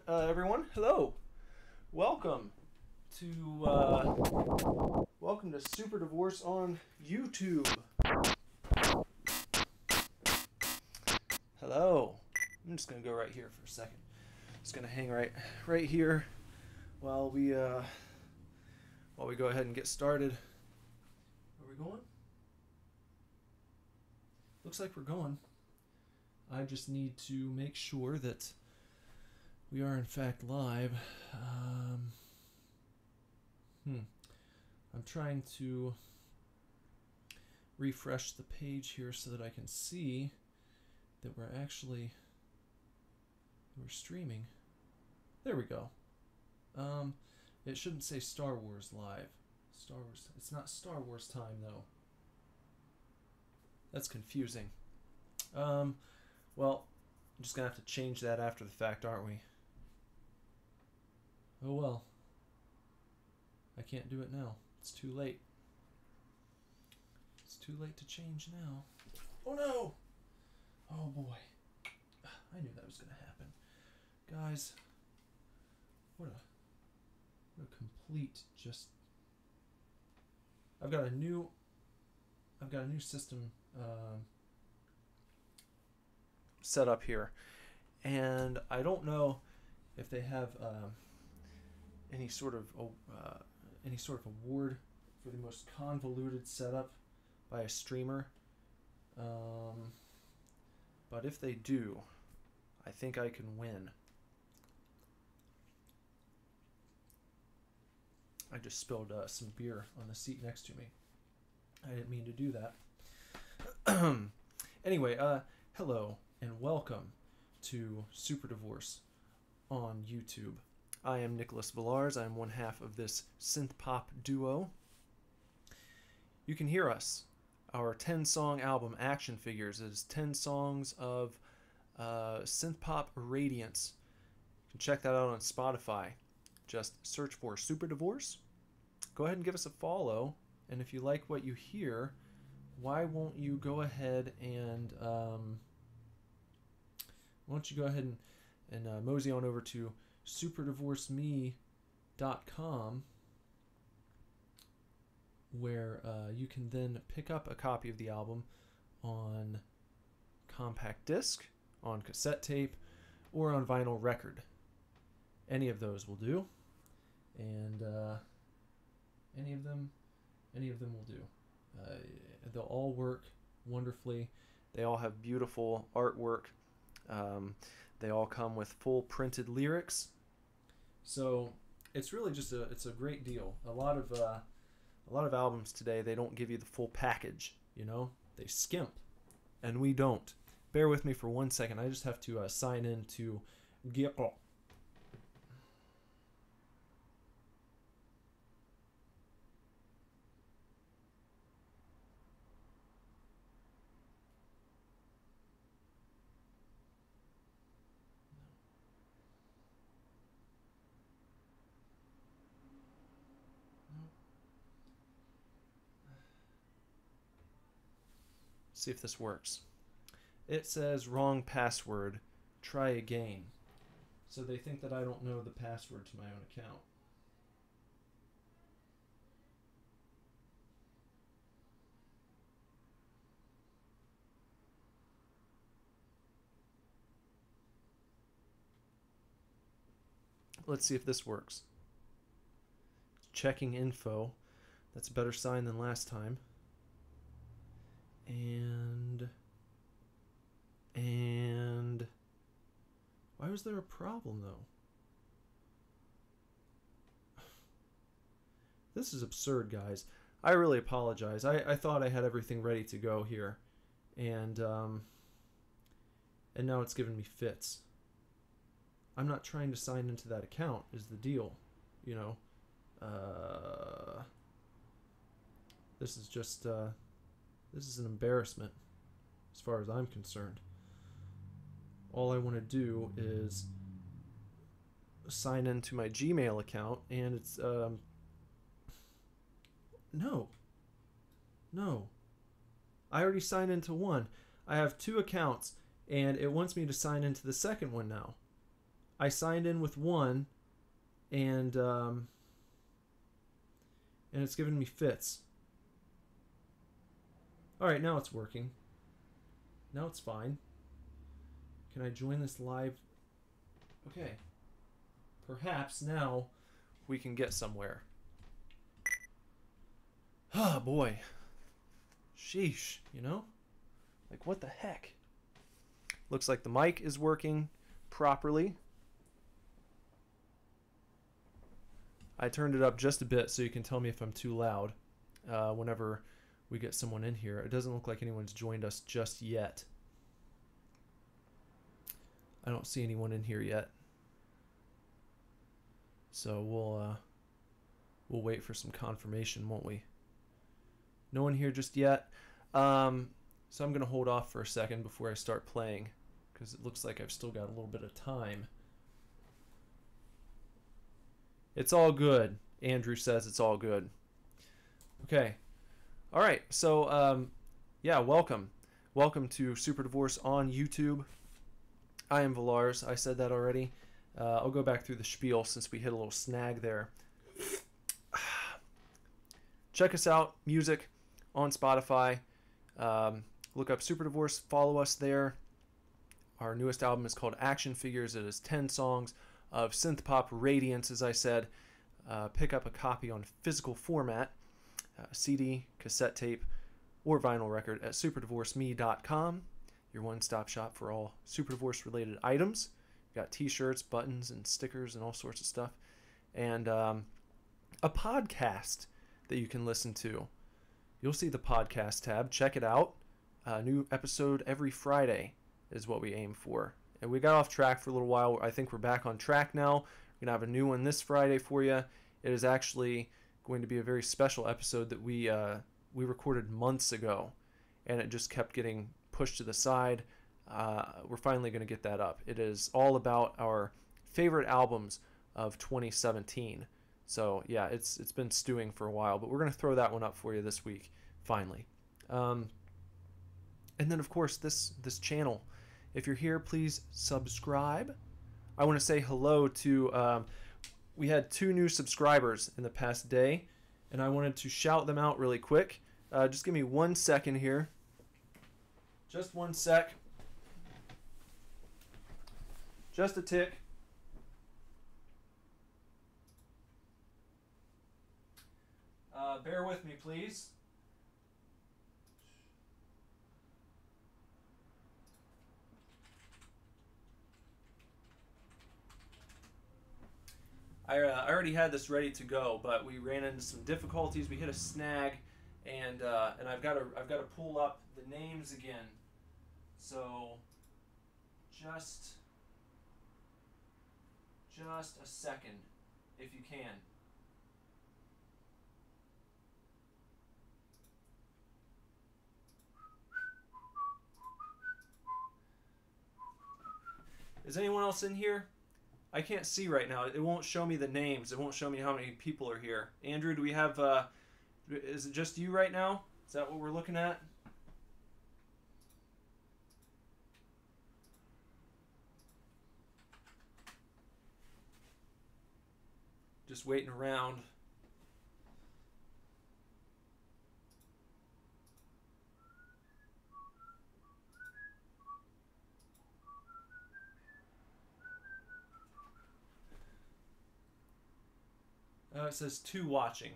everyone. Hello. Welcome to Super Divorce on YouTube. Hello. I'm just gonna go right here for a second. Just gonna hang right here while we go ahead and get started. Are we going? Looks like we're going. I just need to make sure that we are in fact live. I'm trying to refresh the page here so that I can see that we're streaming. There we go. It shouldn't say Star Wars live. Star Wars. It's not Star Wars time though. That's confusing. Well, I'm just gonna have to change that after the fact, aren't we? Oh well. I can't do it now. It's too late. It's too late to change now. Oh no! Oh boy. I knew that was gonna happen. Guys, what a complete just... I've got a new system set up here, and I don't know if they have any sort of award for the most convoluted setup by a streamer, but if they do, I think I can win. I just spilled some beer on the seat next to me. I didn't mean to do that. Anyway, hello and welcome to Super Divorce on YouTube. I am Nicholas Villars. I am one half of this synth pop duo. You can hear us. Our 10-song album, Action Figures, is 10 songs of synth pop radiance. You can check that out on Spotify. Just search for Super Divorce. Go ahead and give us a follow. And if you like what you hear, why won't you go ahead and mosey on over to superdivorceme.com, where you can then pick up a copy of the album on compact disc, on cassette tape, or on vinyl record. Any of those will do, and any of them will do. They'll all work wonderfully. They all have beautiful artwork. They all come with full printed lyrics. So it's really just it's a great deal. A lot of albums today, they don't give you the full package. You know, they skimp, and we don't. Bear with me for 1 second. I just have to sign in to Ghouls. See if this works. It says wrong password, try again. So they think that I don't know the password to my own account. Let's see if this works. Checking info. That's a better sign than last time. And why was there a problem though? This is absurd, guys. I really apologize. I thought I had everything ready to go here, and now it's giving me fits. I'm not trying to sign into that account is the deal, you know. This is just this is an embarrassment as far as I'm concerned. All I want to do is sign into my Gmail account, and it's no. I already signed into one. I have two accounts, and it wants me to sign into the second one now. I signed in with one, and it's giving me fits. All right, now it's working. Now it's fine. Can I join this live? Okay. Perhaps now we can get somewhere. Oh, boy. Sheesh, you know? Like, what the heck? Looks like the mic is working properly. I turned it up just a bit so you can tell me if I'm too loud whenever we get someone in here. It doesn't look like anyone's joined us just yet. I don't see anyone in here yet. So we'll wait for some confirmation, won't we? No one here just yet. So I'm going to hold off for a second before I start playing, because it looks like I've still got a little bit of time. It's all good. Andrew says it's all good. Okay. All right. So, yeah, welcome. Welcome to Super Divorce on YouTube. I am Villars. I said that already. I'll go back through the spiel since we hit a little snag there. Check us out. Music on Spotify. Look up Super Divorce. Follow us there. Our newest album is called Action Figures. It is 10 songs of synth pop radiance, as I said. Pick up a copy on physical format, CD, cassette tape, or vinyl record at superdivorceme.com, your one-stop shop for all Super Divorce related items. We've got t-shirts, buttons, and stickers, and all sorts of stuff. And a podcast that you can listen to. You'll see the podcast tab. Check it out. A new episode every Friday is what we aim for. And we got off track for a little while. I think we're back on track now. We're going to have a new one this Friday for you. It is actually going to be a very special episode that we recorded months ago, and it just kept getting pushed to the side. We're finally going to get that up. It is all about our favorite albums of 2017. So yeah, it's been stewing for a while, but we're going to throw that one up for you this week, finally. And then of course this channel. If you're here, please subscribe. I want to say hello to, we had 2 new subscribers in the past day, and I wanted to shout them out really quick. Just give me 1 second here. Just 1 sec. Just a tick. Bear with me, please. I already had this ready to go, but we ran into some difficulties. We hit a snag, and I've got to pull up the names again. So just a second, if you can. Is anyone else in here? I can't see right now. It won't show me the names. It won't show me how many people are here. Andrew, do we have, is it just you right now? Is that what we're looking at? Just waiting around. It says 2 watching.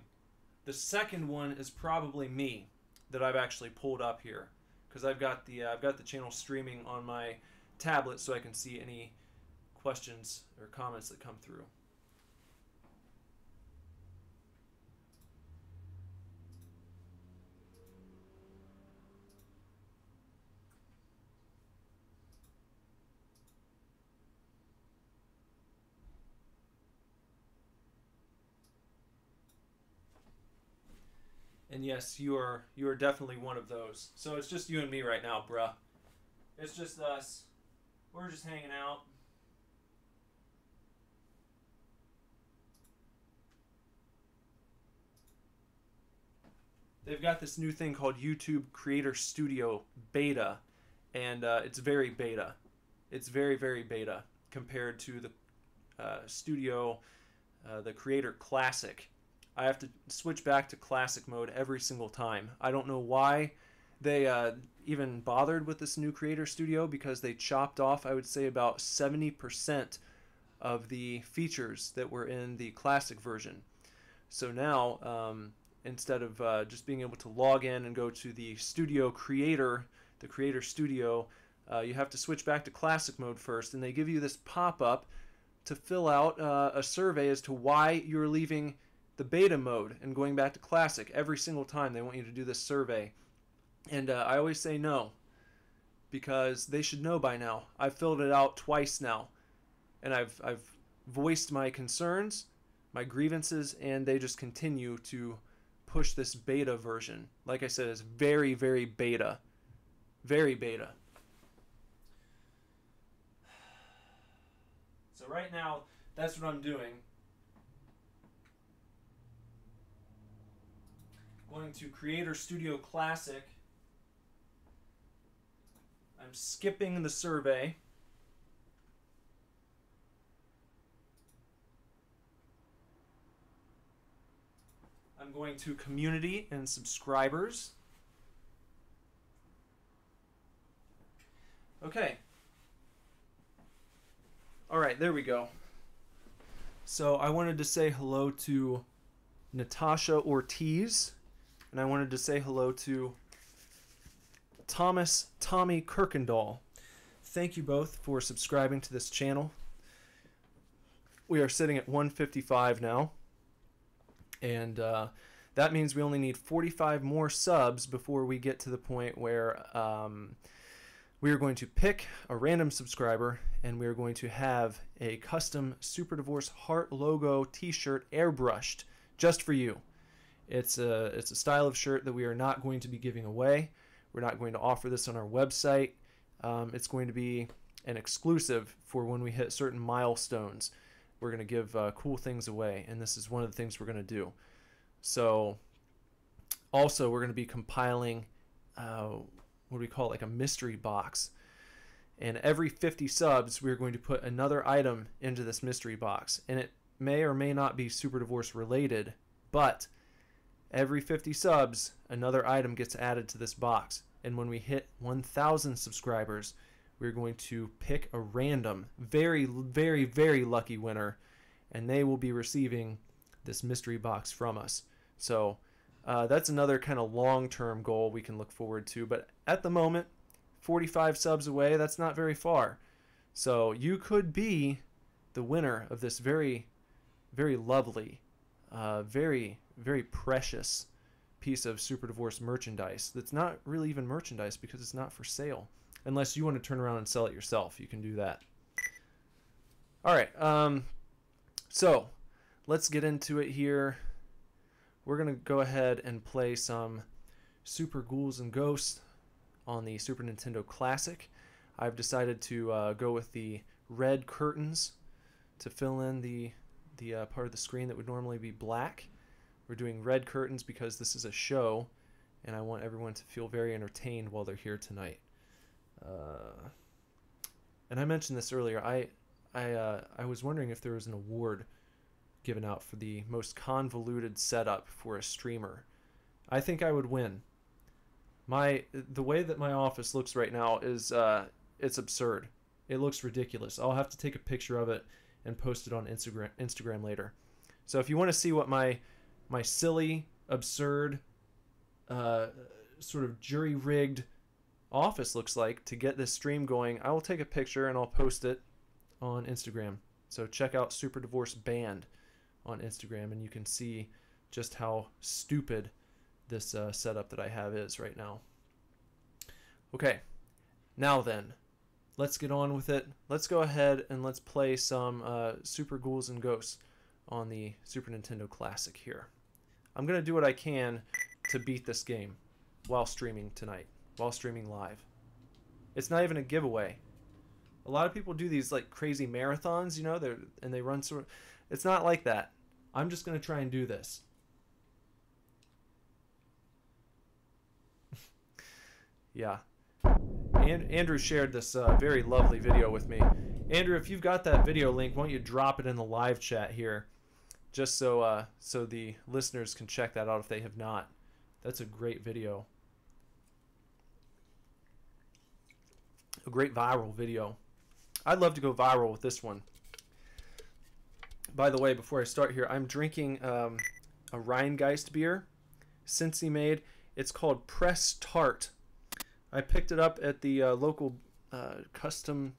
The second one is probably me that I've actually pulled up here, because I've got the channel streaming on my tablet so I can see any questions or comments that come through. And yes, you are definitely one of those. So it's just you and me right now, bruh. It's just us. We're just hanging out. They've got this new thing called YouTube Creator Studio Beta, and it's very beta. It's very, very beta compared to Studio, the Creator Classic, I have to switch back to Classic mode every single time. I don't know why they even bothered with this new Creator Studio, because they chopped off, I would say, about 70% of the features that were in the Classic version. So now, instead of just being able to log in and go to the Studio Creator, the Creator Studio, you have to switch back to Classic mode first, and they give you this pop-up to fill out a survey as to why you're leaving the beta mode and going back to Classic. Every single time they want you to do this survey. And I always say no, because they should know by now. I've filled it out twice now, and I've voiced my concerns, my grievances, and they just continue to push this beta version. Like I said, it's very, very beta. Very beta. So right now, that's what I'm doing. Going to Creator Studio Classic. I'm skipping the survey. I'm going to Community and Subscribers. Okay. All right, there we go. So I wanted to say hello to Natasha Ortiz, and I wanted to say hello to Tommy Kirkendall. Thank you both for subscribing to this channel. We are sitting at 155 now, and that means we only need 45 more subs before we get to the point where we are going to pick a random subscriber, and we are going to have a custom Super Divorce heart logo t-shirt airbrushed just for you. It's a style of shirt that we are not going to be giving away. We're not going to offer this on our website. It's going to be an exclusive for when we hit certain milestones. We're going to give cool things away, and this is one of the things we're going to do. So also we're going to be compiling what do we call it, like a mystery box. And every 50 subs, we're going to put another item into this mystery box. And it may or may not be Super Divorce related, but every 50 subs, another item gets added to this box. And when we hit 1,000 subscribers, we're going to pick a random, very, very, very lucky winner, and they will be receiving this mystery box from us. So that's another kind of long-term goal we can look forward to. But at the moment, 45 subs away, that's not very far. So you could be the winner of this very, very lovely, very, very precious piece of Super Divorce merchandise that's not really even merchandise because it's not for sale. Unless you want to turn around and sell it yourself, you can do that. All right, so let's get into it here. We're going to go ahead and play some Super Ghouls and Ghosts on the Super Nintendo Classic. I've decided to go with the red curtains to fill in the part of the screen that would normally be black. We're doing red curtains because this is a show, and I want everyone to feel very entertained while they're here tonight. And I mentioned this earlier. I was wondering if there was an award given out for the most convoluted setup for a streamer. I think I would win. The way that my office looks right now is it's absurd. It looks ridiculous. I'll have to take a picture of it and post it on Instagram later. So if you want to see what my silly, absurd, sort of jury-rigged office looks like to get this stream going, I will take a picture and I'll post it on Instagram. So check out Super Divorce Band on Instagram, and you can see just how stupid this setup that I have is right now. Okay, now then, let's get on with it. Let's go ahead and let's play some Super Ghouls and Ghosts on the Super Nintendo Classic here. I'm going to do what I can to beat this game while streaming tonight, while streaming live. It's not even a giveaway. A lot of people do these like crazy marathons, you know, and they run sort of. It's not like that. I'm just going to try and do this. Yeah. Andrew shared this very lovely video with me. Andrew, if you've got that video link, why don't you drop it in the live chat here, just so so the listeners can check that out if they have not. That's a great video. A great viral video. I'd love to go viral with this one. By the way, before I start here, I'm drinking a Rheingeist beer, Cincy made. It's called Press Tart. I picked it up at the local custom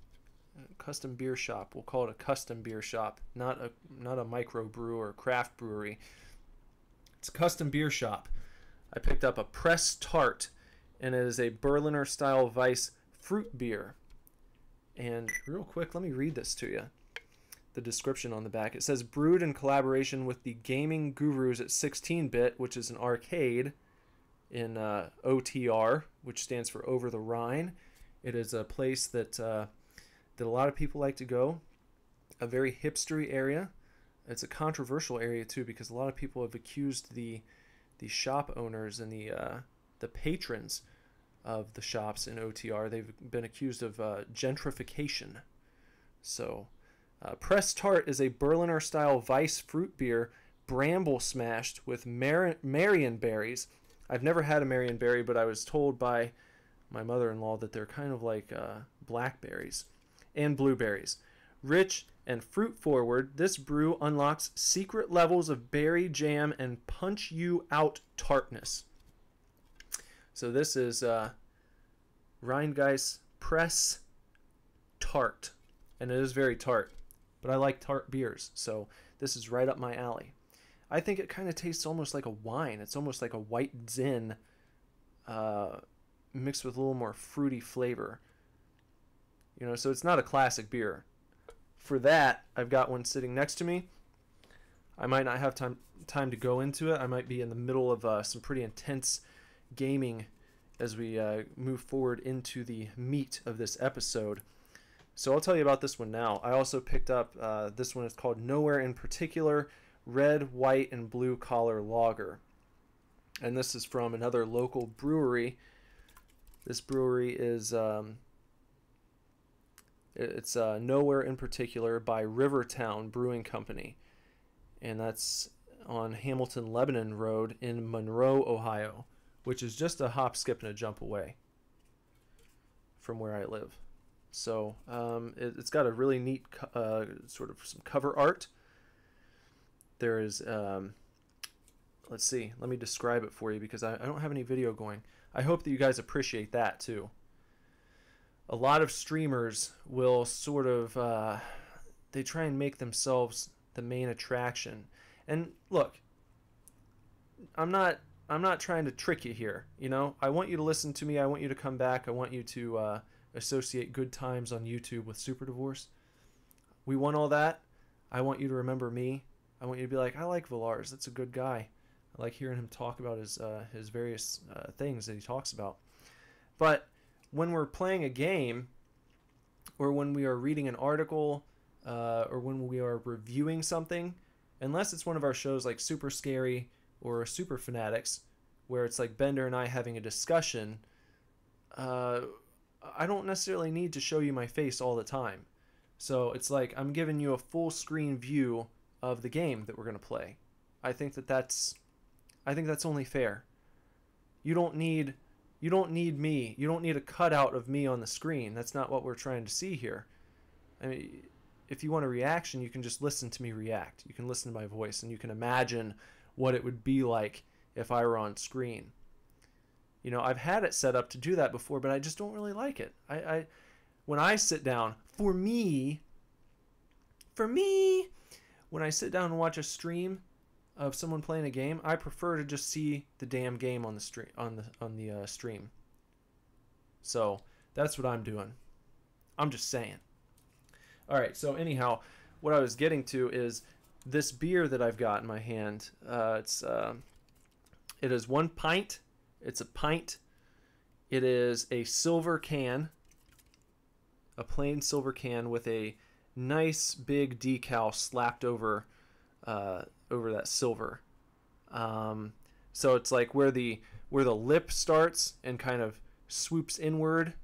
beer shop. We'll call it a custom beer shop, not a micro brew or craft brewery. It's a custom beer shop. I picked up a Press Tart, and it is a Berliner style Weiss fruit beer. And real quick, let me read this to you. The description on the back. It says, brewed in collaboration with the gaming gurus at 16-bit, which is an arcade in OTR, which stands for Over the Rhine. It is a place that a lot of people like to go. A very hipstery area. It's a controversial area too, because a lot of people have accused the shop owners and the patrons of the shops in OTR. They've been accused of gentrification. So, Press Tart is a Berliner style Weiss fruit beer, bramble smashed with Marion berries. I've never had a Marion berry, but I was told by my mother-in-law that they're kind of like blackberries and blueberries. Rich and fruit forward, this brew unlocks secret levels of berry jam and punch you out tartness. So this is Rheingeist Press Tart, and it is very tart, but I like tart beers, so this is right up my alley. I think it kind of tastes almost like a wine. It's almost like a white Zin mixed with a little more fruity flavor. You know, so it's not a classic beer. For that, I've got one sitting next to me. I might not have time to go into it. I might be in the middle of some pretty intense gaming as we move forward into the meat of this episode. So I'll tell you about this one now. I also picked up this one. It's called Nowhere in Particular Red, White, and Blue Collar Lager. And this is from another local brewery. This brewery is it's Nowhere in Particular by Rivertown Brewing Company. And that's on Hamilton Lebanon Road in Monroe, Ohio, which is just a hop, skip, and a jump away from where I live. So it's got a really neat sort of some cover art. There is, let's see, let me describe it for you because I don't have any video going. I hope that you guys appreciate that too. A lot of streamers will sort of, they try and make themselves the main attraction. And look, I'm not trying to trick you here. You know, I want you to listen to me. I want you to come back. I want you to associate good times on YouTube with Super Divorce. We want all that. I want you to remember me. I want you to be like, I like Villars. That's a good guy. I like hearing him talk about his various things that he talks about. But when we're playing a game, or when we are reading an article, or when we are reviewing something, unless it's one of our shows like Super Scary or Super Fanatics, where it's like Bender and I having a discussion, I don't necessarily need to show you my face all the time. So it's like I'm giving you a full screen view of the game that we're going to play. I think that's only fair. You don't need me. You don't need a cutout of me on the screen. That's not what we're trying to see here. I mean, if you want a reaction, you can just listen to me react. You can listen to my voice, and you can imagine what it would be like if I were on screen. You know, I've had it set up to do that before, but I just don't really like it. When I sit down, for me, when I sit down and watch a stream of someone playing a game, I prefer to just see the damn game on the stream. Stream. So that's what I'm doing. I'm just saying. All right. So anyhow, what I was getting to is this beer that I've got in my hand. It is 1 pint. It's a pint. It is a silver can, a plain silver can with a nice big decal slapped over that silver. So it's like where the lip starts and kind of swoops inward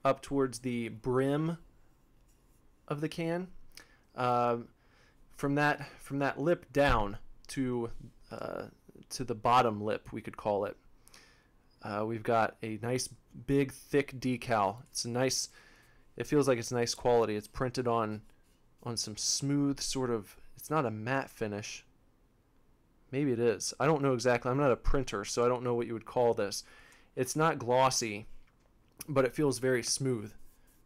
up towards the brim of the can. From that lip down to the bottom lip, we could call it. We've got a nice big thick decal. It feels like it's nice quality. It's printed on some smooth sort of, it's not a matte finish. Maybe it is. I don't know exactly. I'm not a printer, so I don't know what you would call this. It's not glossy, but it feels very smooth.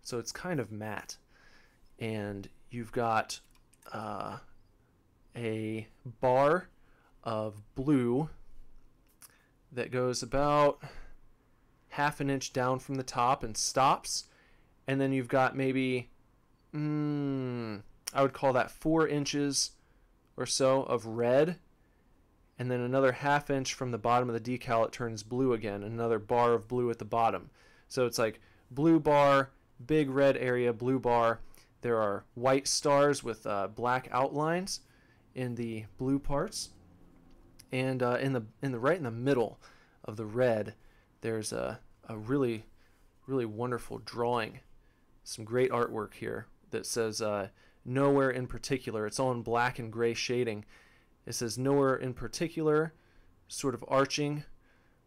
So it's kind of matte. And you've got a bar of blue that goes about half an inch down from the top and stops. And then you've got maybe, I would call that 4 inches or so of red. And then another half inch from the bottom of the decal, it turns blue again. Another bar of blue at the bottom. So it's like blue bar, big red area, blue bar. There are white stars with black outlines in the blue parts. And right in the middle of the red, there's a really, really wonderful drawing. Some great artwork here that says nowhere in particular. It's all in black and gray shading. It says nowhere in particular, sort of arching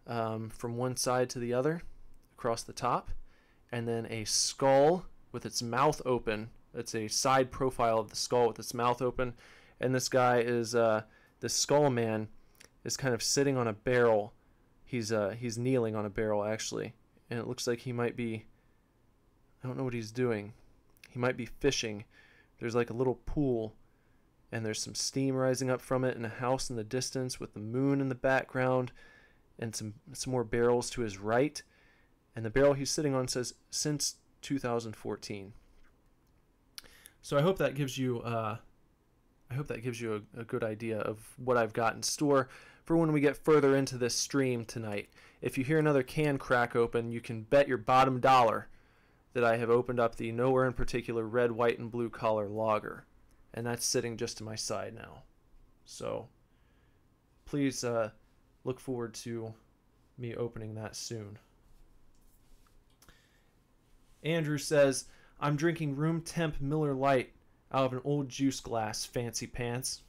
from one side to the other across the top. And then a skull with its mouth open. It's a side profile of the skull with its mouth open. And this guy is, the skull man is kind of sitting on a barrel. He's kneeling on a barrel, actually. And it looks like he might be, I don't know what he's doing. He might be fishing. There's like a little pool, and there's some steam rising up from it, and a house in the distance with the moon in the background, and some more barrels to his right. And the barrel he's sitting on says, since 2014. So I hope that gives you a good idea of what I've got in store for when we get further into this stream tonight. If you hear another can crack open, you can bet your bottom dollar that I have opened up the Nowhere in Particular red, white, and blue collar lager. And that's sitting just to my side now. So please look forward to me opening that soon. Andrew says, I'm drinking room temp Miller Lite out of an old juice glass, fancy pants.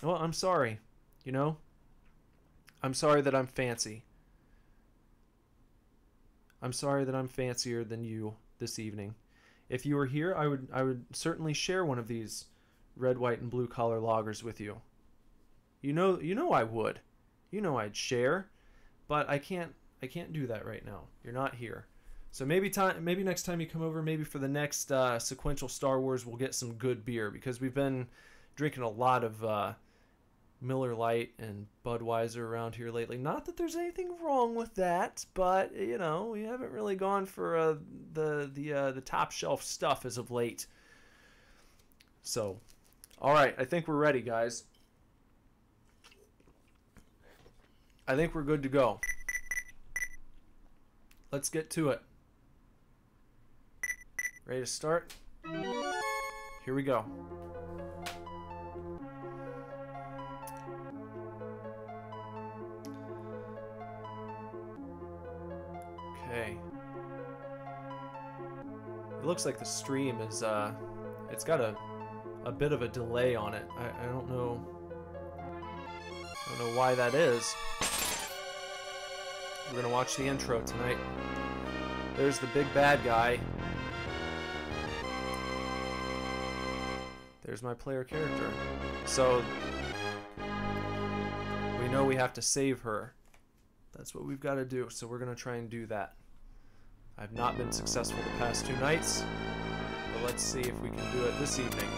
Well, I'm sorry, you know. I'm sorry that I'm fancy. I'm sorry that I'm fancier than you this evening. If you were here, I would certainly share one of these red, white, and blue collar lagers with you. You know I would. You know I'd share, but I can't do that right now. You're not here. So maybe next time you come over, maybe for the next sequential Star Wars, we'll get some good beer, because we've been drinking a lot of Miller Lite and Budweiser around here lately. Not that there's anything wrong with that, but you know, we haven't really gone for the top shelf stuff as of late. So, all right, I think we're ready, guys. I think we're good to go. Let's get to it. Ready to start? Here we go. Okay. It looks like the stream is, it's got a bit of a delay on it. I don't know why that is. We're gonna watch the intro tonight. There's the big bad guy. There's my player character. So we know we have to save her. That's what we've got to do. So we're gonna try and do that. I've not been successful the past 2 nights, but let's see if we can do it this evening.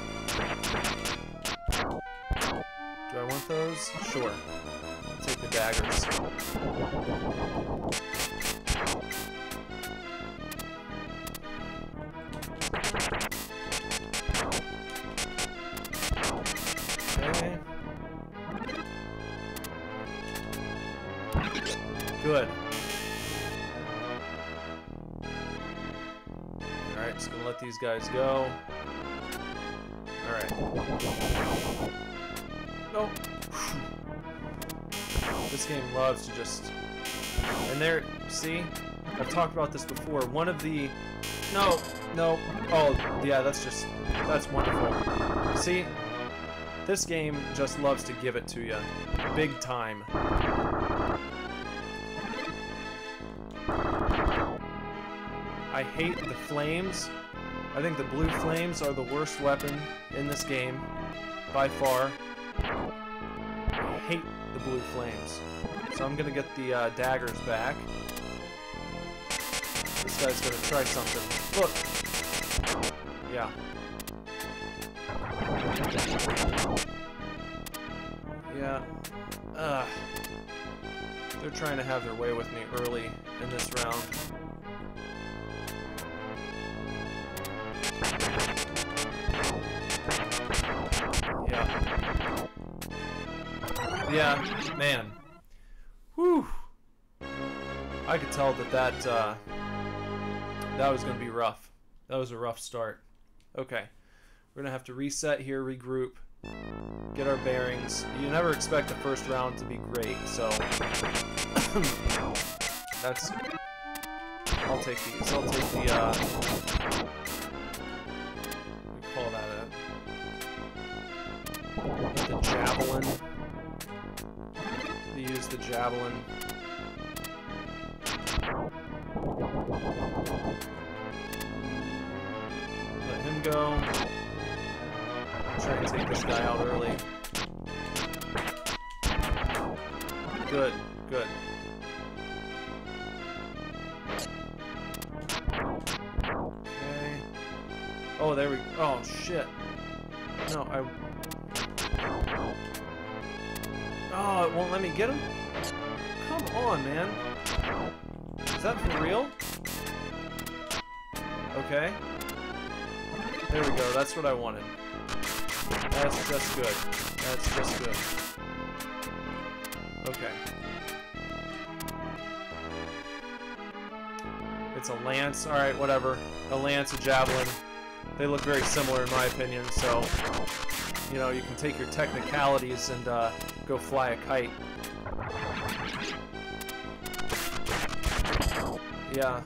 Do I want those? Sure. I'll take the daggers. Okay. Good. Alright, just gonna let these guys go. Alright. Nope. This game loves to just... And there, see? I've talked about this before. One of the... No. Oh, yeah, that's wonderful. See? This game just loves to give it to you. Big time. I hate the flames. I think the blue flames are the worst weapon in this game. By far. I hate the blue flames. So I'm gonna get the daggers back. This guy's gonna try something. Look! Yeah. Yeah. They're trying to have their way with me early in this round. Yeah. Yeah, man. Whew. I could tell that was going to be rough. That was a rough start. Okay. We're going to have to reset here, regroup, get our bearings. You never expect the first round to be great, so that's... I'll take these. I'll take the, we call that the javelin. We use the javelin. Let him go. Try and take this guy out early. Good, good. Okay. Oh, there we go. Oh, shit. No, Oh, it won't let me get him? Come on, man. Is that for real? Okay. There we go. That's what I wanted. That's just good. That's just good. Okay. It's a lance. Alright, whatever. A lance, a javelin. They look very similar in my opinion, so... You know, you can take your technicalities and go fly a kite. Yeah.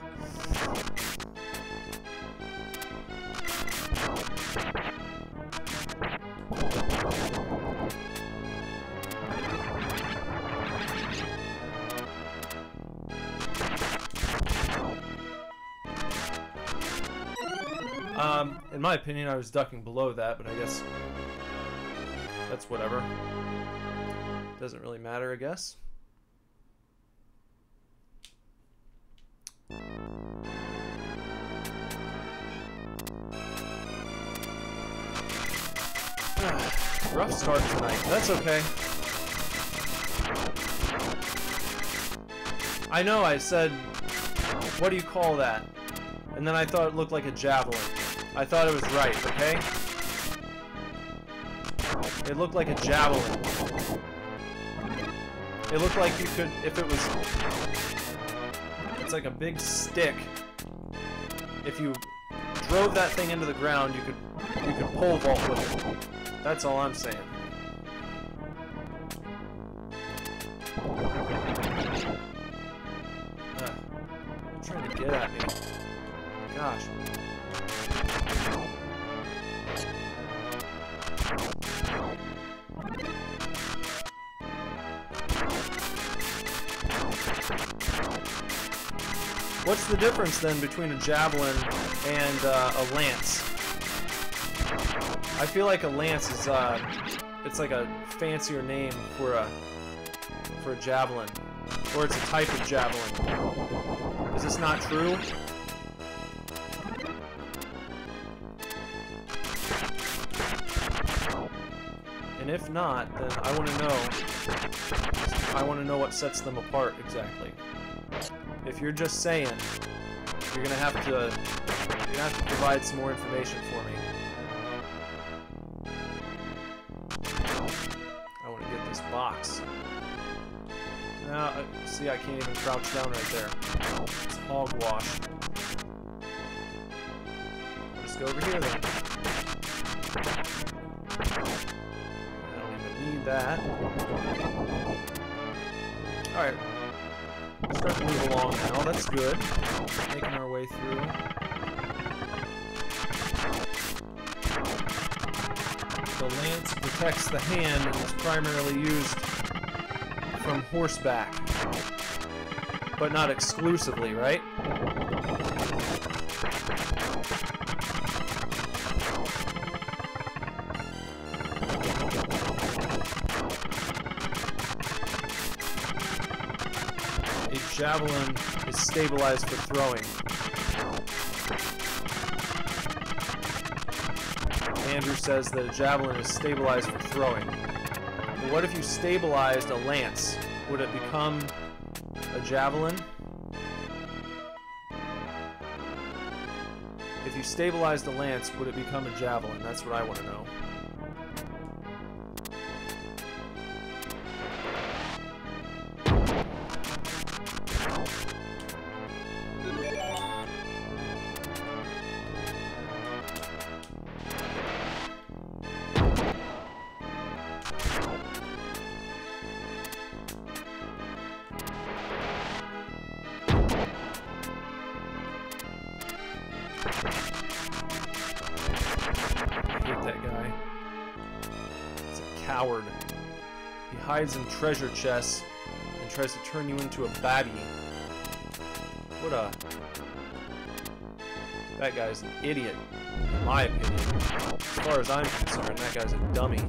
In my opinion, I was ducking below that, but I guess that's whatever. Doesn't really matter, I guess. Rough start tonight. That's okay. I know, I said, what do you call that? And then I thought it looked like a javelin. I thought it was right, okay? It looked like a javelin. It looked like you could, if it was... It's like a big stick. If you drove that thing into the ground, you could pole vault with it. That's all I'm saying. You're trying to get at me. Gosh. What's the difference then between a javelin and a lance? I feel like a lance is it's like a fancier name for a javelin, or it's a type of javelin. Is this not true? And if not, then I want to know. I want to know what sets them apart exactly. If you're just saying, you're gonna have to provide some more information for me. I want to get this box. Now, see, I can't even crouch down right there. It's hogwash. Let's go over here then. I don't even need that. Alright. Start to move along now. That's good. Making our way through. The lance protects the hand and is primarily used from horseback. But not exclusively, right? A javelin is stabilized for throwing. Andrew says that a javelin is stabilized for throwing. But what if you stabilized a lance? Would it become a javelin? If you stabilized a lance, would it become a javelin? That's what I want to know. Coward. He hides in treasure chests and tries to turn you into a babby. What a... That guy's an idiot, in my opinion. As far as I'm concerned, that guy's a dummy.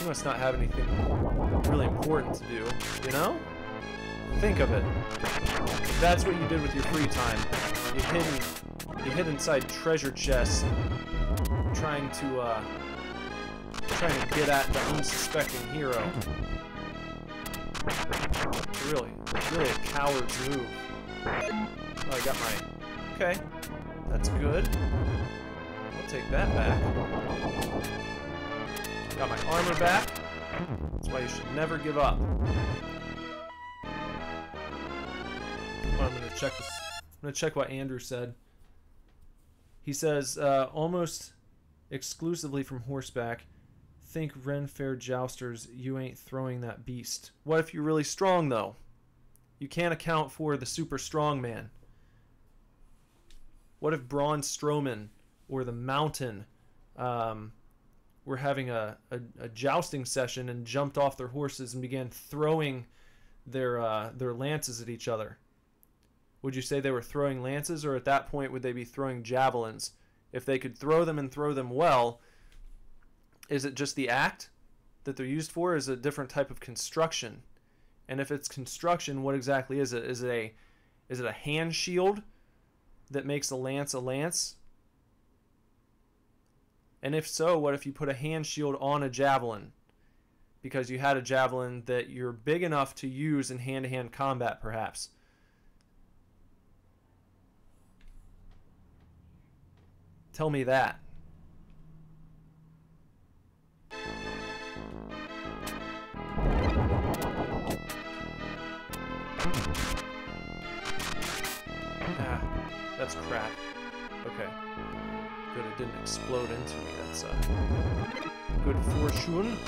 He must not have anything really important to do, you know? Think of it. If that's what you did with your free time. You hid inside treasure chests trying to get at the unsuspecting hero. Really a coward's move. Oh, I got my... Okay. That's good. I'll take that back. Got my armor back. That's why you should never give up. Oh, I'm gonna check this. I'm gonna check what Andrew said. He says, almost exclusively from horseback. Think Ren Fair jousters, you ain't throwing that beast. What if you're really strong, though? You can't account for the super strong man. What if Braun Strowman or the Mountain were having a jousting session and jumped off their horses and began throwing their lances at each other? Would you say they were throwing lances, or at that point would they be throwing javelins? If they could throw them and throw them well, is it just the act that they're used for? Is it a different type of construction? And if it's construction, what exactly is it? Is it a hand shield that makes a lance? And if so, what if you put a hand shield on a javelin? Because you had a javelin that you're big enough to use in hand-to-hand combat, perhaps. Tell me that. That's crap. Okay. Good, it didn't explode into me. That's good fortune.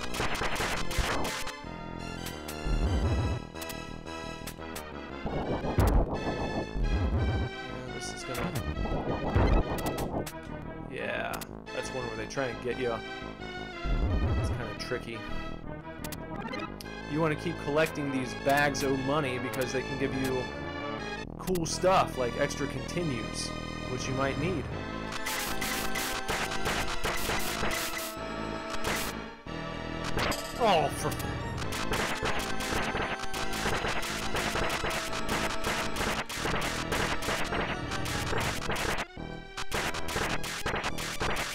Yeah, this is gonna... Yeah, that's one where they try and get you. It's kind of tricky. You want to keep collecting these bags of money because they can give you cool stuff like extra continues, which you might need. Oh, for...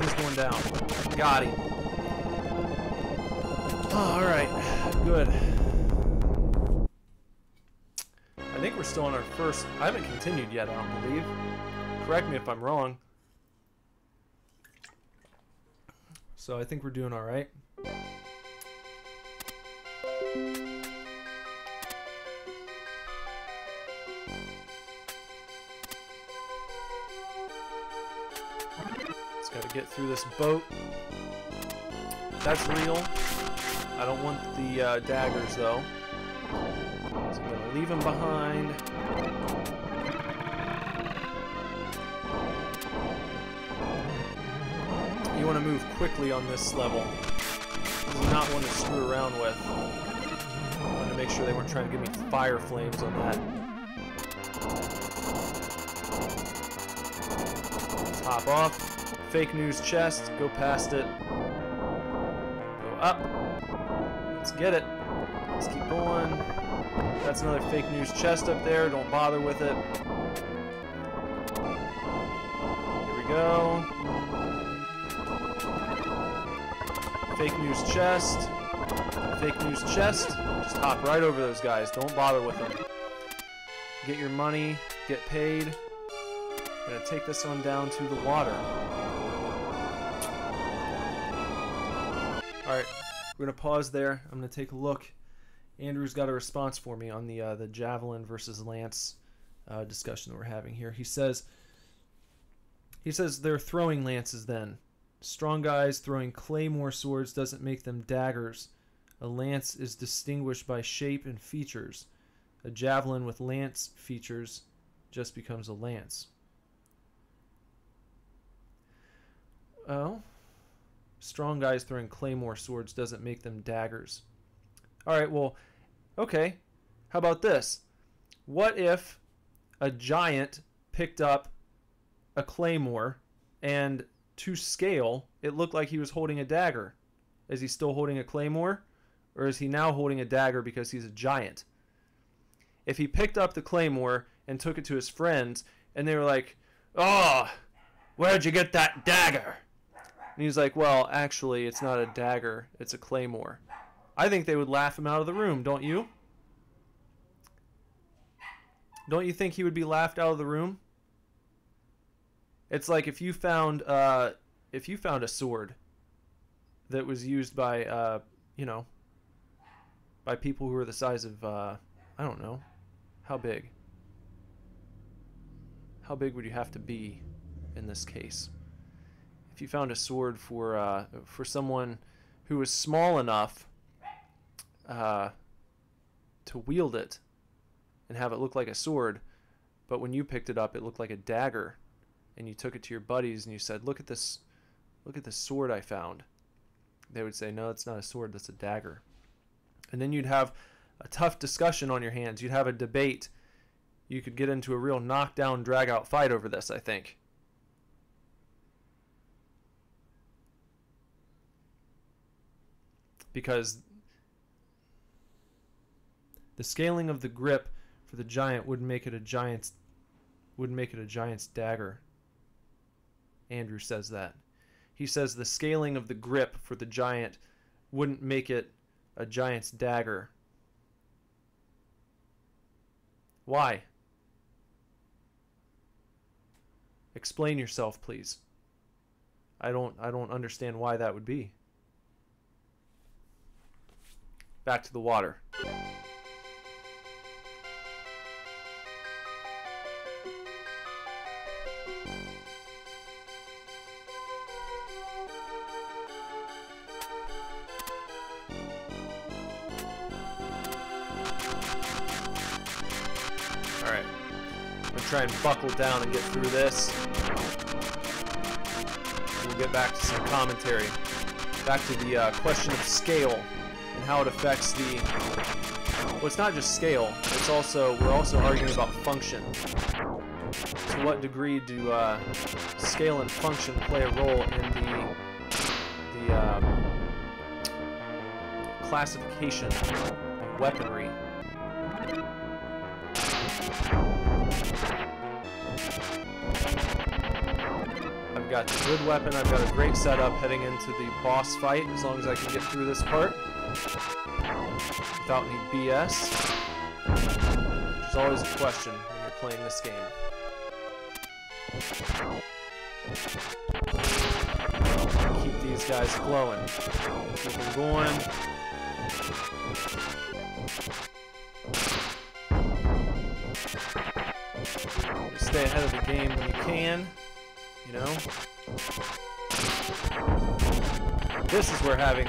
He's going down. Got him. Oh, alright. Good. I think we're still on our first... I haven't continued yet, I don't believe. Correct me if I'm wrong. So I think we're doing alright. Just gotta get through this boat. That's real. I don't want the daggers, though. So I'm going to leave him behind. You want to move quickly on this level. This is not one to screw around with. I wanted to make sure they weren't trying to give me fire flames on that. Let's hop off. Fake news chest. Go past it. Go up. Let's get it. Let's keep going. That's another fake news chest up there. Don't bother with it. Here we go. Fake news chest. Fake news chest. Just hop right over those guys. Don't bother with them. Get your money. Get paid. I'm going to take this one down to the water. Alright. We're going to pause there. I'm going to take a look. Andrew's got a response for me on the javelin versus lance discussion that we're having here. He says they're throwing lances then. Strong guys throwing claymore swords doesn't make them daggers. A lance is distinguished by shape and features. A javelin with lance features just becomes a lance. Oh. Strong guys throwing claymore swords doesn't make them daggers. Alright, well, okay. How about this? What if a giant picked up a claymore and to scale, it looked like he was holding a dagger? Is he still holding a claymore? Or is he now holding a dagger because he's a giant? If he picked up the claymore and took it to his friends, and they were like, "Oh, where'd you get that dagger?" And he's like, "Well, actually, it's not a dagger, it's a claymore." I think they would laugh him out of the room, don't you? Don't you think he would be laughed out of the room? It's like if you found a sword that was used by by people who were the size of I don't know, how big? How big would you have to be in this case? If you found a sword for someone who was small enough to wield it and have it look like a sword, but when you picked it up, it looked like a dagger, and you took it to your buddies and you said, look at this sword I found. They would say, "No, it's not a sword, that's a dagger." And then you'd have a tough discussion on your hands. You'd have a debate. You could get into a real knockdown, drag-out fight over this, I think. Because the scaling of the grip for the giant wouldn't make it a giant's dagger. Andrew says that. He says the scaling of the grip for the giant wouldn't make it a giant's dagger. Why? Explain yourself, please. I don't understand why that would be. Back to the water. Alright. I'm going to try and buckle down and get through this. We'll get back to some commentary. Back to the question of scale and how it affects the... Well, it's not just scale. It's also... We're also arguing about function. To what degree do scale and function play a role in the classification of weaponry? I've got the good weapon. I've got a great setup heading into the boss fight, as long as I can get through this part without any BS. Which is always a question when you're playing this game. Keep these guys flowing. Keep them going. Stay ahead of the game when you can, you know. This is where having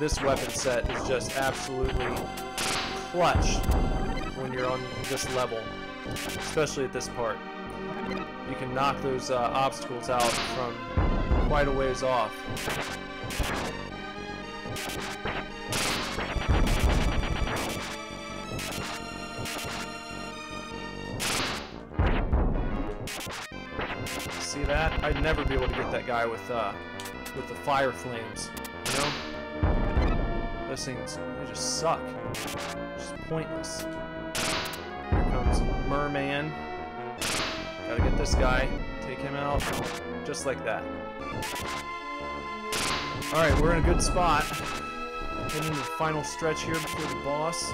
this weapon set is just absolutely clutch when you're on this level, especially at this part. You can knock those obstacles out from quite a ways off. See that? I'd never be able to get that guy with the fire flames, you know? Those things, they just suck. Just pointless. Here comes Merman. Gotta get this guy. Take him out. Just like that. Alright, we're in a good spot. Heading into the final stretch here before the boss.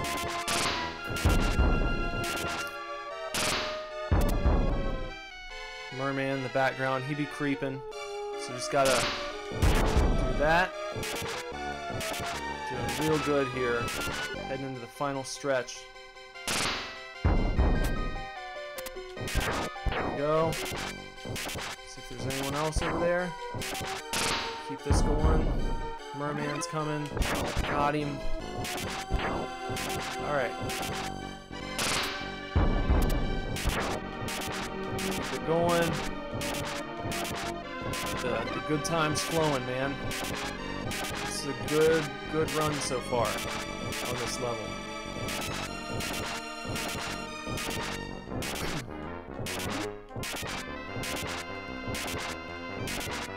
Merman in the background. He be creeping. So just gotta do that. Doing real good here. Heading into the final stretch. There we go. See if there's anyone else over there. Keep this going. Merman's coming. Got him. Alright. Keep it going. The good time's flowing, man. This is a good run so far on this level.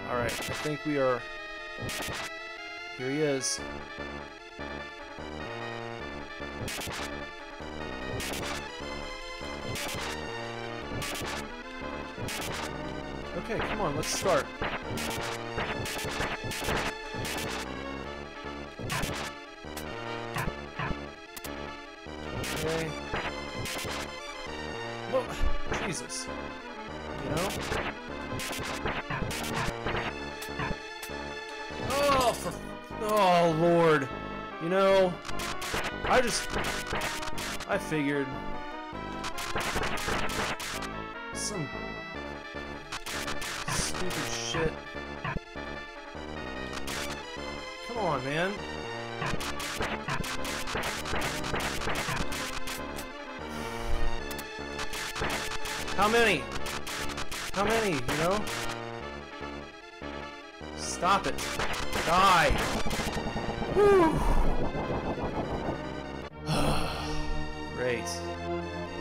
Alright, I think we are... Here he is. Okay, come on, let's start. Okay. Well, Jesus. You know? Oh, Lord. You know, I figured some stupid shit. Come on, man. How many? How many, you know? Stop it. Die. Woo. Great.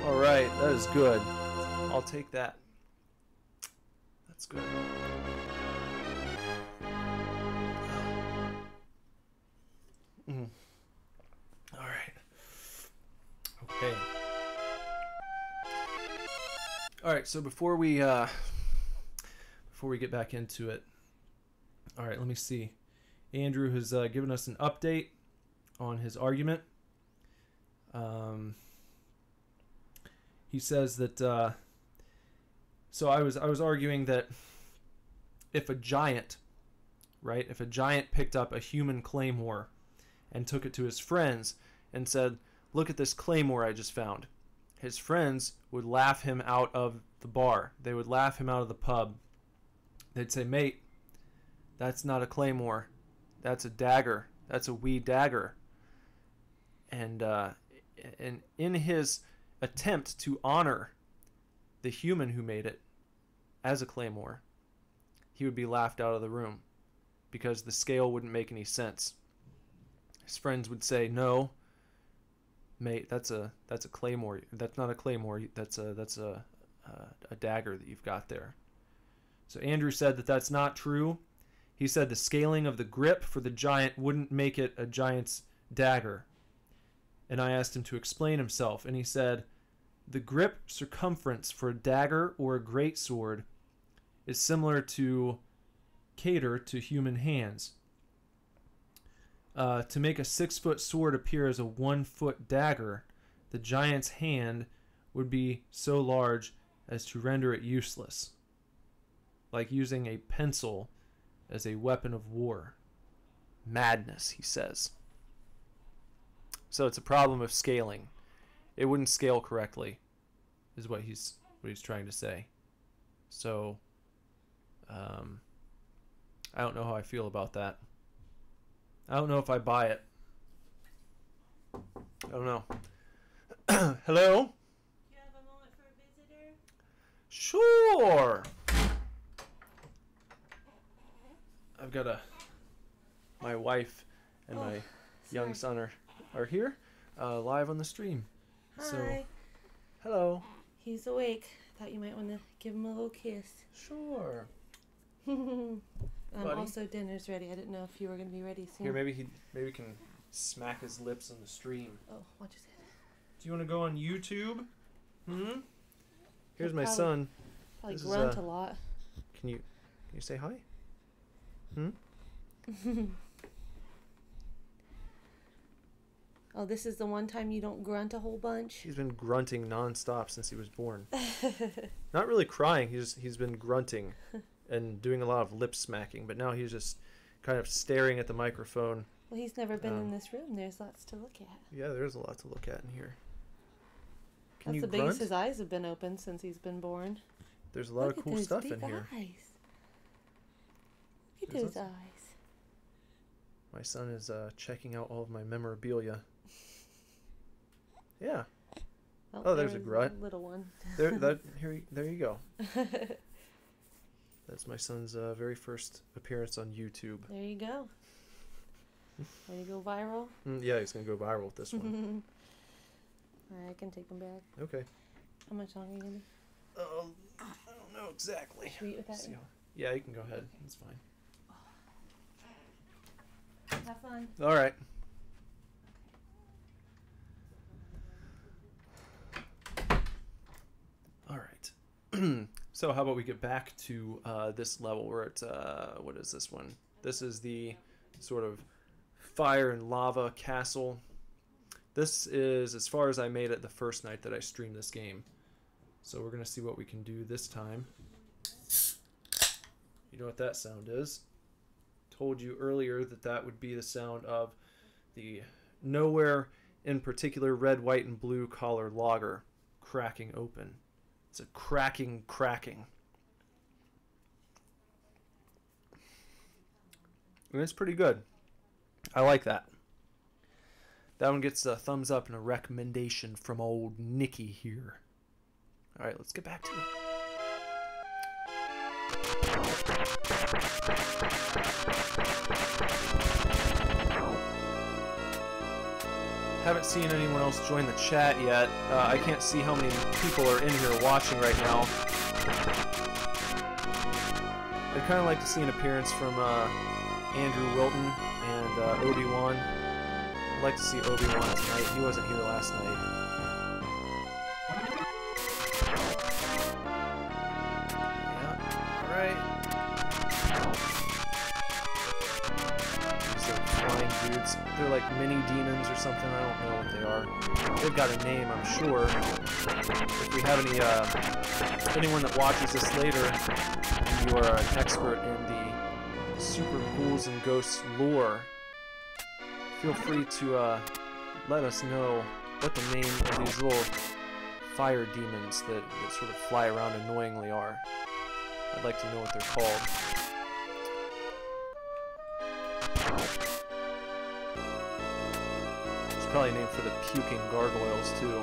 Alright, that is good. I'll take that. That's good. Alright. Okay. Alright, so before we get back into it, alright, let me see. Andrew has given us an update on his argument. He says that so I was arguing that if a giant, right, if a giant picked up a human claymore and took it to his friends and said, "Look at this claymore I just found," his friends would laugh him out of the bar. They would laugh him out of the pub. They'd say, "Mate, that's not a claymore. That's a dagger. That's a wee dagger." And in his attempt to honor the human who made it as a claymore, he would be laughed out of the room because the scale wouldn't make any sense. His friends would say, "No, mate, that's a claymore. That's not a claymore. That's a dagger that you've got there." So Andrew said that that's not true. He said the scaling of the grip for the giant wouldn't make it a giant's dagger. And I asked him to explain himself, and he said, the grip circumference for a dagger or a greatsword is similar to cater to human hands. To make a 6-foot sword appear as a 1-foot dagger, the giant's hand would be so large as to render it useless, like using a pencil as a weapon of war. Madness, he says. So it's a problem of scaling. It wouldn't scale correctly, is what he's trying to say. So, I don't know how I feel about that. I don't know if I buy it. don't know. Hello? Do you have a moment for a visitor? Sure. I've got my wife and my young son are here, live on the stream. Hi. So, hello. He's awake. Thought you might want to give him a little kiss. Sure. Also, dinner's ready. I didn't know if you were going to be ready soon. Here, maybe we can smack his lips on the stream. Oh, watch his head. Do you want to go on YouTube? Here's my son. Probably This grunt a lot. Can you say hi? Oh, this is the one time you don't grunt a whole bunch? He's been grunting nonstop since he was born. Not really crying. He's been grunting and doing a lot of lip smacking. But now he's just kind of staring at the microphone. Well, he's never been in this room. There's lots to look at. Yeah, there's a lot to look at in here. That's the biggest his eyes have been open since he's been born. There's a lot of cool stuff in here. Look at those eyes. My son is checking out all of my memorabilia. Yeah. Oh, there's a grunt. Little one. There you go. That's my son's very first appearance on YouTube. There you go. Ready to go viral? Yeah, he's gonna go viral with this one. Alright, I can take him back. Okay. How much longer are you gonna be? I don't know exactly. Should we eat with that? Yeah, you can go ahead. It's fine. Have fun. All right. All right. So how about we get back to this level where it's what is this one? This is the sort of fire and lava castle. This is as far as I made it the first night that I streamed this game. So we're gonna see what we can do this time. You know what that sound is? Told you earlier that would be the sound of the Nowhere in Particular red, white, and blue collar lager cracking open. It's a cracking. And it's pretty good. I like that. That one gets a thumbs up and a recommendation from old Nikki here. All right, let's get back to it. Haven't seen anyone else join the chat yet. I can't see how many people are in here watching right now. I'd kind of like to see an appearance from Andrew Wilton and Obi-Wan. I'd like to see Obi-Wan tonight. He wasn't here last night. They're like mini demons or something. I don't know what they are. They've got a name, I'm sure. If we have anyone that watches this later, and you are an expert in the Super Ghouls and Ghosts lore, feel free to let us know what the name of these little fire demons that sort of fly around annoyingly are. I'd like to know what they're called. Probably named for the puking gargoyles too.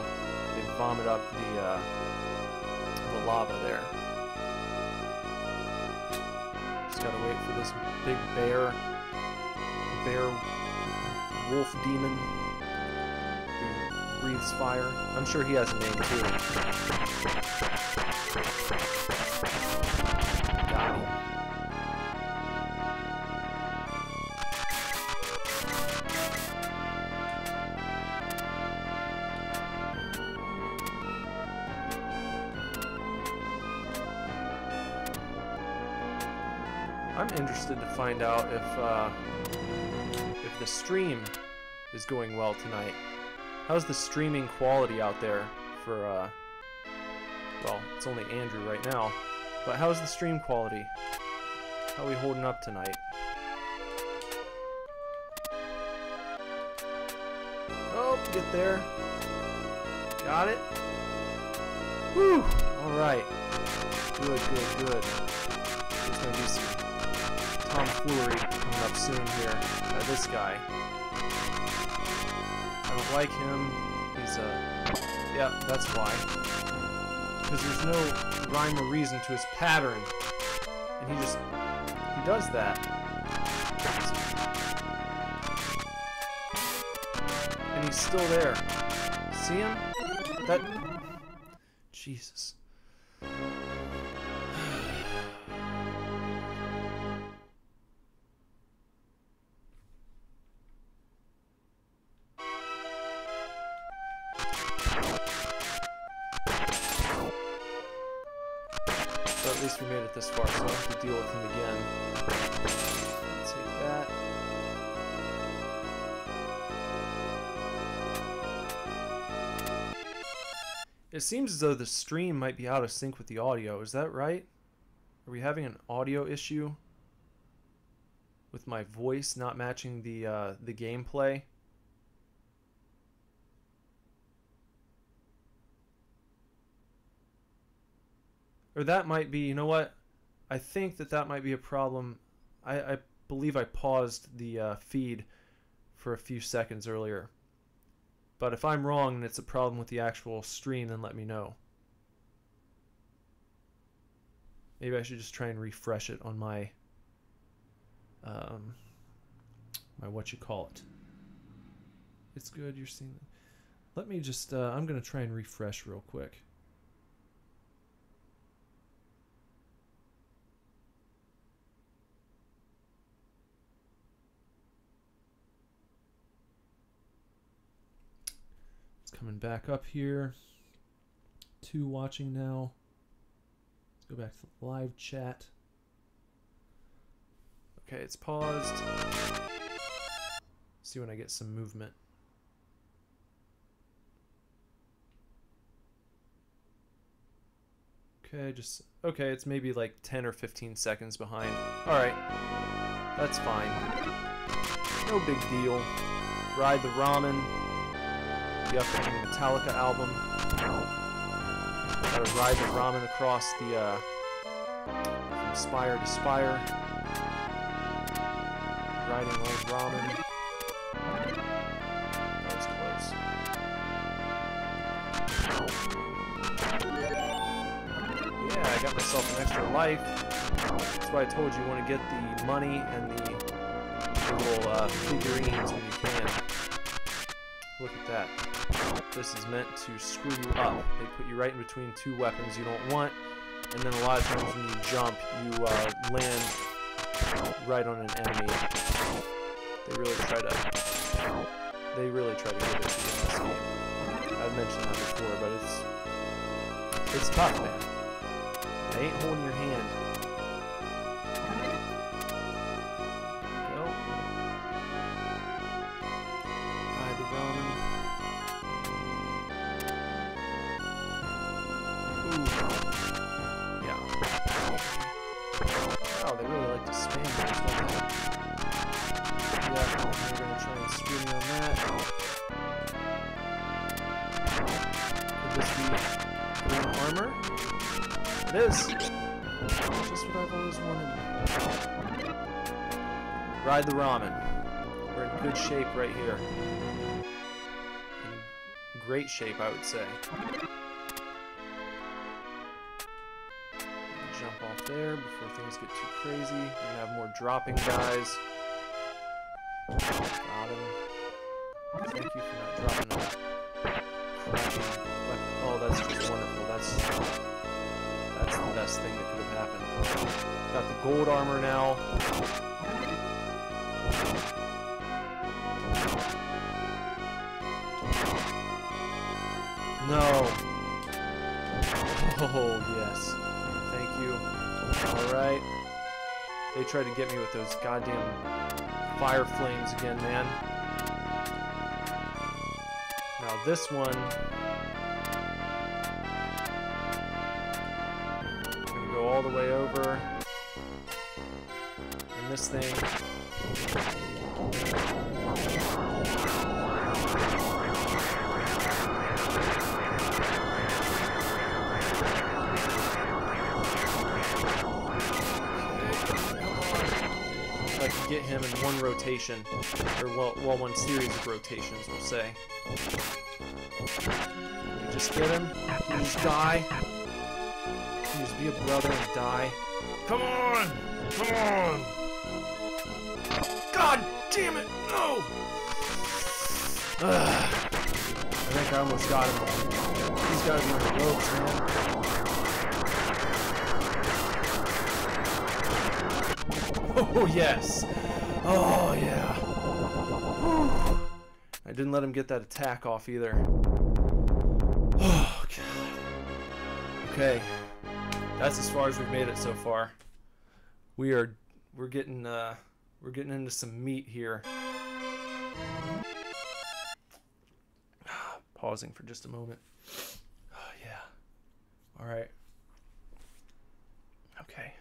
They vomit up the lava there. Just gotta wait for this big bear wolf demon who breathes fire. I'm sure he has a name too. Got him. I'm interested to find out if the stream is going well tonight. How's the streaming quality out there for well, it's only Andrew right now, but how's the stream quality? How are we holding up tonight? Oh, get there. Got it. Whew. All right. Good. There's gonna be some tomfoolery coming up soon here by this guy. don't like him. He's yeah, that's why. Because there's no rhyme or reason to his pattern. And he does that. And he's still there. See him? That... Jesus. But at least we made it this far, so I don't have to deal with him again. Let's take that. It seems as though the stream might be out of sync with the audio. Is that right? Are we having an audio issue with my voice not matching the gameplay? Or that might be, you know what? I think that might be a problem. I believe I paused the feed for a few seconds earlier. But if I'm wrong and it's a problem with the actual stream, then let me know. Maybe I should just try and refresh it on my my whatchamacallit. It's good, you're seeing it. Let me just I'm gonna try and refresh real quick. Coming back up here to watching now. Let's go back to the live chat. Okay, it's paused. See when I get some movement. Okay, it's maybe like 10 or 15 seconds behind. Alright, that's fine. No big deal. Ride the Ramen. The upcoming Metallica album. Gotta ride the Ramen across the from spire to spire. Riding old Ramen. That was close. Yeah, I got myself an extra life. That's why I told you want to get the money and the little figurines when you can. Look at that. This is meant to screw you up. They put you right in between two weapons you don't want, and then a lot of times when you jump, you land right on an enemy. They really try to give it to you in this game. I've mentioned that before, but it's tough, man. They ain't holding your hand. Go. Ride the Ramen. Yeah. Wow, they really like to spam those, don't they? Yeah, we're gonna try and screw me on that. Could this be green armor? It is! Just what I've always wanted. Ride the Ramen. We're in good shape right here. In great shape, I would say. Jump off there before things get too crazy. We're gonna have more dropping guys. Got him. Thank you for not dropping that cracking weapon. Oh, that's just wonderful. That's the best thing that could have happened. Got the gold armor now. No. Oh, yes. Thank you. Alright. They tried to get me with those goddamn fire flames again, man. Now this one... I'm gonna go all the way over. And this thing... if I can get him in one rotation, or well, one series of rotations, we'll say. Just get him. Please die. Please be a brother and die. Come on! Come on! God damn it! No! I think I almost got him. He's got to be on the ropes, man. Oh, yes! Oh, yeah. Whew. I didn't let him get that attack off either. Oh, God. Okay. That's as far as we've made it so far. We're getting into some meat here. Pausing for just a moment. Oh, yeah. All right. Okay.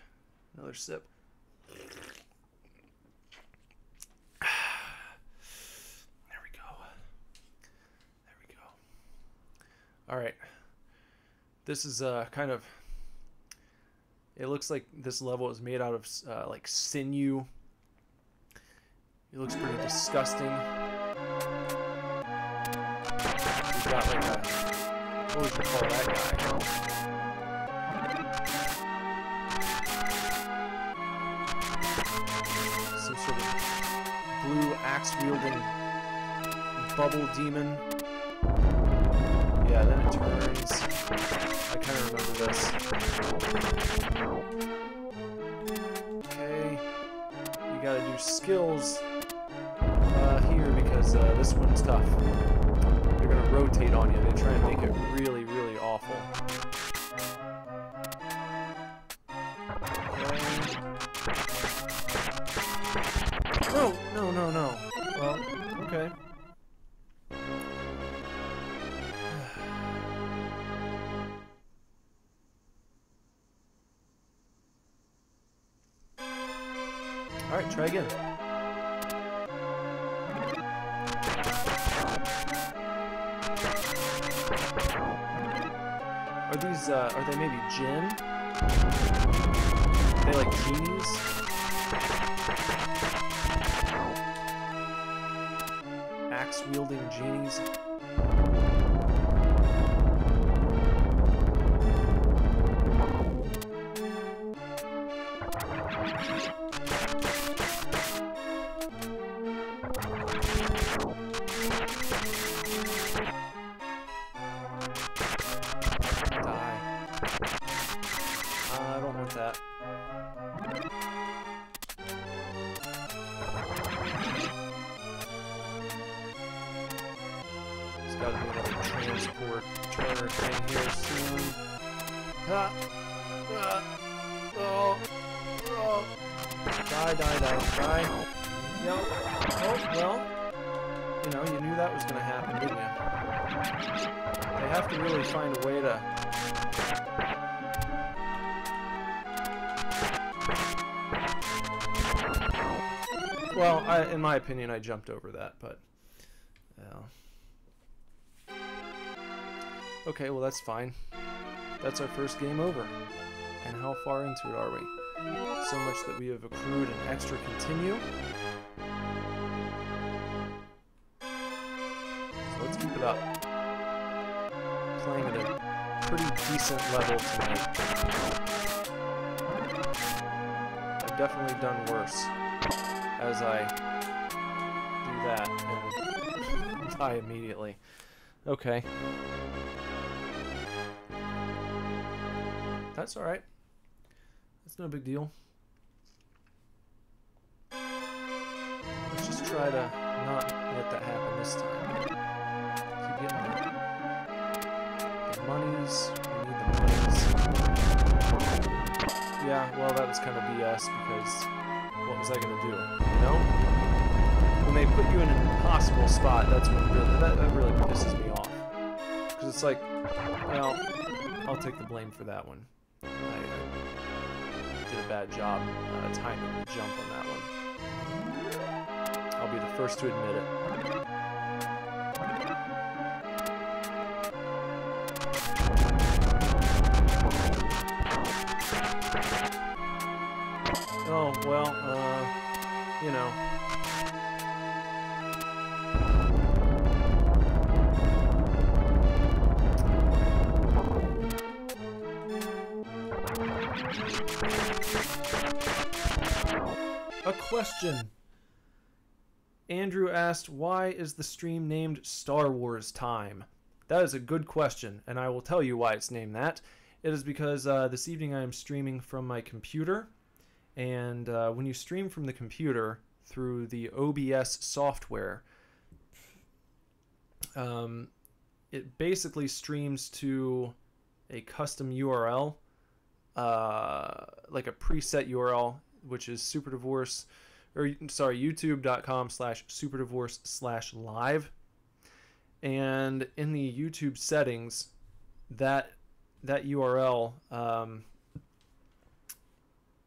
Another sip. There we go. There we go. All right. This is kind of... It looks like this level is made out of like sinew. It looks pretty disgusting. We've got like a... What would you call that guy? Some sort of blue axe-wielding bubble demon. Yeah, then it turns. I kind of remember this. Okay. You gotta do skills here because this one's tough. They're gonna rotate on you. They try and make it really, really awful. No, no, no, no. Well, okay. Alright, try again. Are these, are they maybe djinn? Are they like genies? Axe-wielding genies? Gotta be another transport turner thing here soon. Oh. Die. Yep. Oh, well. You know, you knew that was gonna happen, didn't you? They have to really find a way to... Well, in my opinion, I jumped over that, but... Okay, well that's fine. That's our first game over. And how far into it are we? So much that we have accrued an extra continue. So let's keep it up. Playing at a pretty decent level tonight. I've definitely done worse as I do that and die immediately. Okay. That's alright. That's no big deal. Let's just try to not let that happen this time. Keep getting the monies. We need the monies. Yeah, well that was kind of BS because what was I going to do? You know? When they put you in an impossible spot, that's when really, that really pisses me off. Because it's like, well, I'll take the blame for that one. I did a bad job timing the jump on that one. I'll be the first to admit it. Oh, well, you know. A question. Andrew asked, why is the stream named Star Wars Time? That is a good question, and I will tell you why it's named that. It is because this evening I am streaming from my computer, and when you stream from the computer through the OBS software, it basically streams to a custom URL, like a preset URL, which is SuperDivorce, or sorry, youtube.com/SuperDivorce/live. And in the YouTube settings, that URL,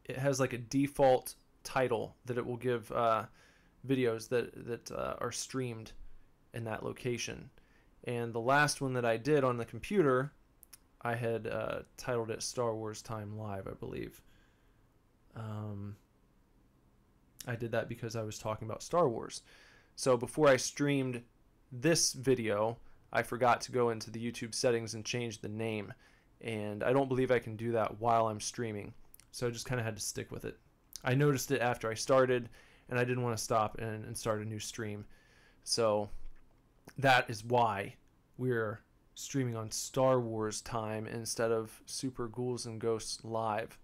it has like a default title that it will give videos that are streamed in that location. And the last one that I did on the computer, I had titled it Star Wars Time Live, I believe. I did that because I was talking about Star Wars. So before I streamed this video, I forgot to go into the YouTube settings and change the name. And I don't believe I can do that while I'm streaming. So I just kind of had to stick with it. I noticed it after I started, and I didn't want to stop and start a new stream. So that is why we're streaming on Star Wars Time instead of Super Ghouls and Ghosts Live.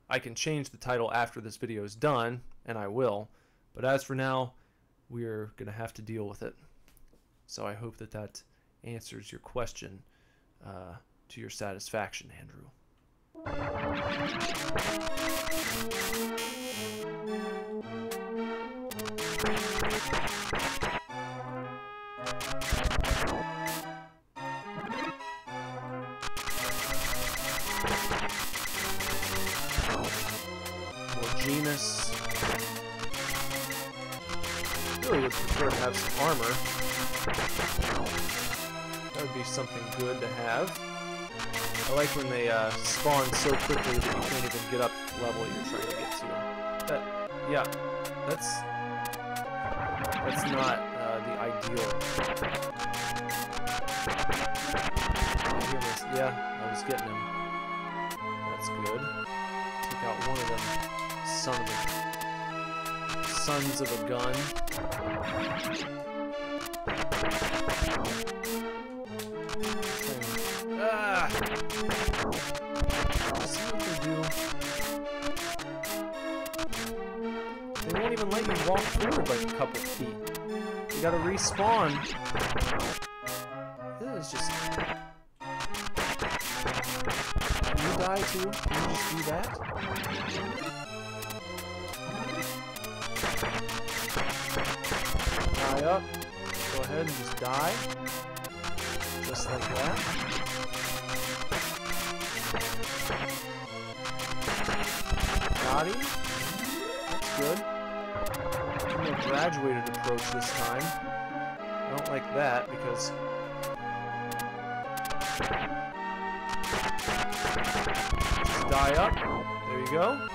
I can change the title after this video is done, and I will. But as for now, we're going to have to deal with it. So I hope that that answers your question to your satisfaction, Andrew. Genus. Really would prefer to have some armor. That would be something good to have. I like when they spawn so quickly that you can't even get up to the level you're trying to get to. Yeah, that's not the ideal. Yeah, I was getting him. That's good. Took out one of them. Sons of a gun. Ah! See what they do. They won't even let you walk forward like a couple feet. You gotta respawn. This is just... Can you die too? Can you just do that? Die up. Go ahead and just die. Just like that. Got him. That's good. A more graduated approach this time. I don't like that because... Just die up. There you go.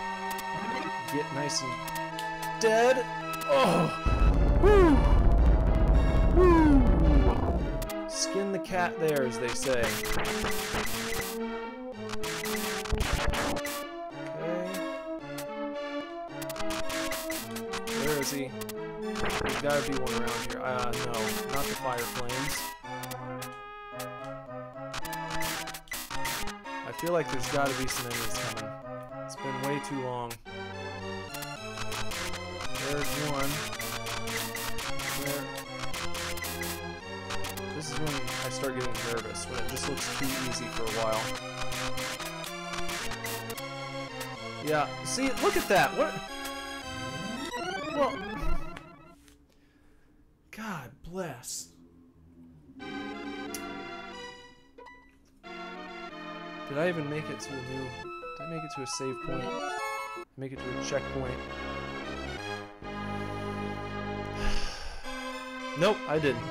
Get nice and dead. Oh! Woo! Woo! Skin the cat there, as they say. Okay. Where is he? There's gotta be one around here. No, not the fire flames. I feel like there's gotta be some enemies coming. It's been way too long. There's one. There. This is when I start getting nervous, when it just looks too easy for a while. Yeah, see, look at that! What? Well... God bless. Did I even make it to a new... Did I make it to a save point? Make it to a checkpoint? Nope, I didn't.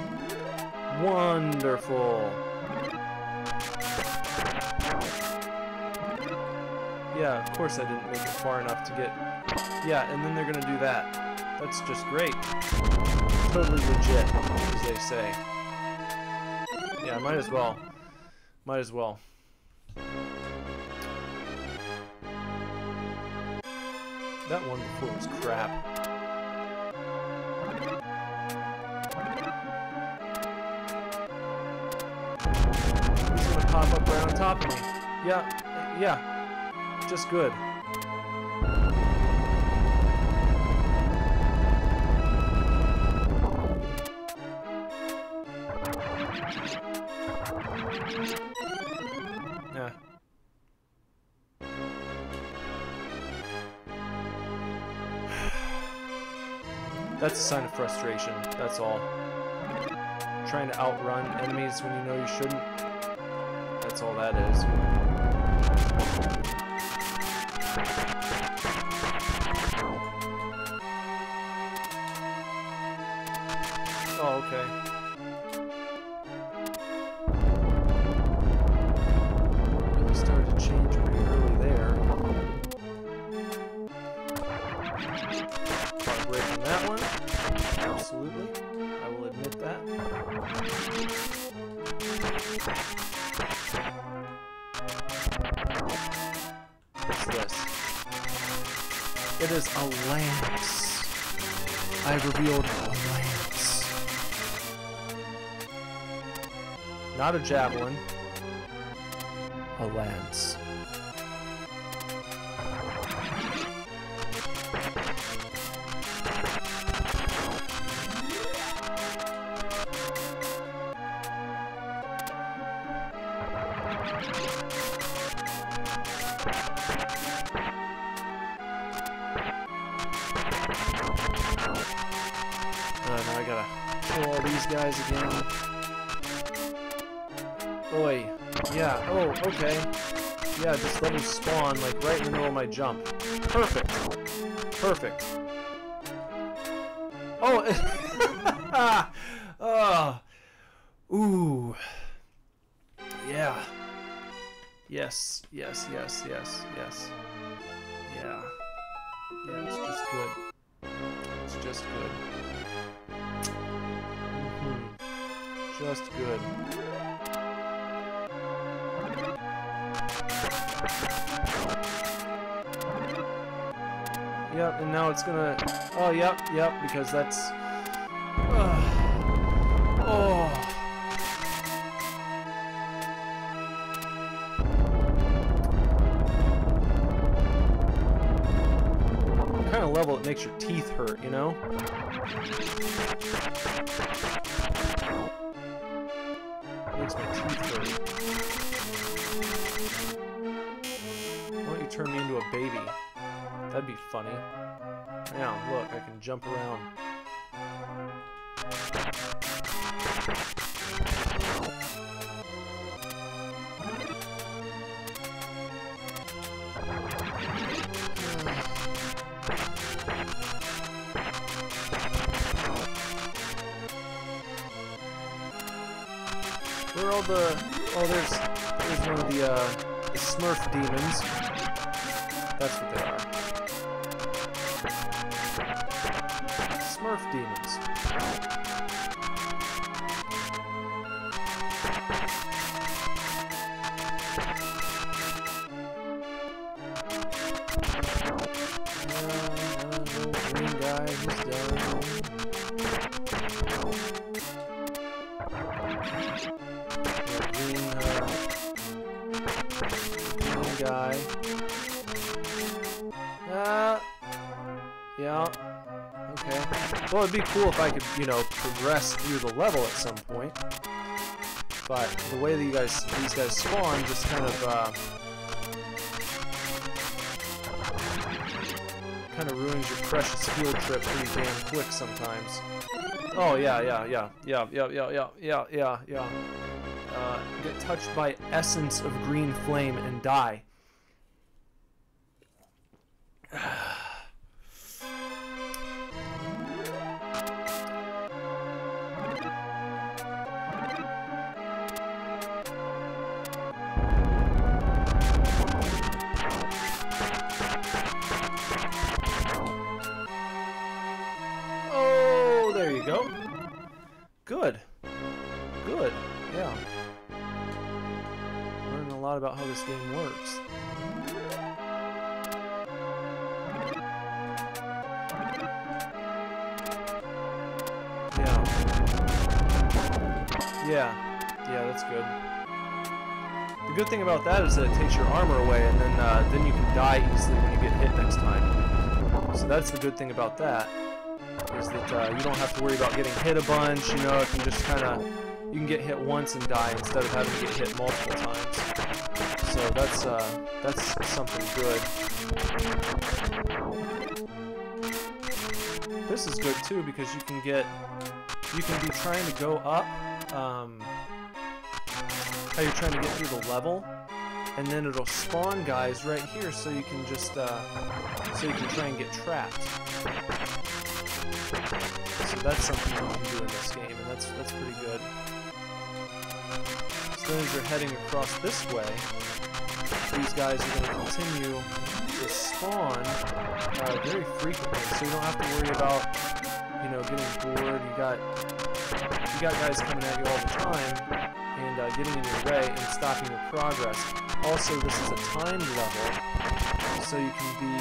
Wonderful. Yeah, of course I didn't make it far enough to get... Yeah, and then they're gonna do that. That's just great. Totally legit, as they say. Yeah, might as well. Might as well. That one before was crap. He's gonna pop up right on top of me. Yeah, yeah. Just good. Yeah. That's a sign of frustration, that's all. Trying to outrun enemies when you know you shouldn't. That's all that is. Oh, okay. Really started to change pretty early there. Breaking that one. Absolutely. I will admit that. What's this? It is a lance. I've revealed a lance. Not a javelin. A lance. Now I gotta kill all these guys again. Oi. Yeah, oh, okay. Yeah, just let me spawn, like, right in the middle of my jump. Perfect. Perfect. Oh! Oh! Ooh. Yeah. Yes, yes, yes, yes, yes. Yeah. Yeah, it's just good. It's just good. Just good. Yep, and now it's gonna... Oh, yep, because that's... Oh... What kind of level it makes your teeth hurt, you know? Makes my teeth hurt. Why don't you turn me into a baby? That'd be funny. Now, look, I can jump around. Where are all the... Oh, there's one of the Smurf demons. That's what they are. Smurf demons. Green guy, he's done. Green guy. Yeah. Okay. Well, it'd be cool if I could, you know, progress through the level at some point. But the way that these guys spawn just kind of ruins your precious field trip pretty damn quick sometimes. Oh yeah. Get touched by essence of green flame and die. Good. Good. Yeah. Learning a lot about how this game works. Yeah, that's good. The good thing about that is that it takes your armor away, and then you can die easily when you get hit next time. So that's the good thing about that, is that you don't have to worry about getting hit a bunch. You know, you can just you can get hit once and die instead of having to get hit multiple times. So that's something good. This is good too, because you can be trying to go up. How you're trying to get through the level, and then it'll spawn guys right here, so you can just so you can try and get trapped. So that's something you can do in this game, and that's pretty good. So then as you're heading across this way, these guys are going to continue to spawn very frequently, so you don't have to worry about, you know, getting bored. You got guys coming at you all the time and getting in your way and stopping your progress. Also, this is a timed level, so you can be,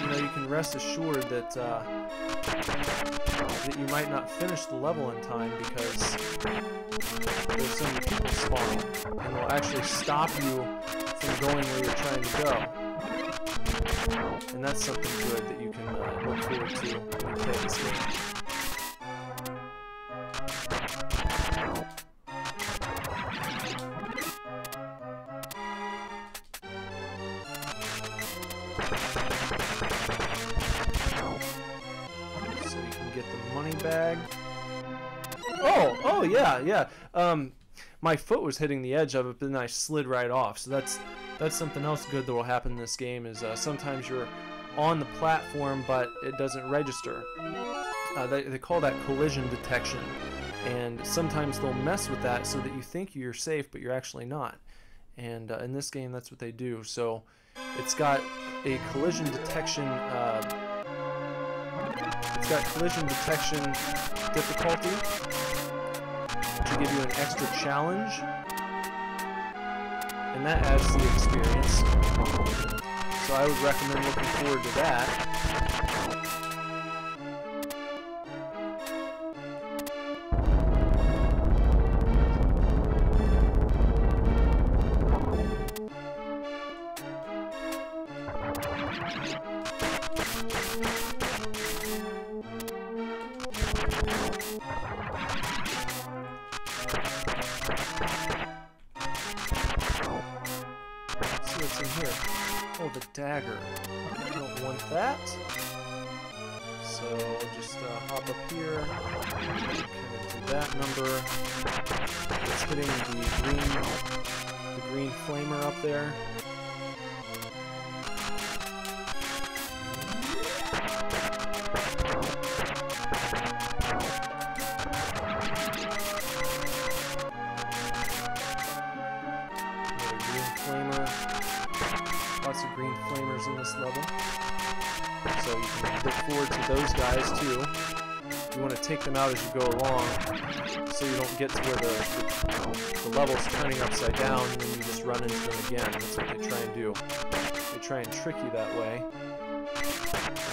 you know, you can rest assured that that you might not finish the level in time because there's so many people spawning, and they'll actually stop you from going where you're trying to go. And that's something good that you can look forward to when you play this game. So you can get the money bag. Oh yeah. My foot was hitting the edge of it, but then I slid right off. So that's something else good that will happen in this game. Is sometimes you're on the platform, but it doesn't register. They call that collision detection, and sometimes they'll mess with that so that you think you're safe, but you're actually not. And in this game, that's what they do. So it's got a collision detection. It's got collision detection difficulty to give you an extra challenge, and that adds to the experience. So I would recommend looking forward to that. Let's see what's in here. Oh, the dagger. I don't want that. So just hop up here, come into that number. It's hitting the green flamer up there. Lots of green flamers in this level, so you can look forward to those guys too. You want to take them out as you go along, so you don't get to where the level's turning upside down and then you just run into them again. That's what they try and do. They try and trick you that way,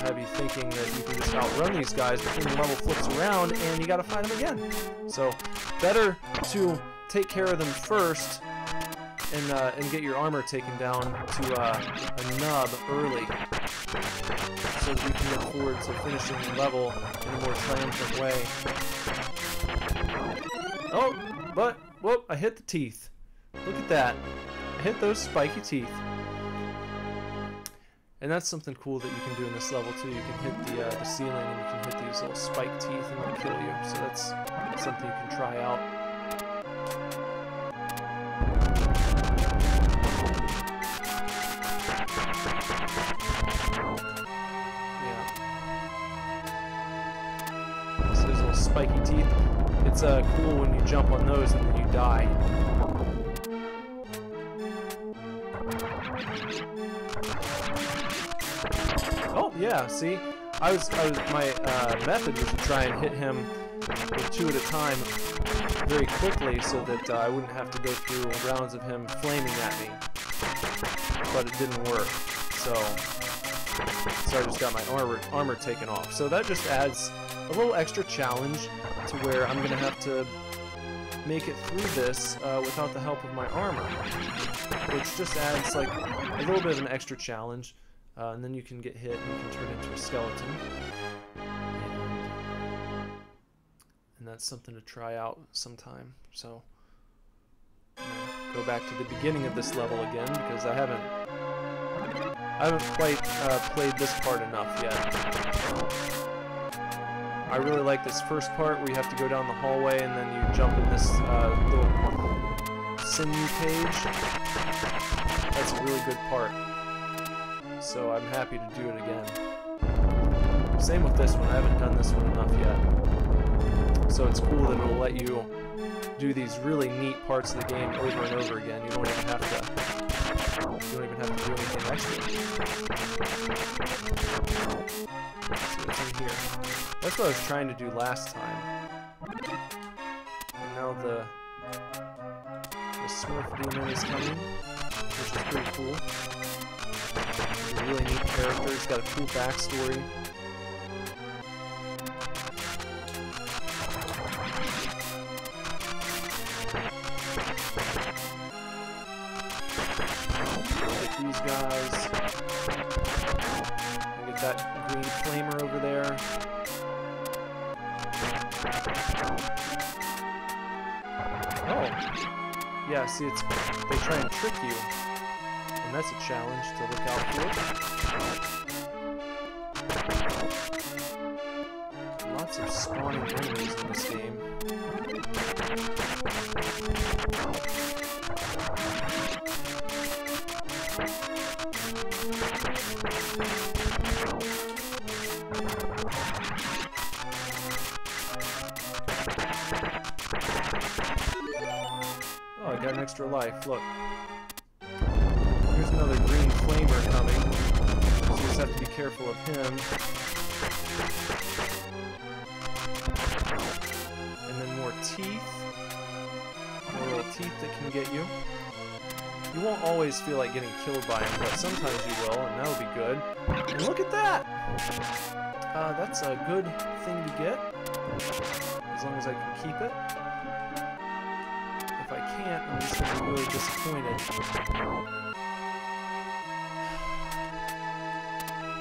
have you thinking that you can just outrun these guys, but then the level flips around and you got to fight them again. So better to take care of them first and get your armor taken down to a nub early, so that you can look forward to finishing the level in a more triumphant way. Oh, but, whoop, I hit the teeth. Look at that. I hit those spiky teeth. And that's something cool that you can do in this level too. You can hit the ceiling and you can hit these little spike teeth and they'll kill you. So that's something you can try out. Spiky teeth. It's cool when you jump on those and then you die. Oh yeah, see, my method was to try and hit him with 2 at a time very quickly so that I wouldn't have to go through rounds of him flaming at me. But it didn't work. So I just got my armor taken off. So that just adds a little extra challenge to where I'm going to have to make it through this without the help of my armor, which just adds like a little bit of an extra challenge, and then you can get hit and you can turn into a skeleton, and that's something to try out sometime. So I'm gonna go back to the beginning of this level again because I haven't quite played this part enough yet. I really like this first part where you have to go down the hallway and then you jump in this little sinew cage. That's a really good part. So I'm happy to do it again. Same with this one. I haven't done this one enough yet. So it's cool that it'll let you do these really neat parts of the game over and over again. You don't even have to do anything extra. So it's in here. That's what I was trying to do last time. And now the Smurf Demon is coming, which is pretty cool. He's a really neat character. He's got a cool backstory. Like these guys. Get that green flamer over there. Oh, yeah, see, they try and trick you, and that's a challenge to look out for. Lots of spawning enemies in this game. Oh, I got an extra life. Look. Here's another green flamer coming. So you just have to be careful of him. And then more teeth. More little teeth that can get you. You won't always feel like getting killed by him, but sometimes you will, and that'll be good. And look at that! That's a good thing to get. As long as I can keep it. If I can't, I'm just going to be really disappointed.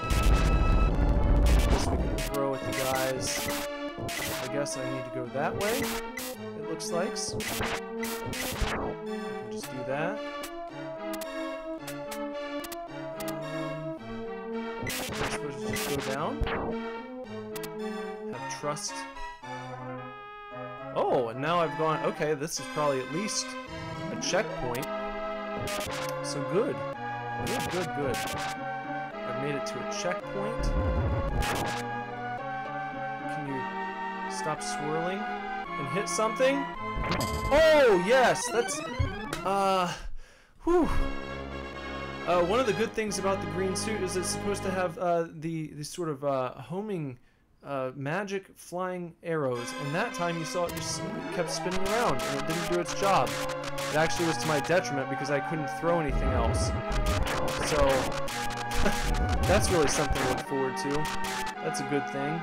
I guess we can throw at the guys. I guess I need to go that way, it looks like. So I can just do that. I'm supposed to just go down. Have trust. Oh, and now I've gone... Okay, this is probably at least a checkpoint. So good. Good, good, good. I've made it to a checkpoint. Can you stop swirling and hit something? Oh, yes! That's... whew. One of the good things about the green suit is it's supposed to have the sort of homing... magic flying arrows, and that time you saw it just kept spinning around and it didn't do its job. It actually was to my detriment because I couldn't throw anything else. So that's really something to look forward to. That's a good thing.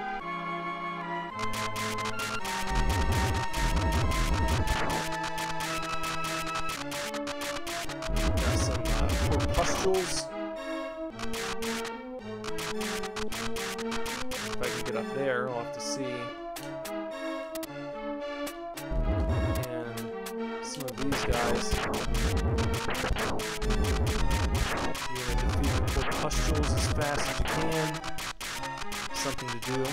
Got some corpuscles. If I can get up there, I'll have to see. And some of these guys. You're going to defeat the corpuscles as fast as you can. Something to do.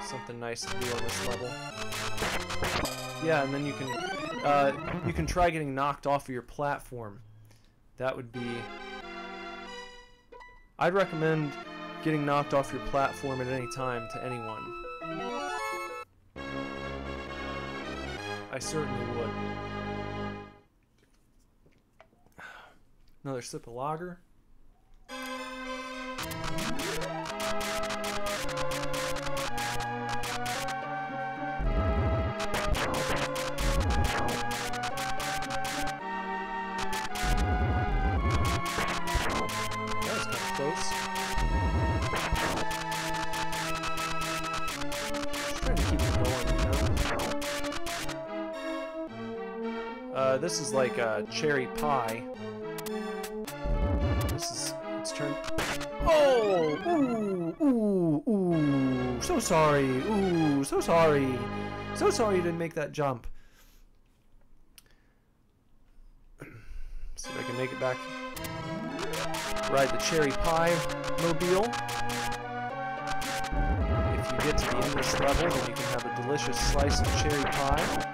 Something nice to do on this level. Yeah, and then you can try getting knocked off of your platform. That would be... I'd recommend getting knocked off your platform at any time to anyone. I certainly would. Another sip of lager. close. Just trying to keep it going, you know? This is like a cherry pie. It's turned... Oh! Ooh! Ooh! So sorry! Ooh! So sorry! So sorry you didn't make that jump. See if I can make it back. Ride the cherry pie mobile. If you get to the end of this level, then you can have a delicious slice of cherry pie.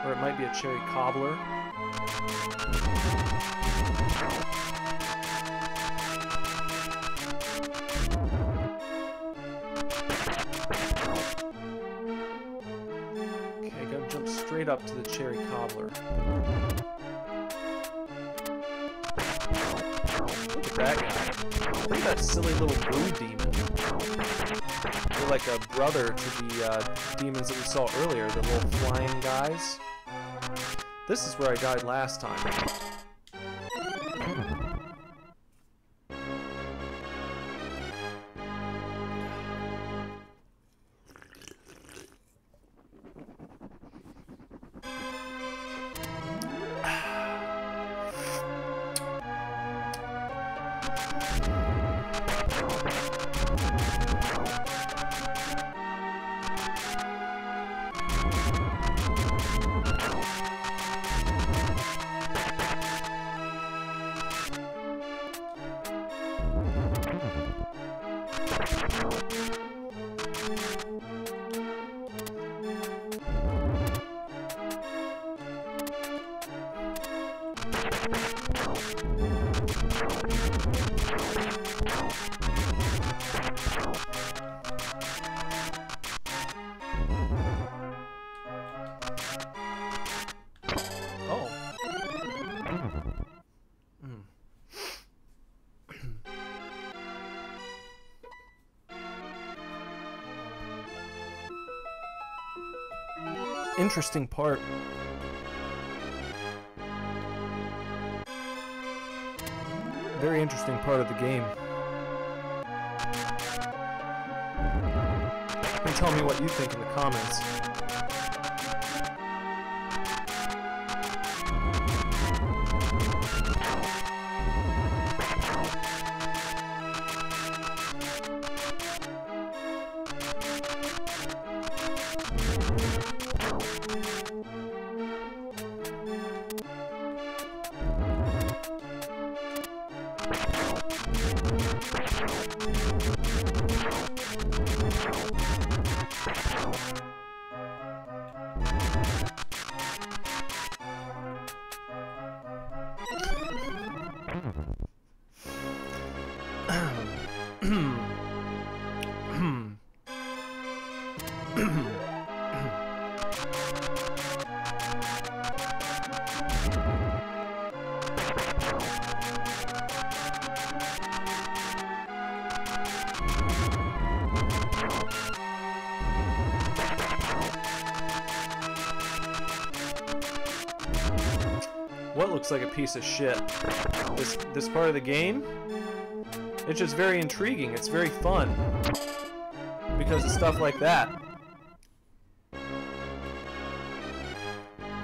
Or it might be a cherry cobbler. Okay, gotta jump straight up to the cherry cobbler. Look at that guy. Look at that silly little blue demon. They're like a brother to the demons that we saw earlier, the little flying guys. This is where I died last time. Interesting part. Very interesting part of the game. You can tell me what you think in the comments. What looks like a piece of shit? This part of the game? It's just very intriguing. It's very fun. Because of stuff like that.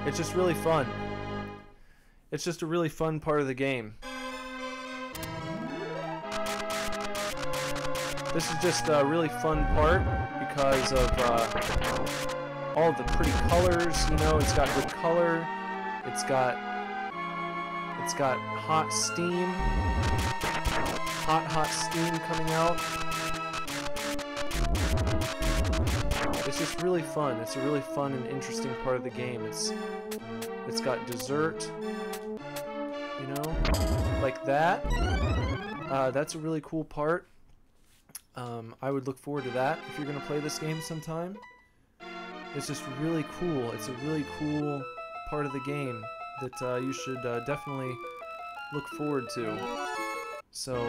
It's just really fun. It's just a really fun part of the game. This is just a really fun part because of all of the pretty colors. You know, it's got good color. It's got hot steam. Hot steam coming out. It's just really fun. It's a really fun and interesting part of the game. It's got dessert, you know, like that. That's a really cool part. I would look forward to that if you're gonna play this game sometime. It's just really cool. It's a really cool part of the game that you should definitely look forward to. So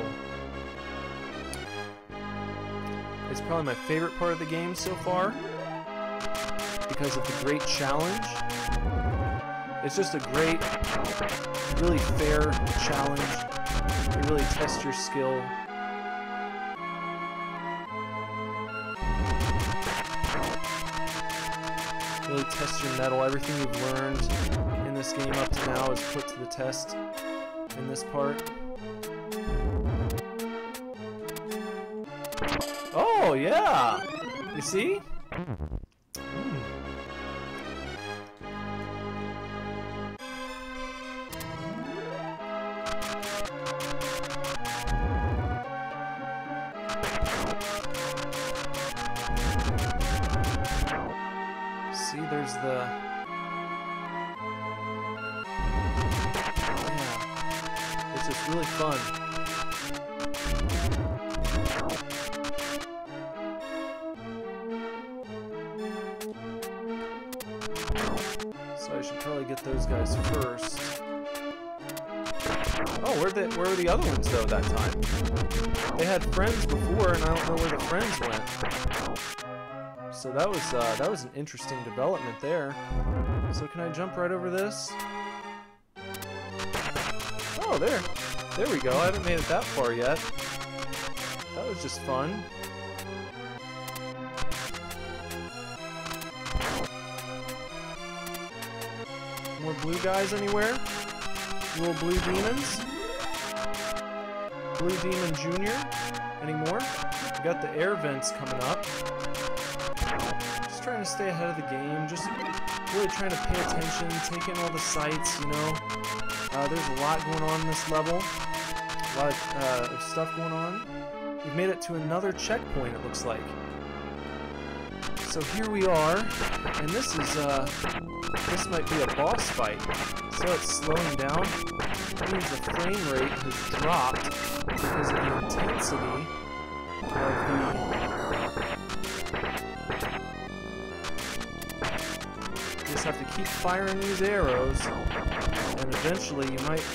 it's probably my favorite part of the game so far because of the great challenge. It's just a great, really fair challenge You really test your skill. Really test your mettle. Everything you've learned in this game up to now is put to the test in this part. Oh, yeah! You see? See, there's the... Yeah. It's just really fun. So I should probably get those guys first. Oh, where were the other ones, though, that time? They had friends before, and I don't know where the friends went. So that was an interesting development there. So can I jump right over this? Oh, there we go. I haven't made it that far yet. That was just fun. More blue guys anywhere? Little blue demons? Blue Demon Jr. Anymore? We got the air vents coming up. Just trying to stay ahead of the game. Just really trying to pay attention, take in all the sights, you know. There's a lot going on in this level. A lot of stuff going on. We've made it to another checkpoint, it looks like. So here we are, and this might be a boss fight. So it's slowing down. That means the frame rate has dropped because of the intensity of the... You just have to keep firing these arrows, and eventually you might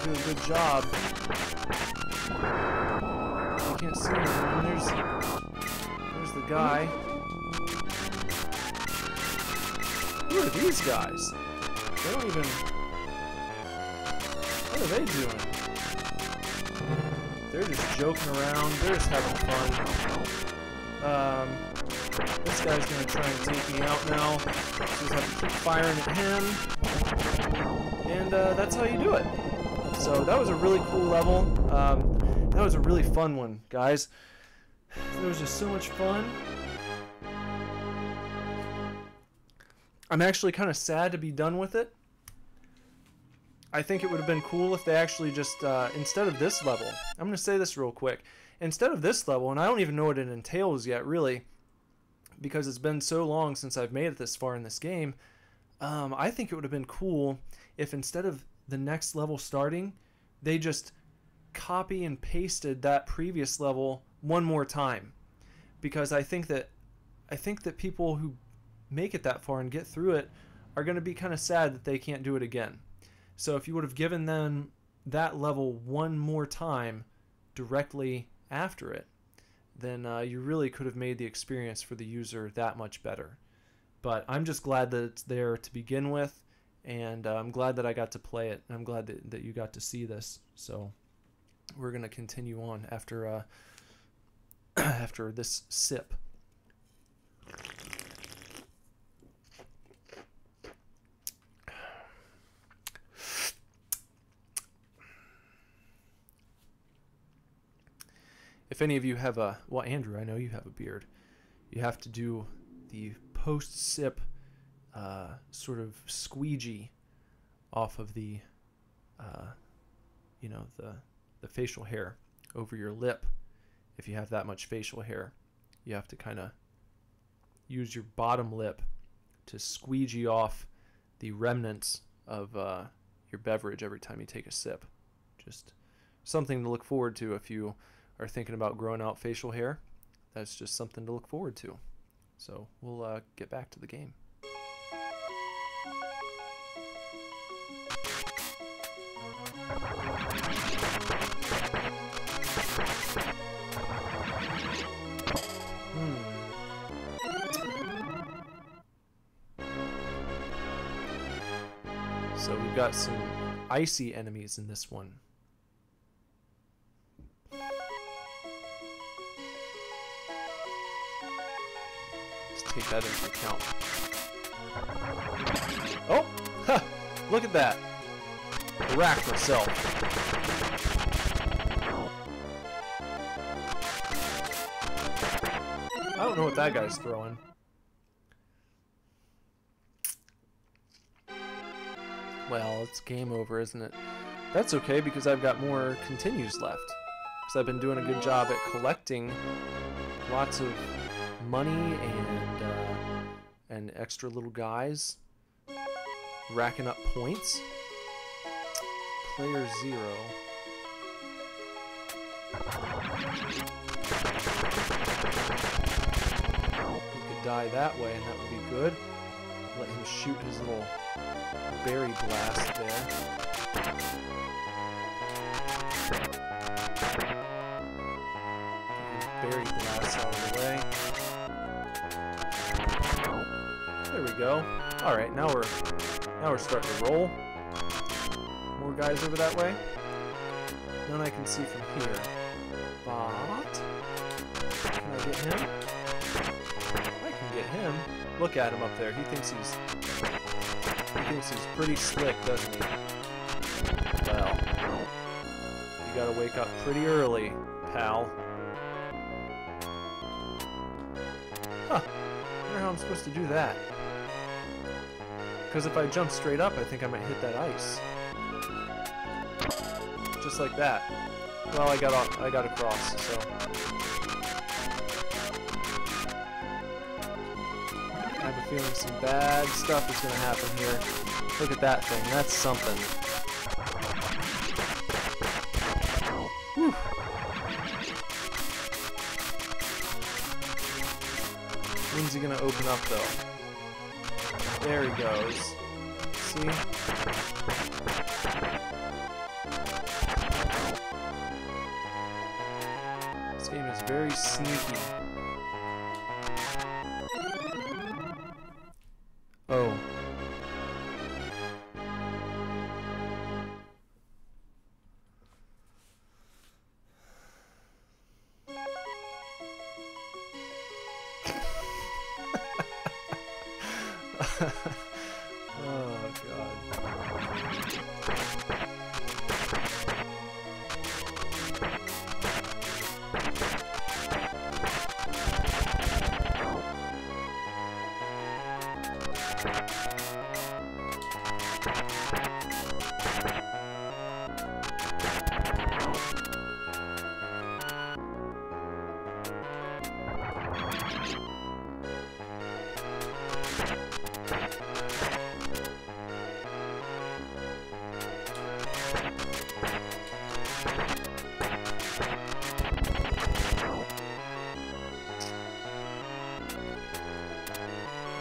do a good job. You can't see anything. There's the guy. Who are these guys? They don't even... What are they doing? They're just joking around. They're just having fun. This guy's gonna try and take me out now. So just have to keep firing at him. And that's how you do it. So that was a really cool level. That was a really fun one, guys. It was just so much fun. I'm actually kind of sad to be done with it. I think it would have been cool if they actually just, instead of this level, I'm going to say this real quick. Instead of this level, and I don't even know what it entails yet, really, because it's been so long since I've made it this far in this game, I think it would have been cool if instead of the next level starting, they just copy and pasted that previous level one more time. Because I think that people who make it that far and get through it are going to be kind of sad that they can't do it again. So if you would have given them that level one more time directly after it, then you really could have made the experience for the user that much better. But I'm just glad that it's there to begin with, and I'm glad that I got to play it, and I'm glad that you got to see this. So we're going to continue on after after this sip. If any of you have a... Well, Andrew, I know you have a beard. You have to do the post-sip sort of squeegee off of the, you know, the facial hair over your lip. If you have that much facial hair, you have to kind of use your bottom lip to squeegee off the remnants of your beverage every time you take a sip. Just something to look forward to if you are thinking about growing out facial hair. That's just something to look forward to. So we'll get back to the game. So we've got some icy enemies in this one. take that into account. Oh! Ha! Look at that! I racked myself. I don't know what that guy's throwing. Well, it's game over, isn't it? That's okay, because I've got more continues left. Because I've been doing a good job at collecting lots of money and extra little guys. Racking up points. Player 0. He could die that way, and that would be good. Let him shoot his little berry blast there. Get his berry blast out of the way. There we go. All right, now we're starting to roll. More guys over that way. None I can see from here. But can I get him? I can get him. Look at him up there. He thinks he's pretty slick, doesn't he? Well, you gotta wake up pretty early, pal. Huh. I wonder how I'm supposed to do that. Because if I jump straight up, I think I might hit that ice. Just like that. Well, I got across, so. I have a feeling some bad stuff is going to happen here. Look at that thing. That's something. Whew. When's he going to open up, though? There he goes. See? This game is very sneaky. Oh. Oh, God.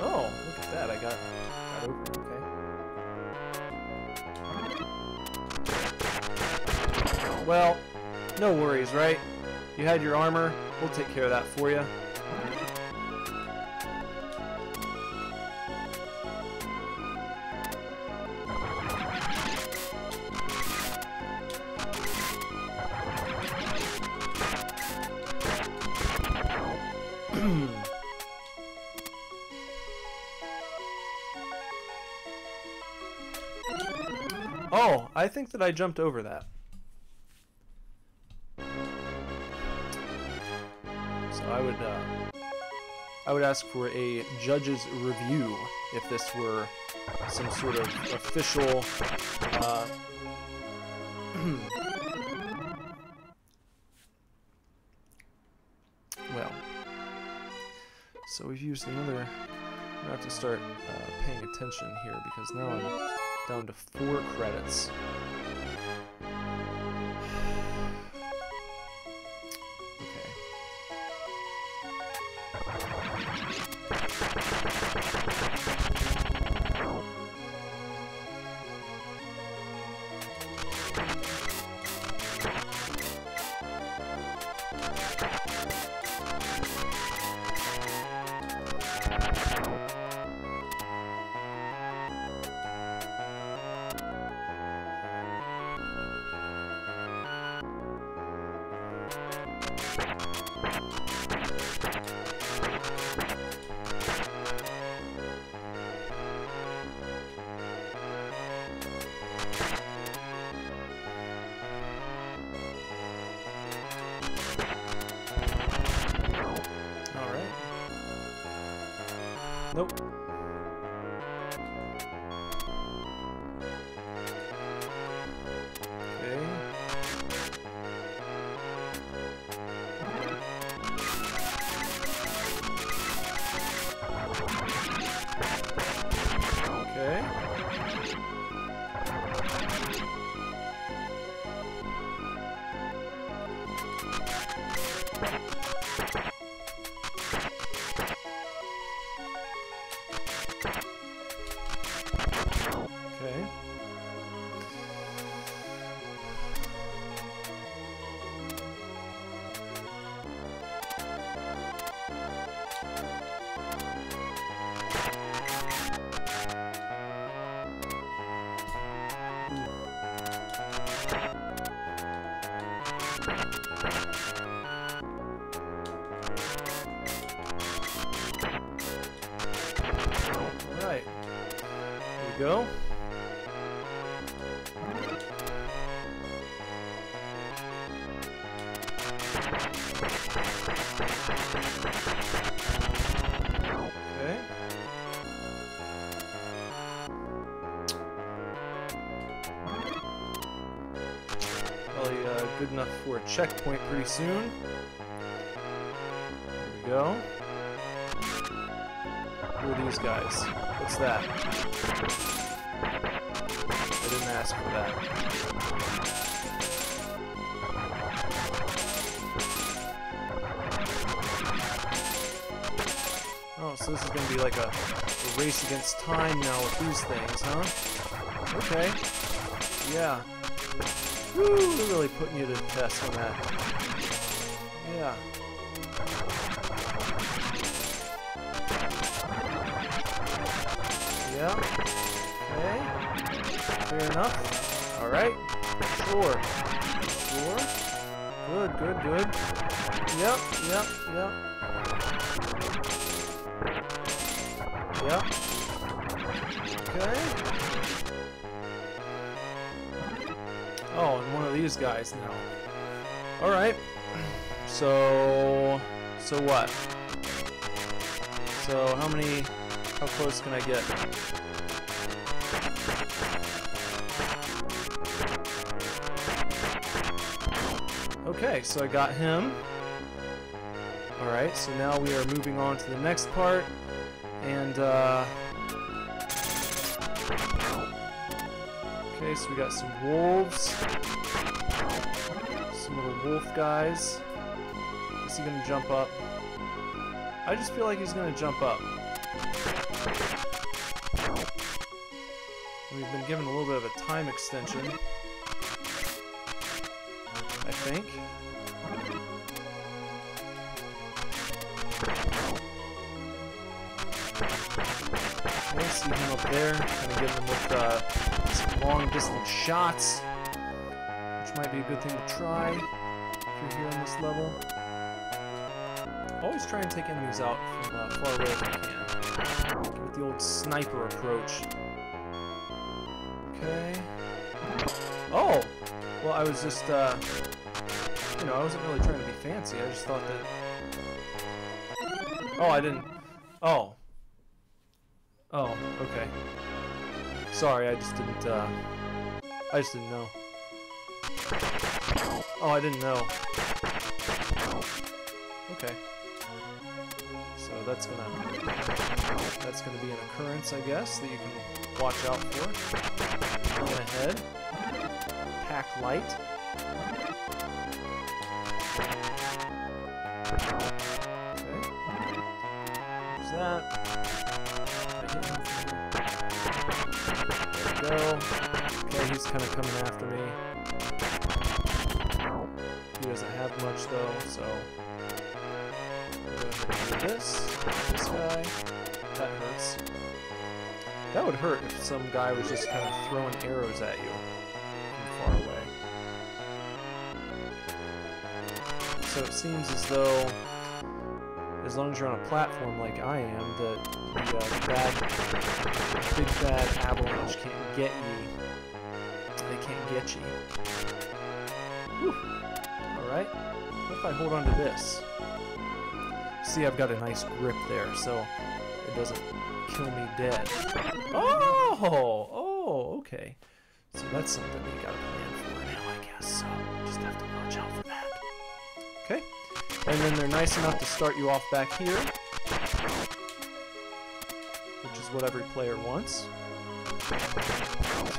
Oh, look at that. I got over it, okay. Well, no worries, right? You had your armor. We'll take care of that for you. Oh, I think that I jumped over that. So I would ask for a judge's review if this were some sort of official well, so we've used another. I'm gonna have to start paying attention here because now I'm down to 4 credits. Nope. Okay. Okay. Okay. Alright. Here we go. Okay. Probably good enough for a checkpoint pretty soon. There we go. Who are these guys? What's that? I didn't ask for that. Oh, so this is going to be like a race against time now with these things, huh? Okay. Yeah. Woo! They're really putting you to the test on that. Yeah. Yeah. Okay. Fair enough. Alright. Sure. Sure. Good, good, good. Yep, yep, yep. Yep. Okay. Oh, and one of these guys now. Alright. So what? So how close can I get? Okay, so I got him. Alright, so now we are moving on to the next part. And, okay, so we got some wolves. Some little wolf guys. Is he gonna jump up? I just feel like he's gonna jump up. We've been given a little bit of a time extension, I think. Okay, see him up there. Gonna get him with some long distance shots, which might be a good thing to try if you're here on this level. Always try and take enemies out from far away if you can. Give it the old sniper approach. Okay. Oh! Well, I was just, you know, I wasn't really trying to be fancy. I just thought that... Oh, I didn't... Oh. Oh, okay. Sorry, I just didn't know. Oh, I didn't know. Okay. So that's gonna be an occurrence, I guess, that you can watch out for. Going ahead. Pack light. Okay. There's that. There we go. Okay, he's kind of coming after me. He doesn't have much though, so we're gonna do this guy. That hurts. That would hurt if some guy was just kind of throwing arrows at you from far away. So it seems as though, as long as you're on a platform like I am, that the big bad avalanche can't get you. They can't get you. Whew. Alright. What if I hold on to this? See, I've got a nice grip there, so it it doesn't kill me dead. Oh, okay. So that's something you gotta plan for now, I guess. So just have to watch out for that. Okay. And then they're nice enough to start you off back here, which is what every player wants.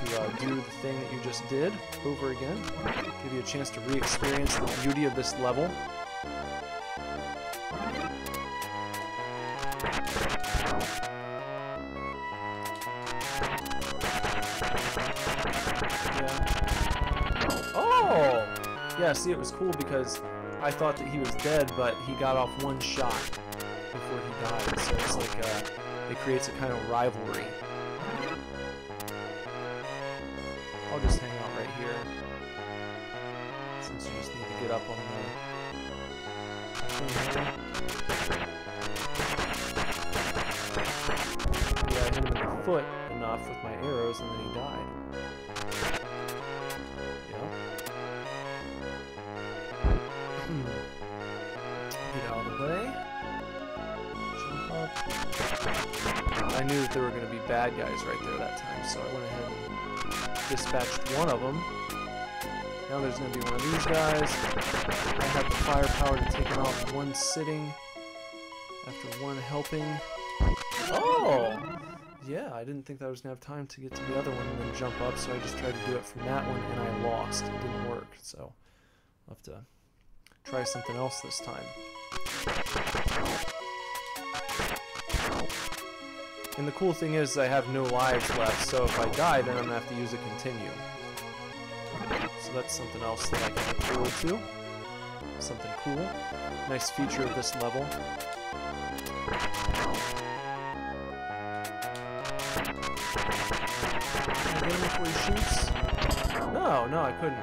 To do the thing that you just did over again. Give you a chance to re-experience the beauty of this level. Yeah, see, it was cool because I thought that he was dead, but he got off one shot before he died. So it's like, it creates a kind of rivalry. I'll just hang out right here, since you just need to get up on the thing here. Yeah, I hit him in the foot enough with my arrows, and then he died. Get out of the way. Jump up. I knew that there were going to be bad guys right there that time, so I went ahead and dispatched one of them. Now there's going to be one of these guys. I had the firepower to take him out in one sitting after one helping. Oh! Yeah, I didn't think that I was going to have time to get to the other one and then jump up, so I just tried to do it from that one, and I lost. It didn't work, so I'll have to try something else this time. And the cool thing is I have no lives left, so if I die, then I'm going to have to use a continue. So that's something else that I can look forward to. Something cool. Nice feature of this level. Can I get him before he shoots? No, I couldn't.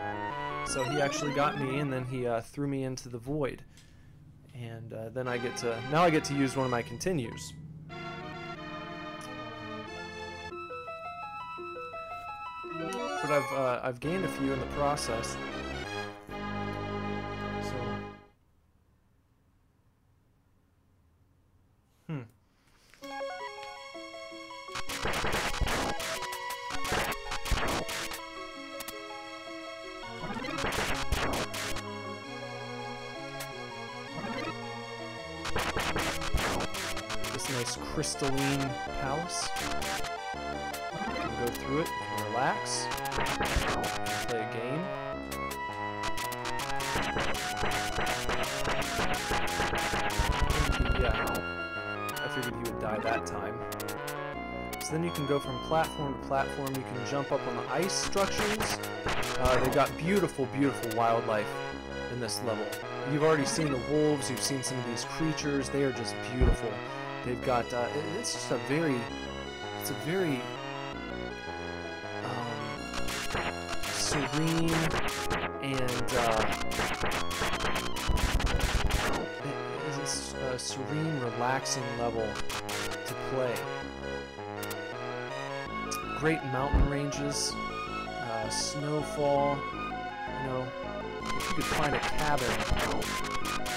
So he actually got me, and then he threw me into the void. And then I get to use one of my continues. But I've gained a few in the process. So this nice crystalline palace. You can go through it, you can relax, you can play a game. Yeah, I figured he would die that time. So then you can go from platform to platform, you can jump up on the ice structures. They've got beautiful, beautiful wildlife in this level. You've already seen the wolves, you've seen some of these creatures, they are just beautiful. They've got, it's just a very serene and, it's a serene, relaxing level to play. Great mountain ranges, snowfall, you know, if you could find a cabin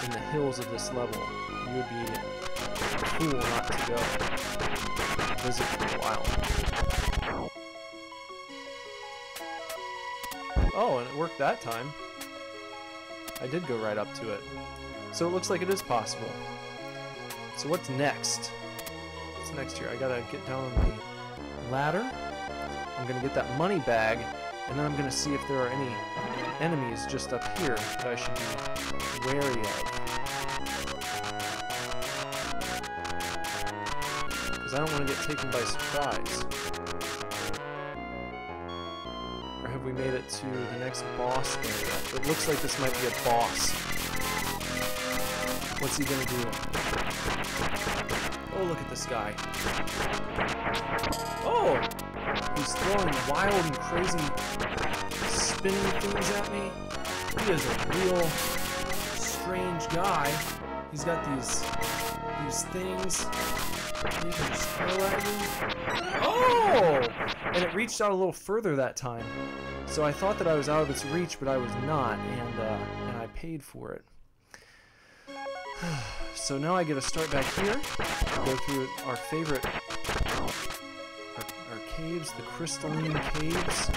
in the hills of this level, you would be cool not to go visit for a while. Oh, and it worked that time. I did go right up to it. So it looks like it is possible. So what's next? What's next here? I gotta get down on the ladder. I'm gonna get that money bag, and then I'm gonna see if there are any enemies just up here that I should be wary of. Because I don't want to get taken by surprise. Or have we made it to the next boss area? It looks like this might be a boss. What's he gonna do? Oh, look at this guy. Oh! He's throwing wild and crazy spinning things at me. He is a real strange guy. He's got these things he can just throw at you. Oh! And it reached out a little further that time. So I thought that I was out of its reach, but I was not, and I paid for it. So now I get to start back here, go through our favorite, our caves, the crystalline caves.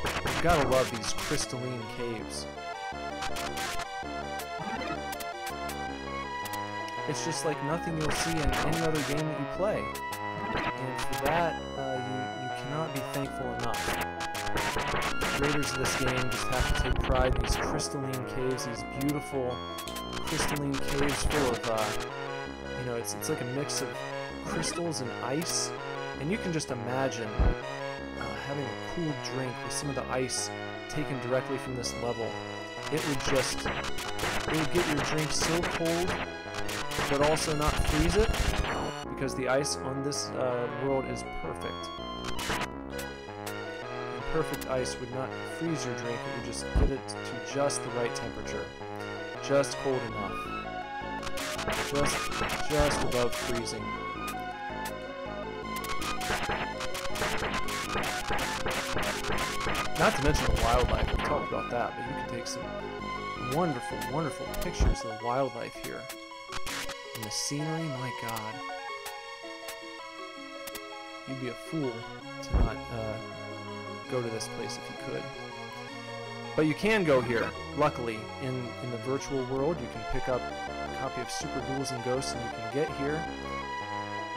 You've gotta love these crystalline caves. It's just like nothing you'll see in any other game that you play. And for that, you cannot be thankful enough. The creators of this game just have to take pride in these crystalline caves, these beautiful crystalline caves full of, you know, it's like a mix of crystals and ice. And you can just imagine having a cool drink with some of the ice taken directly from this level. It would get your drink so cold, but also not freeze it, because the ice on this world is perfect. And perfect ice would not freeze your drink, it would just get it to just the right temperature. Just cold enough. Just above freezing. Not to mention the wildlife, we talked about that, but you can take some wonderful, wonderful pictures of the wildlife here. And the scenery, my god. You'd be a fool to not go to this place if you could. But you can go here, luckily. In the virtual world, you can pick up a copy of Super Ghouls and Ghosts, and you can get here.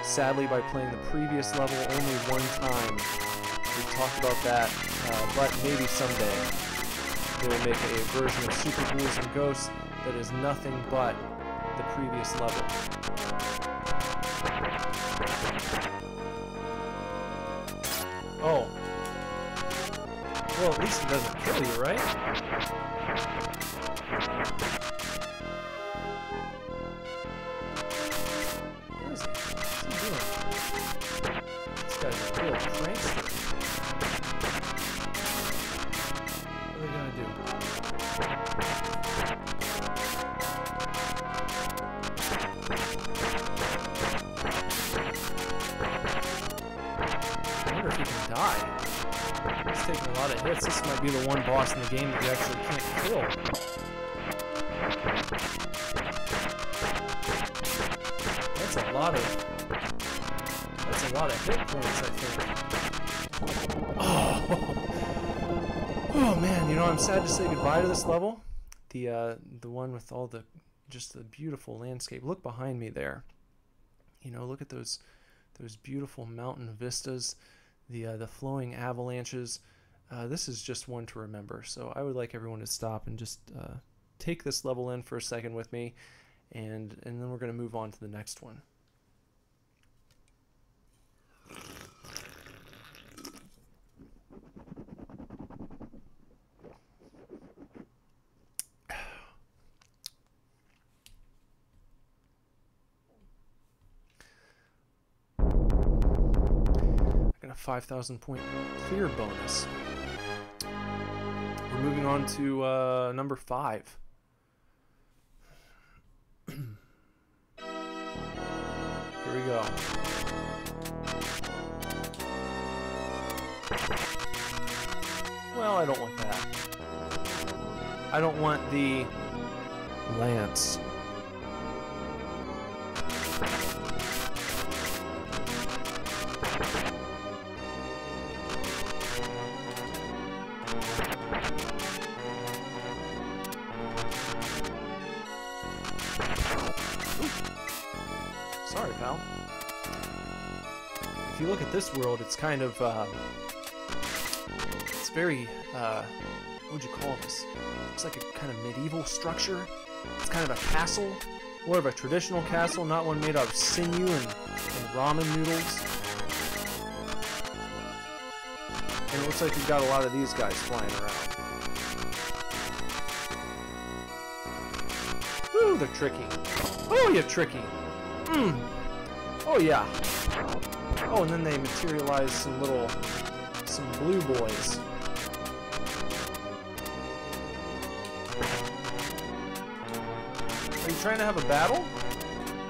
Sadly, by playing the previous level only one time. We talked about that, but maybe someday they will make a version of Super Ghouls and Ghosts that is nothing but the previous level. Oh. Well, at least it doesn't kill you, right? Where is he? What's he doing? This guy's a real prankster. What are they gonna do? I wonder if he can die. He's taking a lot of hits. This might be the one boss in the game that you actually can't kill. That's a lot of hit points, I think. Oh man, you know, I'm sad to say goodbye to this level. The one with all the just the beautiful landscape. Look behind me there. You know, look at those beautiful mountain vistas, the flowing avalanches. This is just one to remember. So I would like everyone to stop and just take this level in for a second with me, and then we're going to move on to the next one. A 5,000 point clear bonus. We're moving on to number 5. Here we go. Well, I don't want that. I don't want the lance. Sorry, pal. If you look at this world, it's kind of, it's very, what would you call this? Looks like a kind of medieval structure. It's kind of a castle, more of a traditional castle, not one made out of sinew and ramen noodles. And it looks like you've got a lot of these guys flying around. Ooh, they're tricky. Oh, you're tricky. Oh yeah. Oh, and then they materialize some blue boys. Are you trying to have a battle?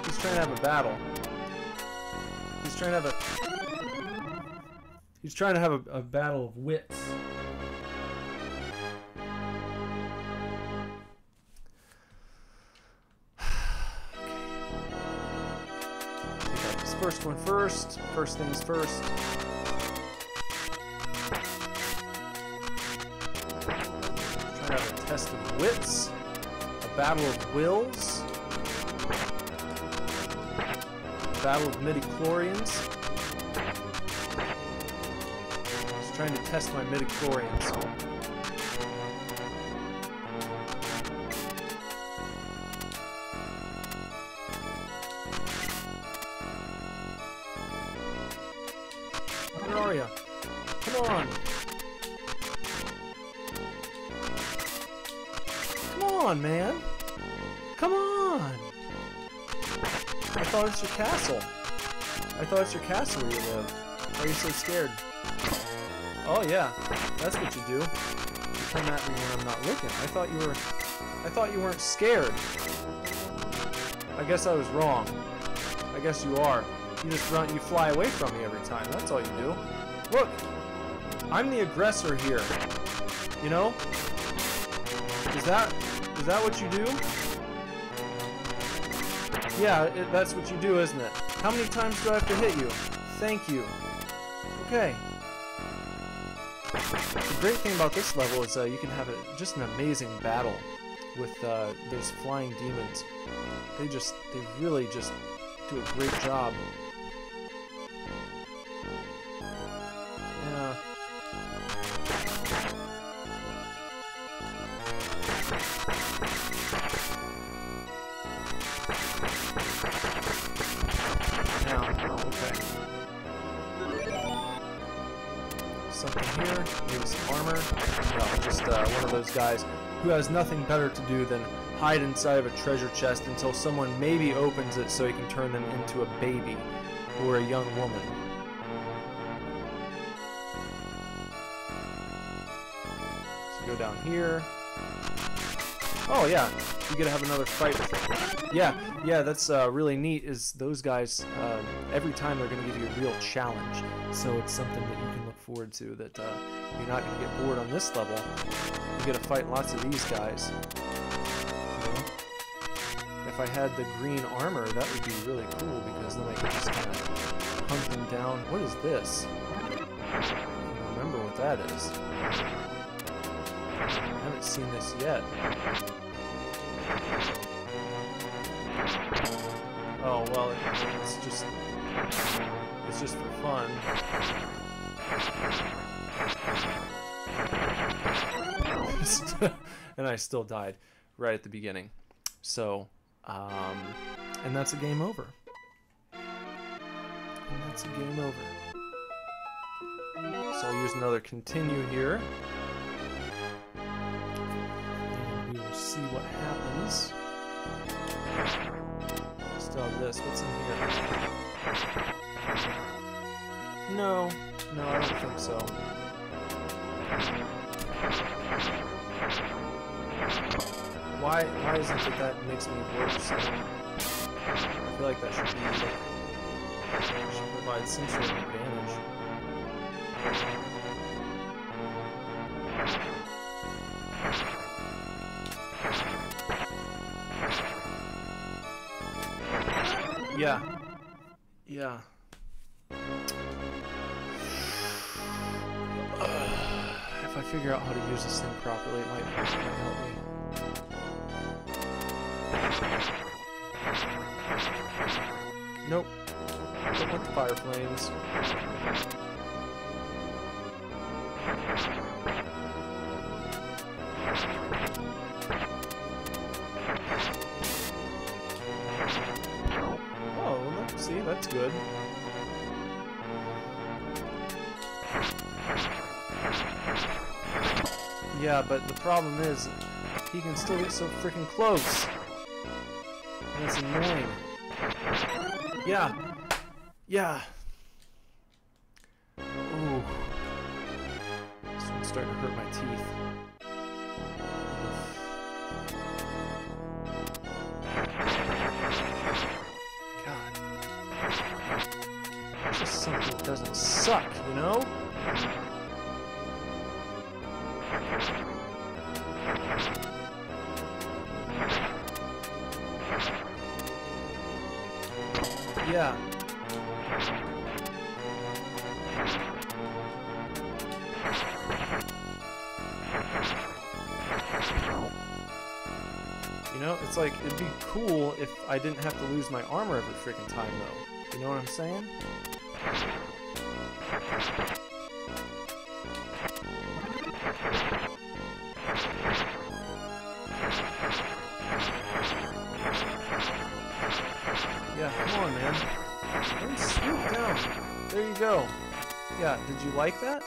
He's trying to have a battle. He's trying to have a battle of wits. first one first. First things first. Try out a test of wits. A battle of wills. A battle of midichlorians. Just trying to test my midichlorians. Where are ya? Come on! Come on, man! Come on! I thought it's your castle. I thought it's your castle where you live. Why are you so scared? Oh yeah, that's what you do. You come at me when I'm not looking. I thought you weren't scared. I guess I was wrong. I guess you are. You just run, you fly away from me every time. That's all you do. Look, I'm the aggressor here. You know? Is that what you do? Yeah, that's what you do, isn't it? How many times do I have to hit you? Thank you. Okay. The great thing about this level is you can have just an amazing battle with those flying demons. They really just do a great job. Yeah. Now, okay. Something here, maybe some armor. No, just one of those guys who has nothing better to do than hide inside of a treasure chest until someone maybe opens it so he can turn them into a baby or a young woman. So go down here. Oh yeah, you get to have another fight with it. Yeah, that's really neat. Is those guys every time they're going to give you a real challenge, so it's something that you can look forward to. That you're not going to get bored on this level. You get to fight lots of these guys. If I had the green armor, that would be really cool because then I could just kind of hunt them down. What is this? I don't remember what that is. I haven't seen this yet. Oh well, it's just for fun. And I still died right at the beginning. So, and that's a game over. And that's a game over. So I'll use another continue here. And we will see what happens. Still have this. What's in here? No, I don't think so. Why is it that makes me worse? I feel like that should provide some sort of advantage. Yeah. If I figure out how to use this thing properly, it might help me. Nope. Don't want the fire flames. Oh, see, that's good. Yeah, but the problem is, he can still get so freaking close. And it's annoying. Yeah. Ooh. This one's starting to hurt my teeth. God. It's just something that doesn't suck, you know? You know, it's like, it'd be cool if I didn't have to lose my armor every freaking time, though. You know what I'm saying? Yeah, come on, man. Let me swoop down. There you go. Yeah, did you like that?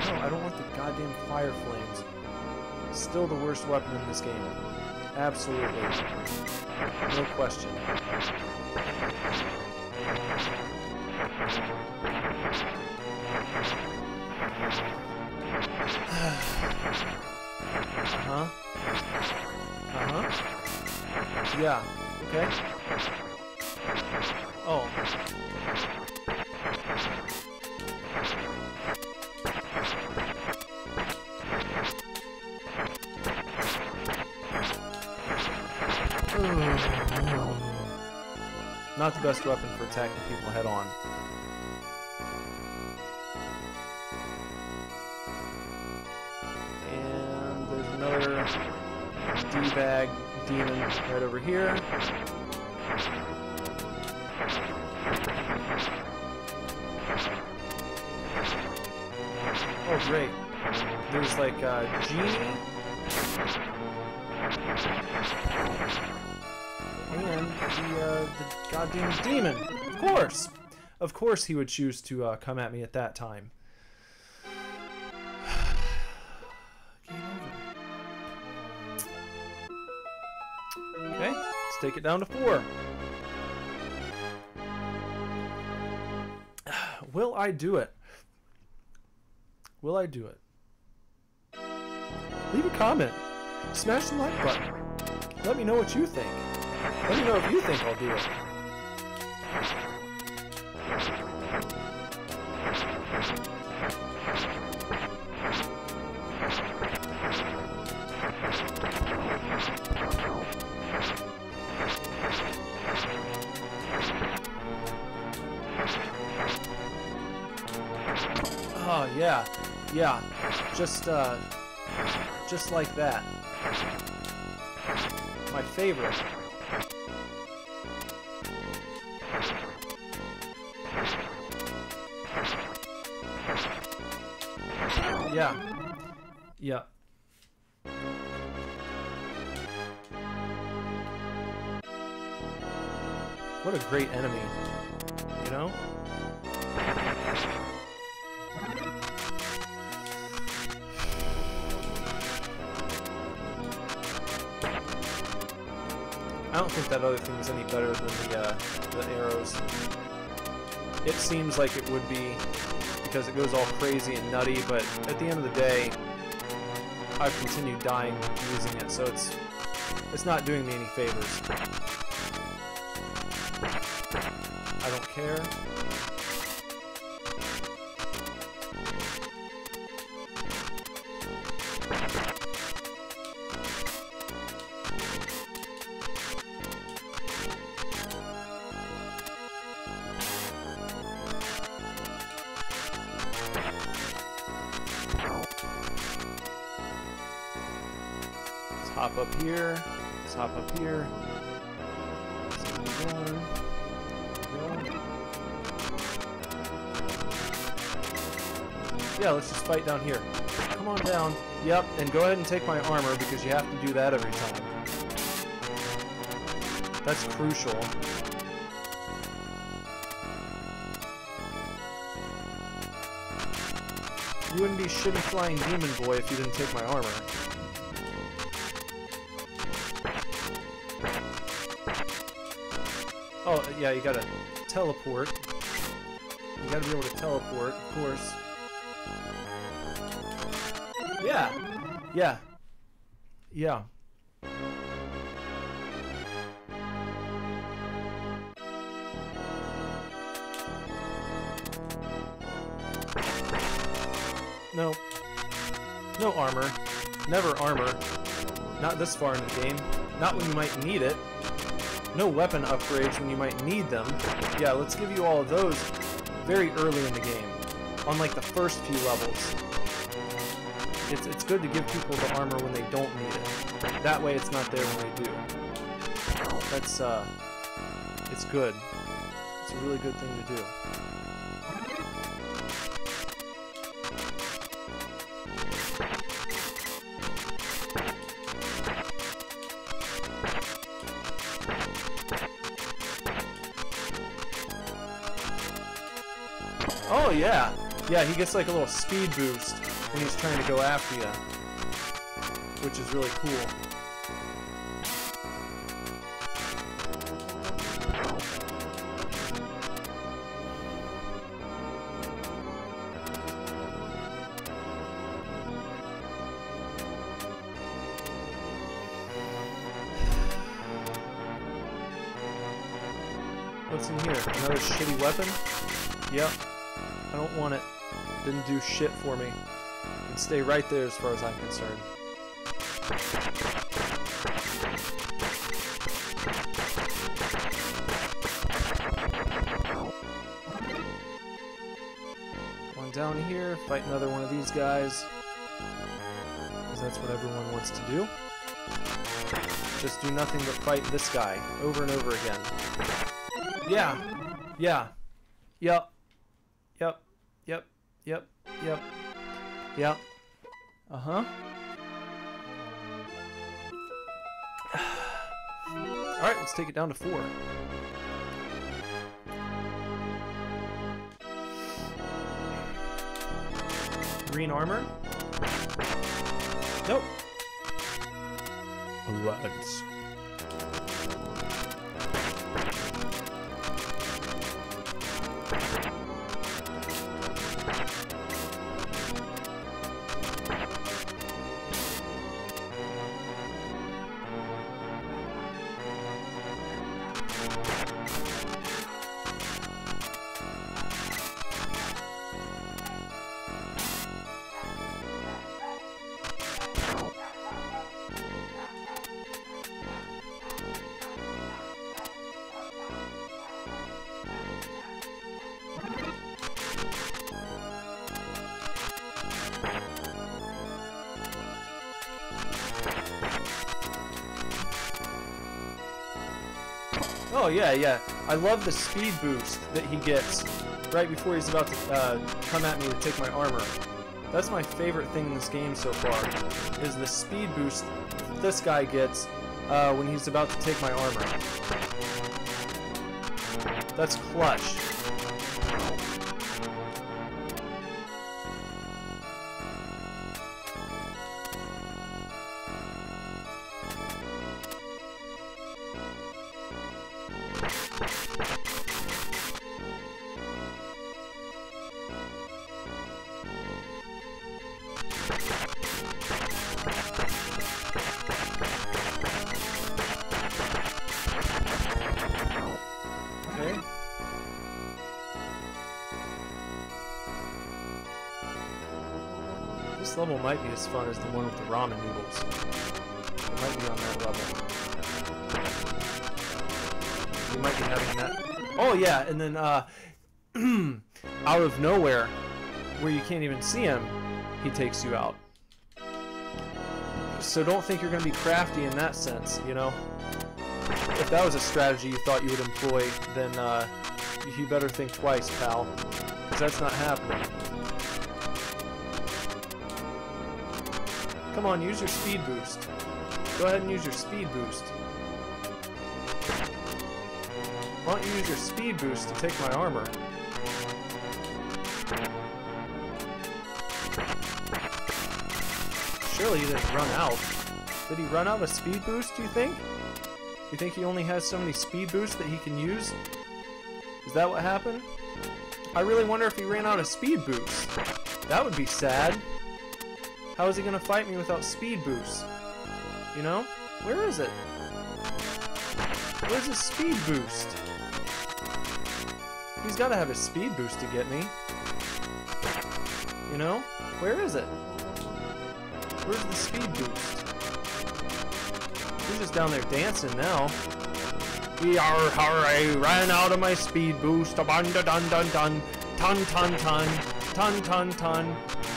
No, I don't want the goddamn fire flames. Still the worst weapon in this game. Absolutely. No question. Uh-huh. Uh-huh. Yeah. Okay. Oh. Not the best weapon for attacking people head on. And there's another D-bag demon right over here. Oh great. There's like a genie. And the goddamn demon. Of course! Of course he would choose to come at me at that time. Game over. Okay, let's take it down to 4. Will I do it? Will I do it? Leave a comment. Smash the like button. Let me know what you think. Let me know if you think I'll do it. Oh yeah, yeah, just like that. My favorite. Yeah. Yeah. What a great enemy, you know? I don't think that other thing is any better than the arrows. It seems like it would be because it goes all crazy and nutty, but at the end of the day, I've continued dying using it, so it's not doing me any favors. I don't care. Hop up here. Let's hop up here. Let's keep going. Yeah, let's just fight down here. Come on down. Yep, and go ahead and take my armor because you have to do that every time. That's crucial. You wouldn't be shitty flying demon boy if you didn't take my armor. Oh, yeah, you gotta teleport. You gotta be able to teleport, of course. Yeah! Yeah. Yeah. No. No armor. Never armor. Not this far in the game. Not when you might need it. No weapon upgrades when you might need them. Yeah, let's give you all of those very early in the game. On like the first few levels. It's good to give people the armor when they don't need it. That way it's not there when they do. That's, it's good. It's a really good thing to do. Oh yeah! Yeah, he gets like a little speed boost when he's trying to go after you, which is really cool. What's in here? Another shitty weapon? Yep. I don't want it. Didn't do shit for me. Can stay right there as far as I'm concerned. One down here, fight another one of these guys. Because that's what everyone wants to do. Just do nothing but fight this guy over and over again. Yeah. Yeah. Yep. Yep. Yep. Yep. Yep. Yep. Uh-huh. Alright, let's take it down to 4. Green armor? Nope. Lads. Oh yeah, yeah. I love the speed boost that he gets right before he's about to come at me to take my armor. That's my favorite thing in this game so far, is the speed boost this guy gets when he's about to take my armor. That's clutch. This level might be as fun as the one with the ramen noodles. It might be on that level. You might be having that. Oh yeah, and then out of nowhere, where you can't even see him, he takes you out. So don't think you're going to be crafty in that sense, you know? If that was a strategy you thought you would employ, then you better think twice, pal. Because that's not happening. Come on, use your speed boost. Go ahead and use your speed boost. Why don't you use your speed boost to take my armor? Surely he didn't run out. Did he run out of speed boost, do you think? You think he only has so many speed boosts that he can use? Is that what happened? I really wonder if he ran out of speed boosts. That would be sad. How is he gonna fight me without speed boosts? You know? Where is it? Where's his speed boost? He's gotta have his speed boost to get me. You know? Where is it? Where's the speed boost? He's just down there dancing now. I ran out of my speed boost. Dun dun dun dun dun. Ton ton ton. Ton ton ton.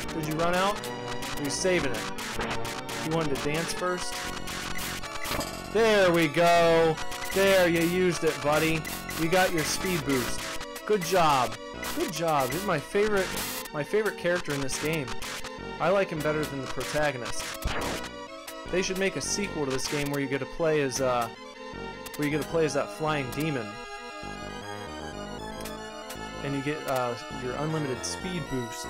Did you run out? He's saving it. You wanted to dance first? There we go. There, you used it, buddy. You got your speed boost. Good job. Good job. This is my favorite character in this game. I like him better than the protagonist. They should make a sequel to this game where you get to play as that flying demon. And you get your unlimited speed boost.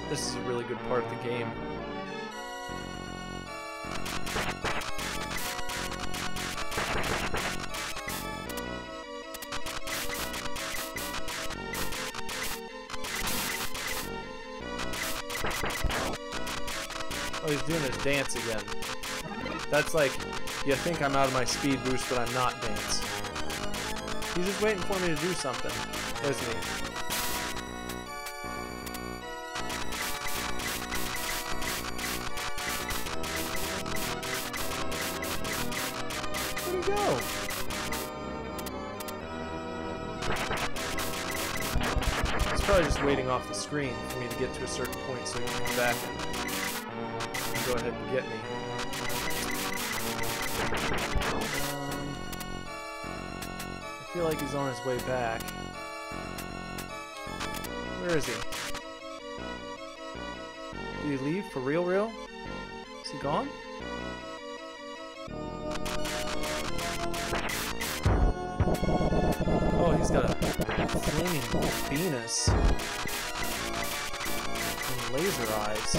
This is a really good part of the game. Oh, he's doing his dance again. That's like, you think I'm out of my speed boost, but I'm not dance. He's just waiting for me to do something, isn't he? Where'd he go? He's probably just waiting off the screen for me to get to a certain point so he can come back and go ahead and get me. I feel like he's on his way back. Where is he? Did he leave for real? Is he gone? Oh, he's got a flaming Venus and laser eyes.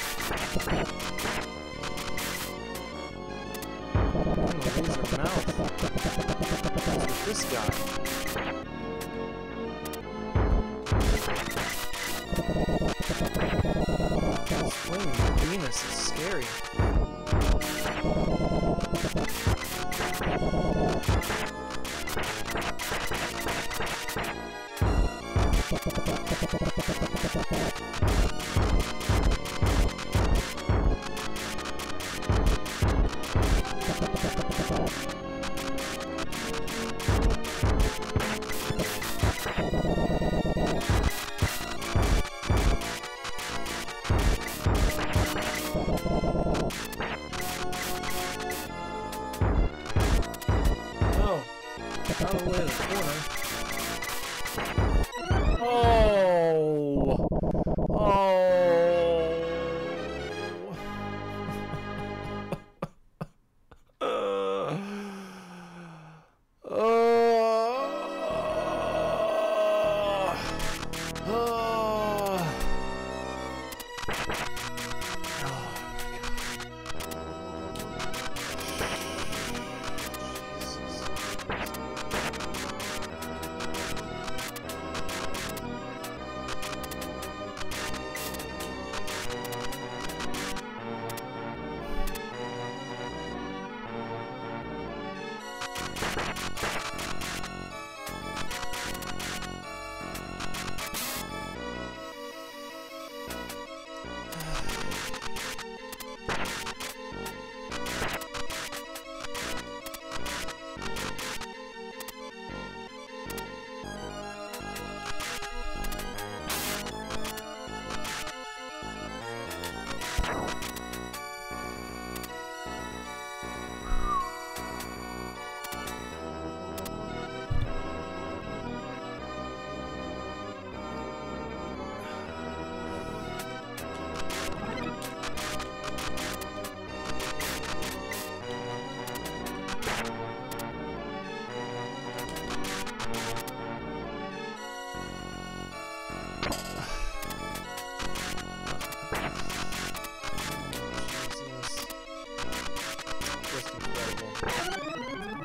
And a laser mouth. What's with this guy? This flaming Venus is scary. Out of the way of the corner. Oh!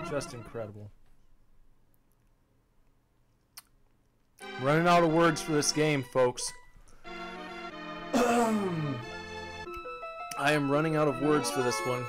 Just incredible. Running out of words for this game, folks. I am running out of words for this one.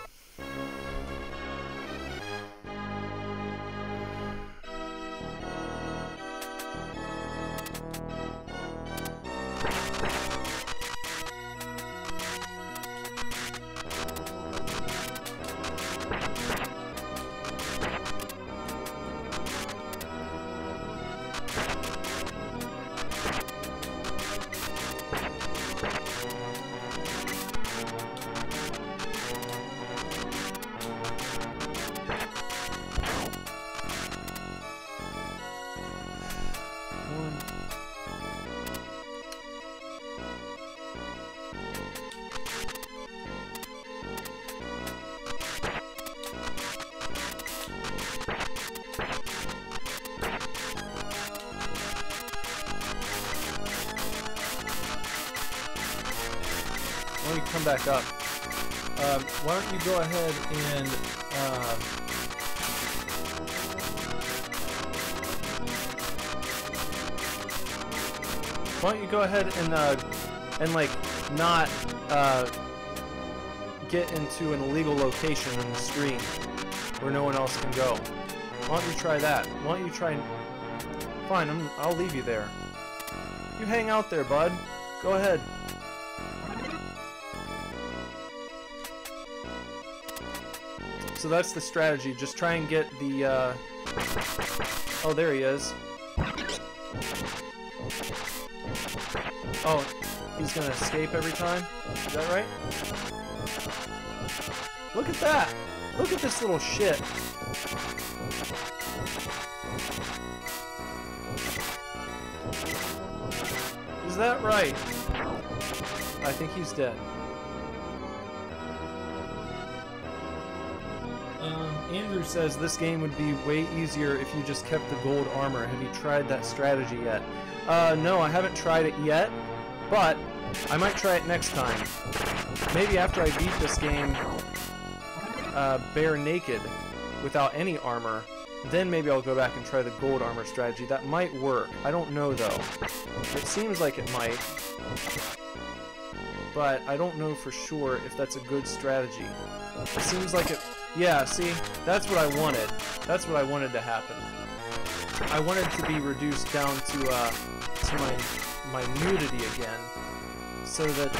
come back up. Why don't you go ahead and like not get into an illegal location on the screen where no one else can go? Why don't you try that? Why don't you try? Fine, I'll leave you there. You hang out there, bud. Go ahead. So that's the strategy. Just try and get the, oh, there he is. Oh, he's gonna escape every time? Is that right? Look at that! Look at this little shit! Is that right? I think he's dead. Andrew says this game would be way easier if you just kept the gold armor. Have you tried that strategy yet? No, I haven't tried it yet, but I might try it next time. Maybe after I beat this game bare naked, without any armor, then maybe I'll go back and try the gold armor strategy. That might work. I don't know, though. It seems like it might, but I don't know for sure if that's a good strategy. It seems like it... Yeah, see? That's what I wanted. That's what I wanted to happen. I wanted to be reduced down to my nudity again, so that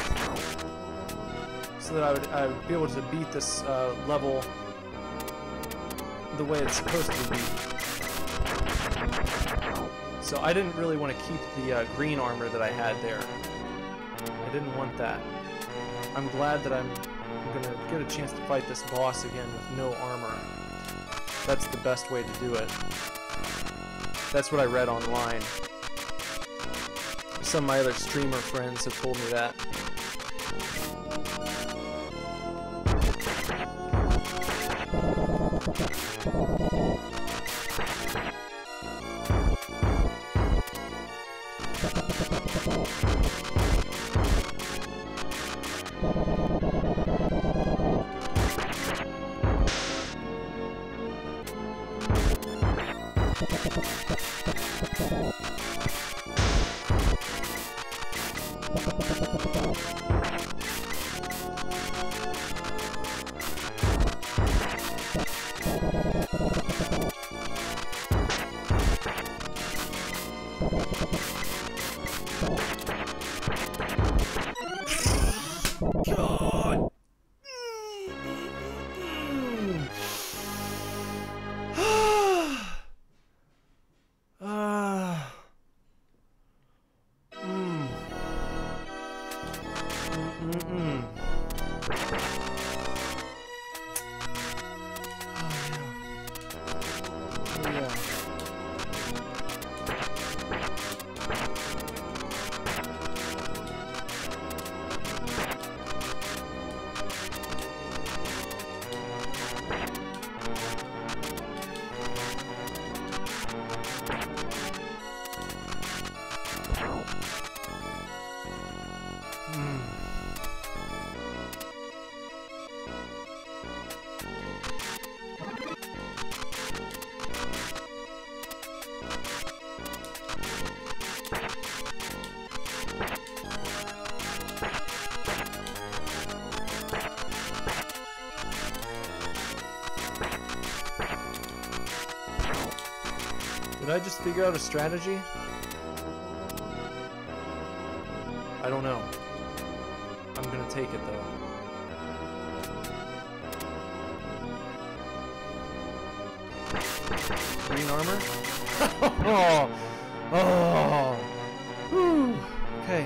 I would be able to beat this level the way it's supposed to be. So I didn't really want to keep the green armor that I had there. I didn't want that. I'm glad that I'm gonna get a chance to fight this boss again with no armor. That's the best way to do it. That's what I read online. Some of my other streamer friends have told me that. Did I just figure out a strategy? I don't know. I'm gonna take it though. Green armor? Oh! Oh! Whew! Okay.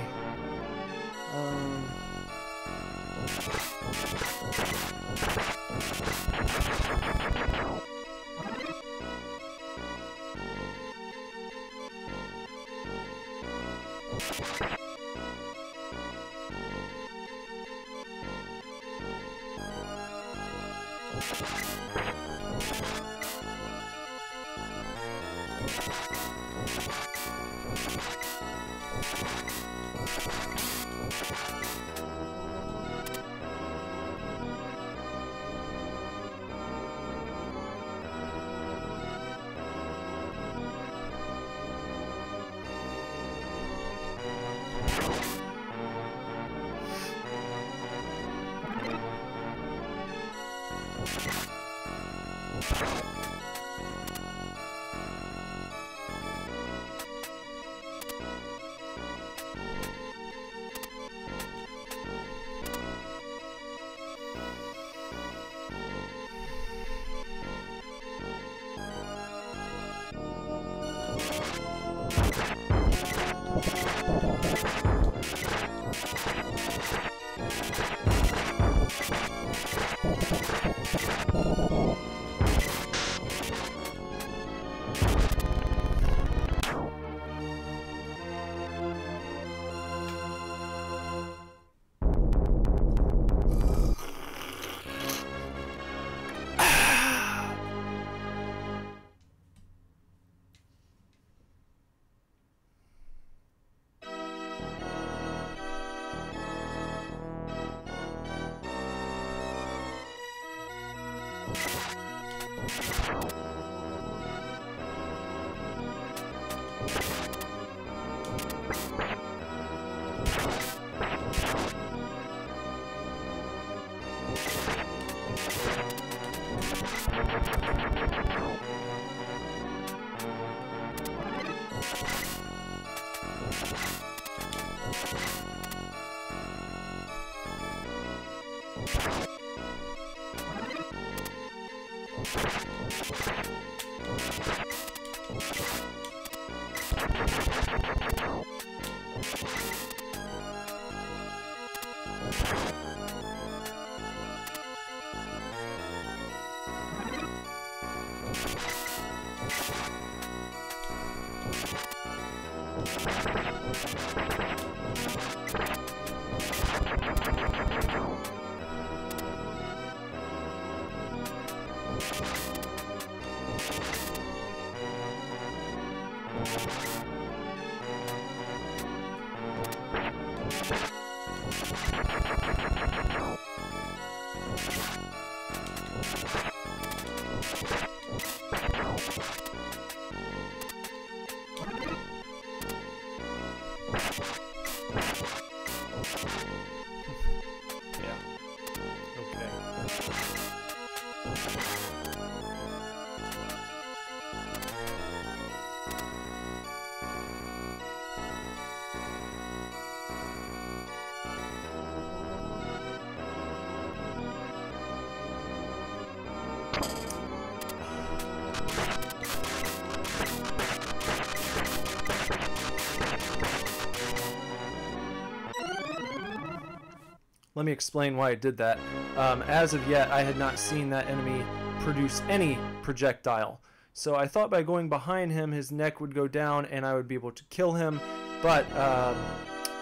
Let me explain why I did that. As of yet, I had not seen that enemy produce any projectile. So I thought by going behind him, his neck would go down and I would be able to kill him. But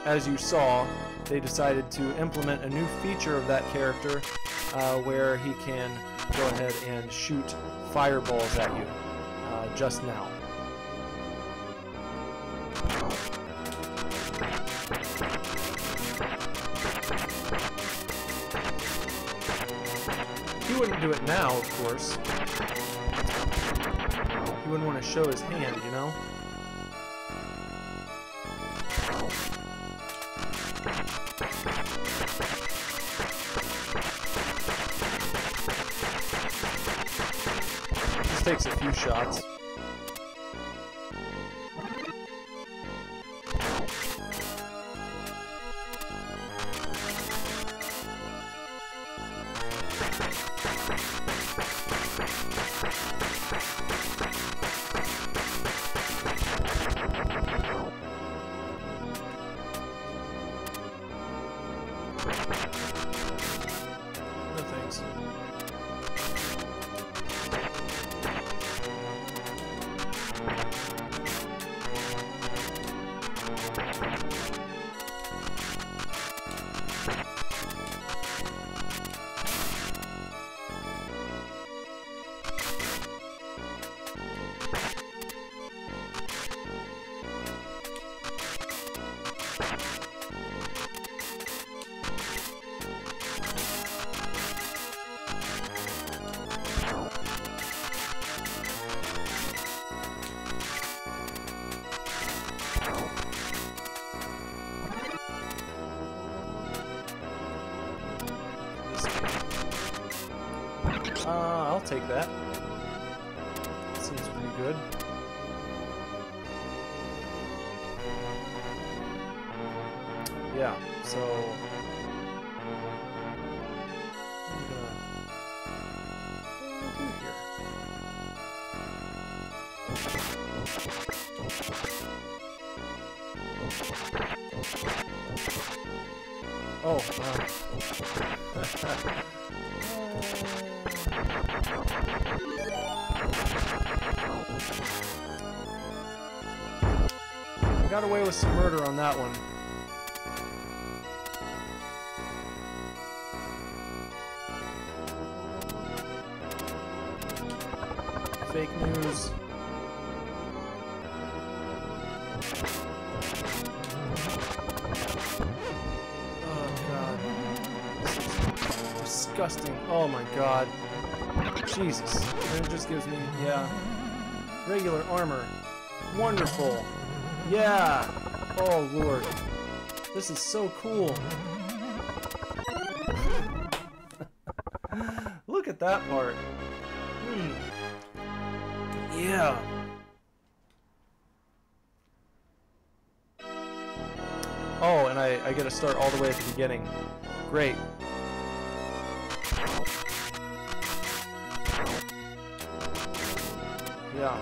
as you saw, they decided to implement a new feature of that character where he can go ahead and shoot fireballs at you just now. He wouldn't do it now, of course. He wouldn't want to show his hand, you know? This takes a few shots. No thanks. I'll take that. Seems pretty good. Yeah, so I'm gonna what do here? Oh, got away with some murder on that one. Fake news. Oh god. This is disgusting. Oh my god. Jesus. And it just gives me, yeah, regular armor. Wonderful. Yeah. Oh, Lord. This is so cool. Look at that part. Yeah. Oh, and I get to start all the way at the beginning. Great. Yeah.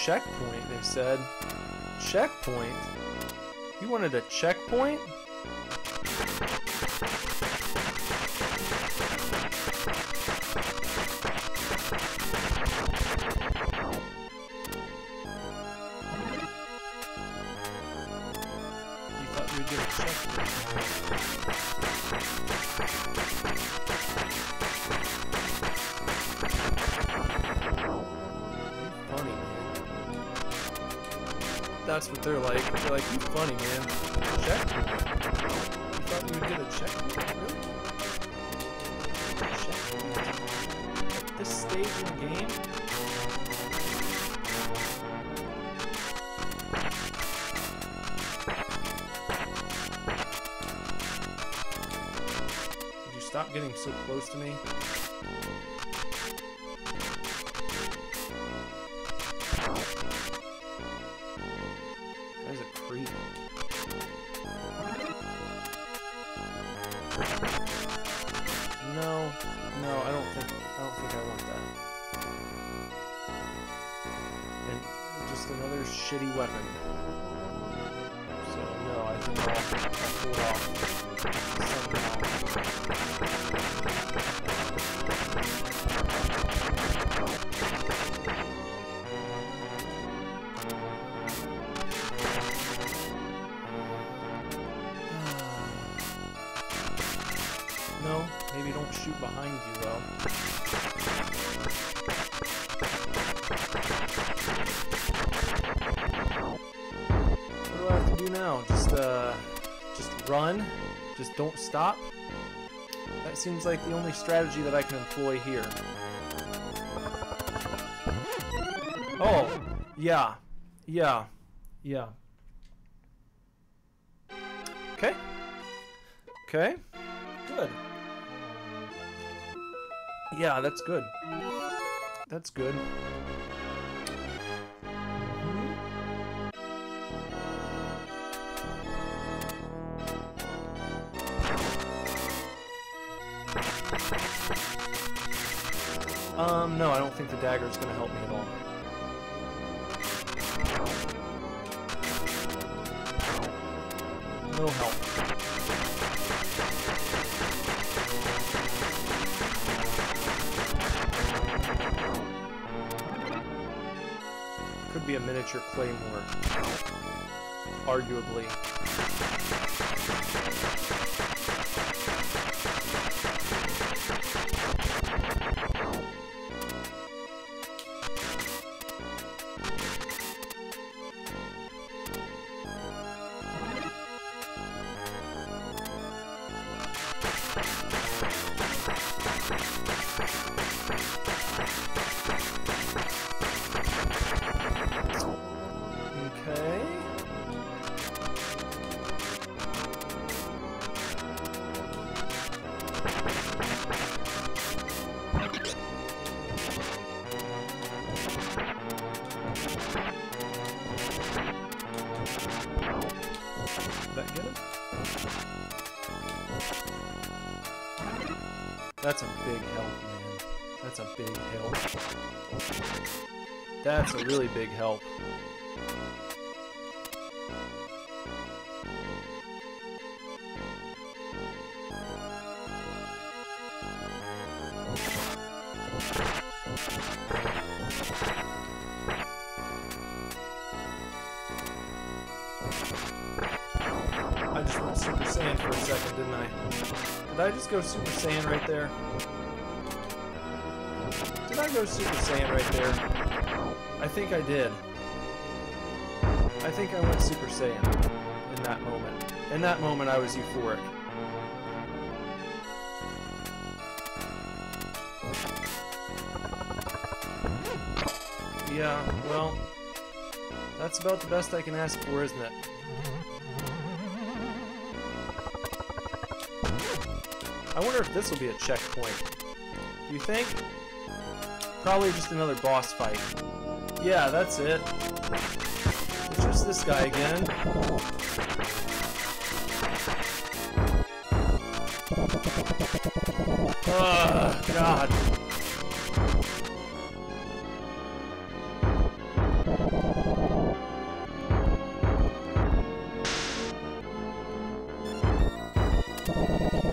Checkpoint, they said. Checkpoint? You wanted a checkpoint? You thought you would get a checkpoint. That's what they're like. They're like, you funny, man. Checkpoint? You thought you would get a checkpoint? Really? Checkpoint? At this stage in the game? Would you stop getting so close to me? No, I don't think I want that. And just another shitty weapon. So no, I think I'll pull it off somehow. No, maybe don't shoot behind you, though. What do I have to do now? Just run? Just don't stop? That seems like the only strategy that I can employ here. Oh, yeah. Yeah. Yeah. Okay. Okay. Good. Yeah, that's good. That's good. No, I don't think the dagger is going to help me at all. No help. Could be a miniature claymore, arguably. That's a big help, man. That's a big help. That's a really big help. I just went Super Saiyan for a second, didn't I? Did I just go Super Saiyan right there? Did I go Super Saiyan right there? I think I did. I think I went Super Saiyan in that moment. In that moment, I was euphoric. Yeah, well, that's about the best I can ask for, isn't it? I wonder if this will be a checkpoint. Do you think? Probably just another boss fight. Yeah, that's it. It's just this guy again. Oh, God.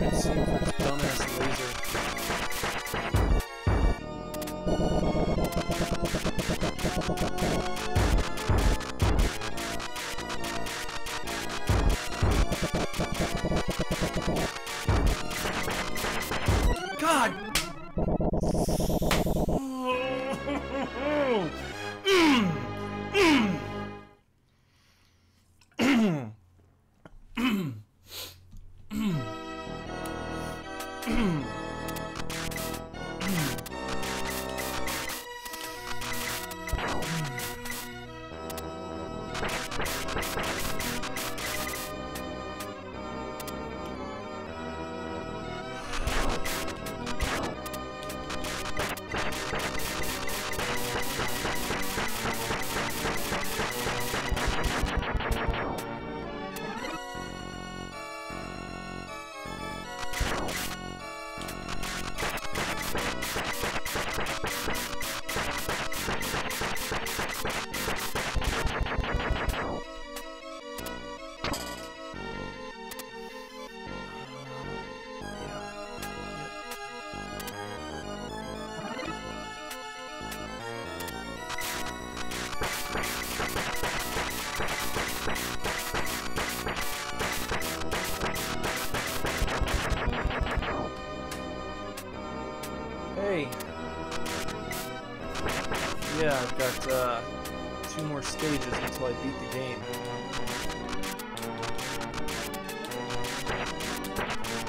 Let's see for his dumbass laser. God! Hey. Yeah, I've got 2 more stages until I beat the game.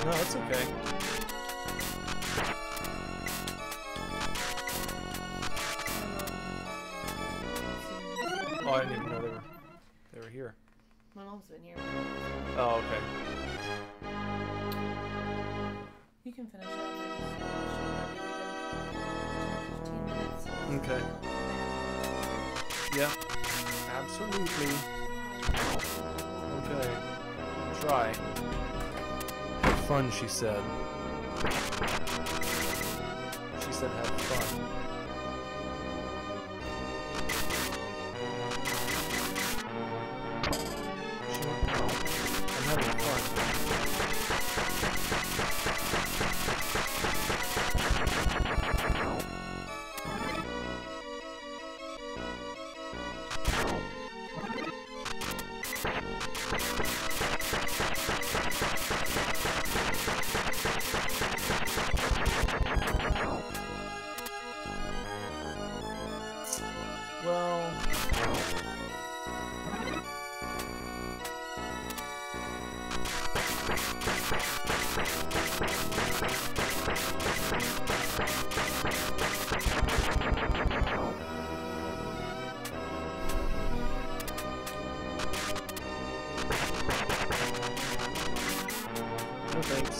No, it's okay. Oh, I didn't even know they were here. My mom's been here. Oh, okay. You can finish it. 15 minutes. Okay. Yeah. Absolutely. Okay. Try. Have fun, she said. She said have fun. I'm having fun. Well... No thanks.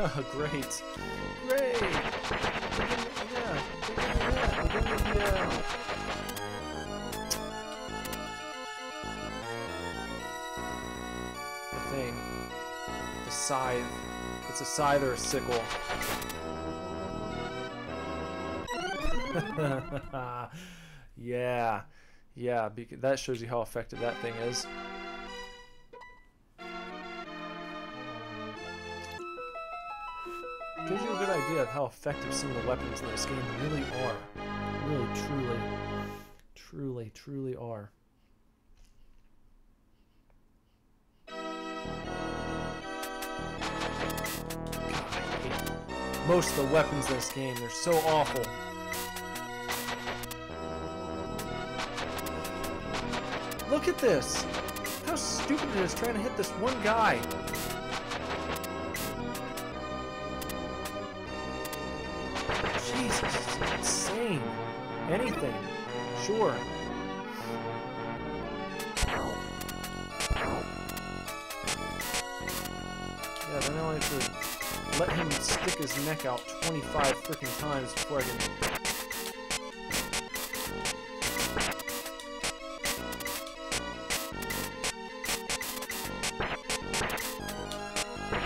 Oh, great. Great! Yeah, the thing. The scythe. It's a scythe or a sickle. Yeah. Yeah, that shows you how effective that thing is. idea of how effective some of the weapons in this game really are. Really, truly are. Most of the weapons in this game, they're so awful. Look at this! How stupid it is trying to hit this one guy. Jesus, it's insane. Anything. Sure. Yeah, then I have to let him stick his neck out 25 freaking times before I can...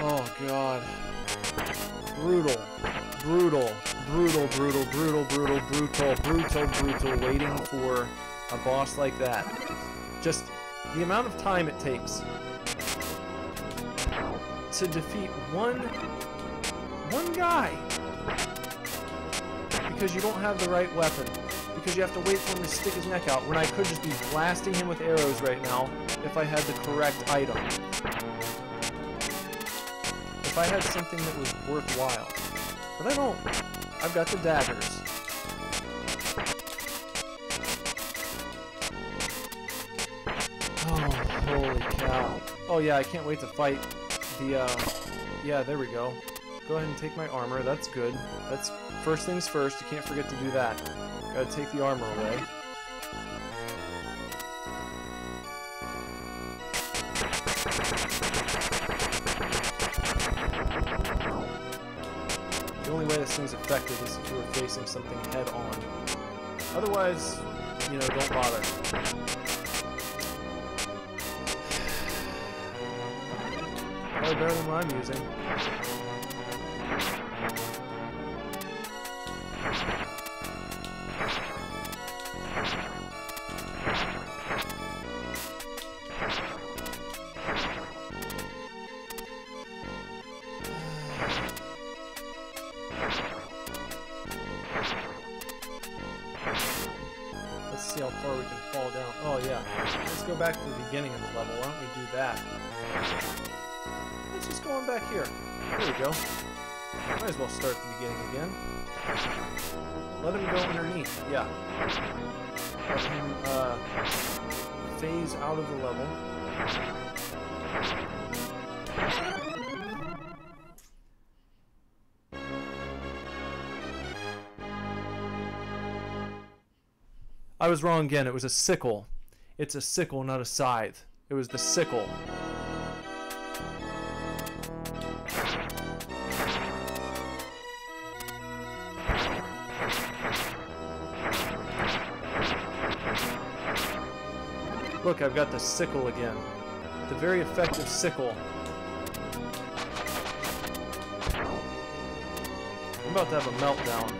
Oh god. Brutal. Brutal waiting for a boss like that. Just the amount of time it takes to defeat one guy because you don't have the right weapon, because you have to wait for him to stick his neck out when I could just be blasting him with arrows right now if I had the correct item. If I had something that was worthwhile. But I don't. I've got the daggers. Oh, holy cow. Oh yeah, I can't wait to fight the, yeah, there we go. Go ahead and take my armor, that's good. That's first things first, you can't forget to do that. Gotta take the armor away. The only way this thing's effective is if you were facing something head on. Otherwise, you know, don't bother. Probably better than what I'm using. Let's see how far we can fall down. Oh yeah, let's go back to the beginning of the level. Why don't we do that? Let's just go on back here. There we go. Might as well start at the beginning again. Let him go underneath. Yeah. Let him phase out of the level. I was wrong again. It was a sickle. It's a sickle, not a scythe. It was the sickle. Look, I've got the sickle again. The very effective sickle. I'm about to have a meltdown.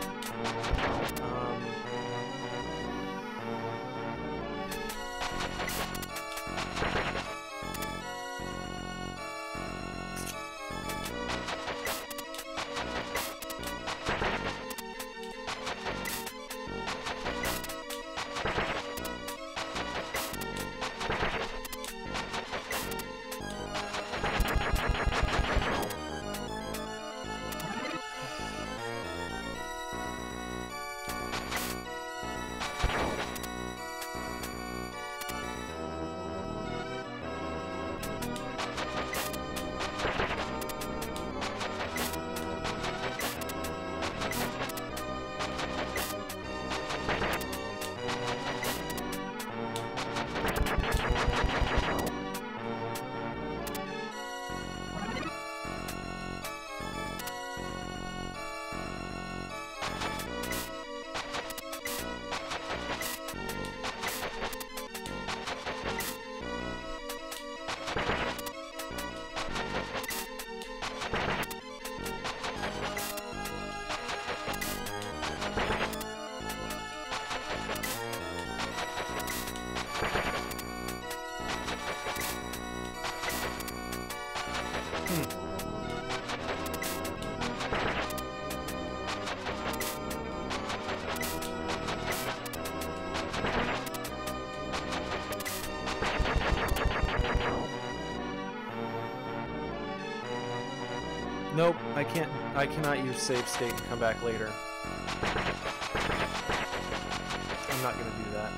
I cannot use save state and come back later. I'm not gonna do that.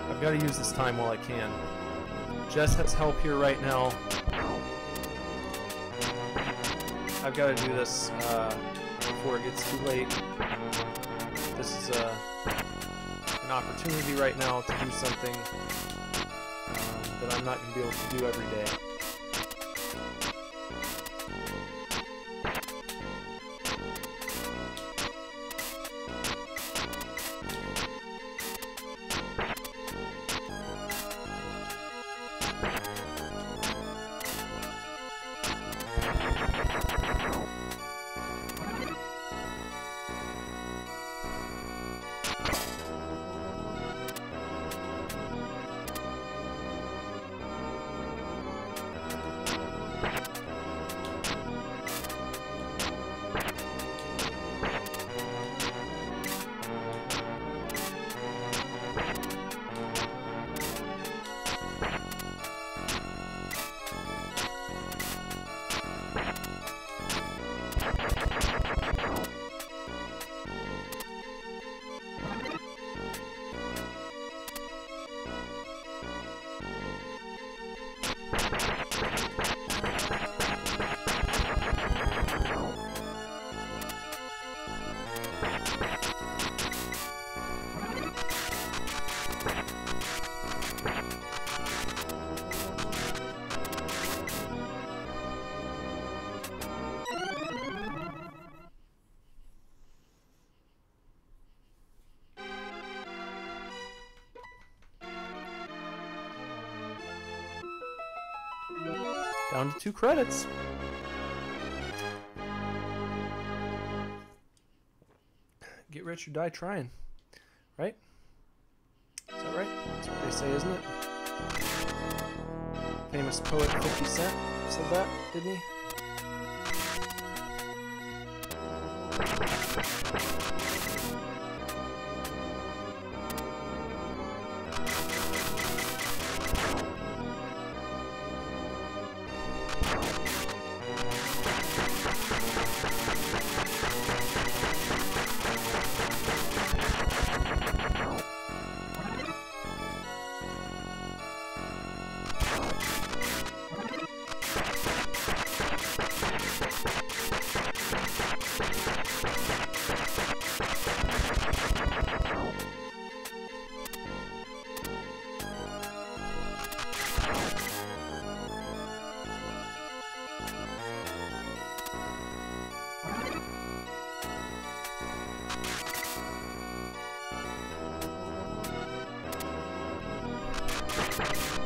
I've got to use this time while I can. Jess has help here right now. I've got to do this before it gets too late. This is an opportunity right now to do something that I'm not going to be able to do every day. Down to 2 credits. Get rich or die trying. Right? Is that right? That's what they say, isn't it? Famous poet 50 Cent said that, didn't he? God damn it.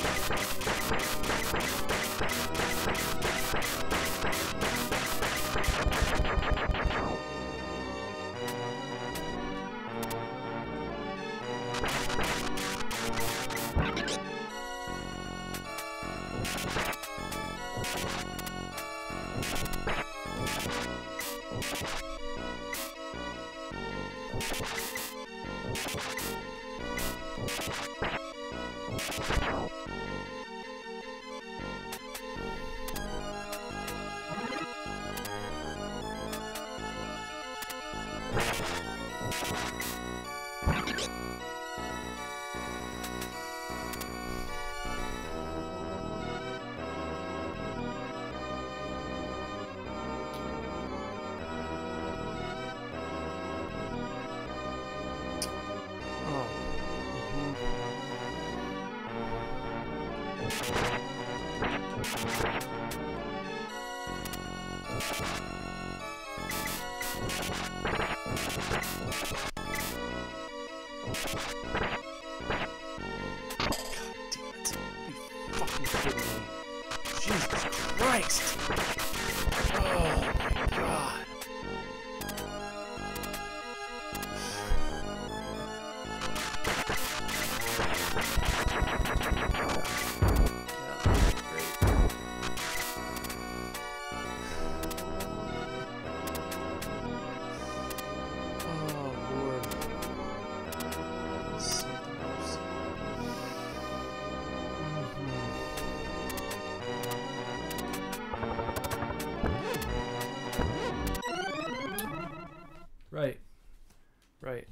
Are you fucking kidding me? Oh my god. Right. Right.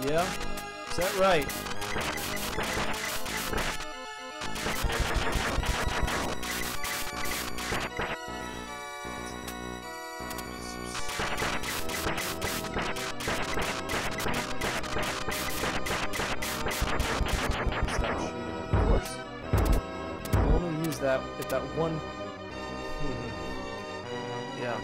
Yeah, is that right? Stop shooting, of course. I'll only use that at that one. Yeah.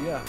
yeah.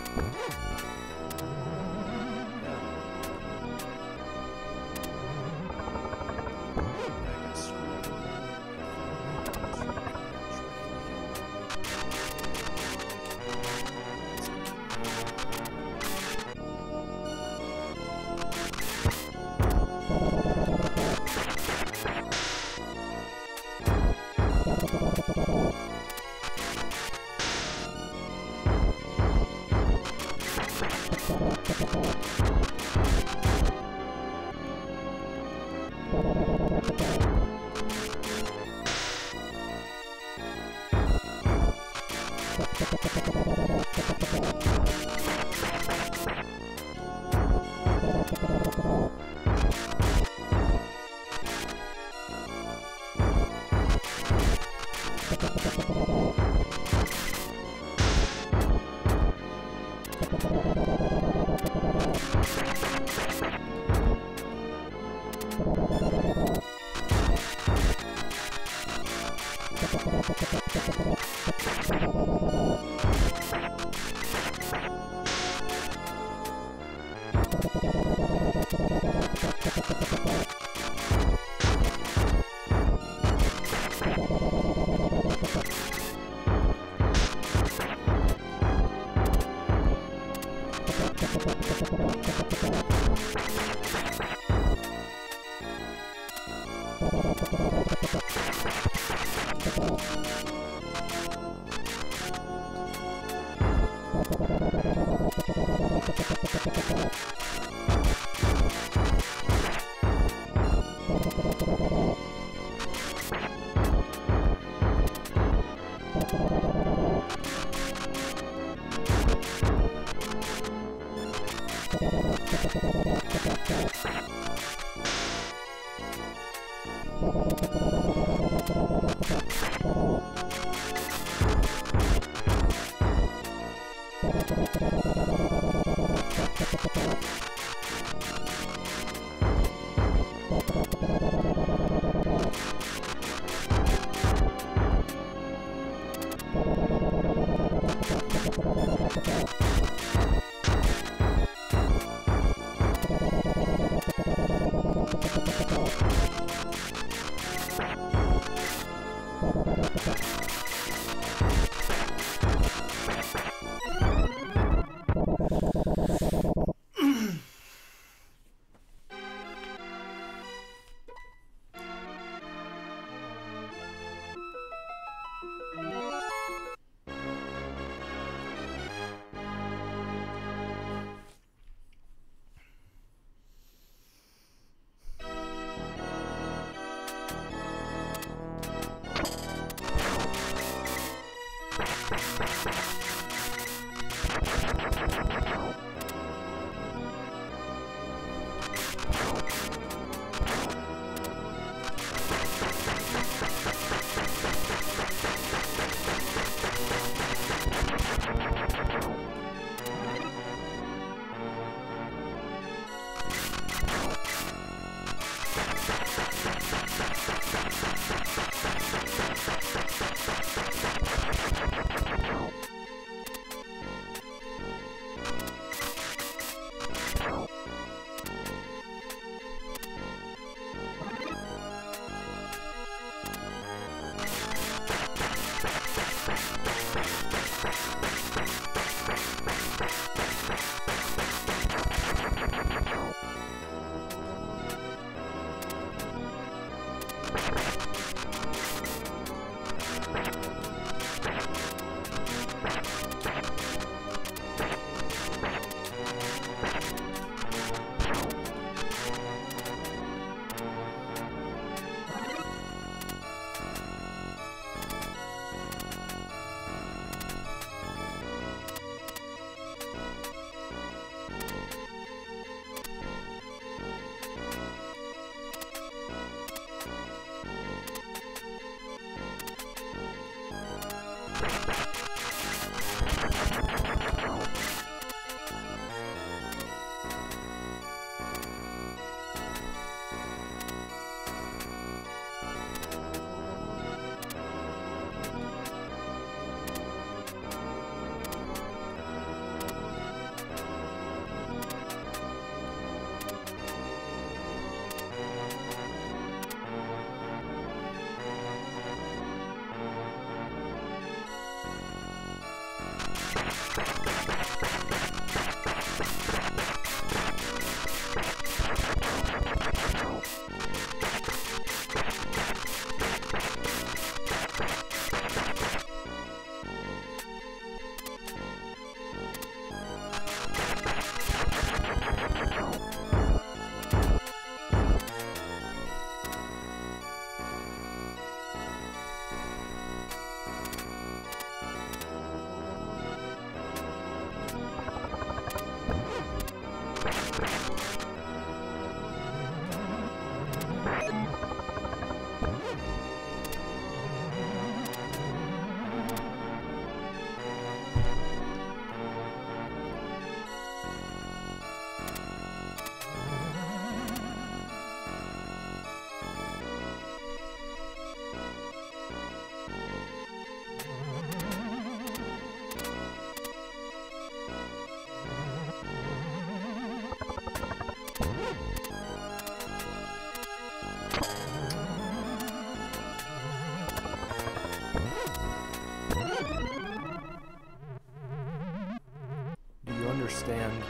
understand?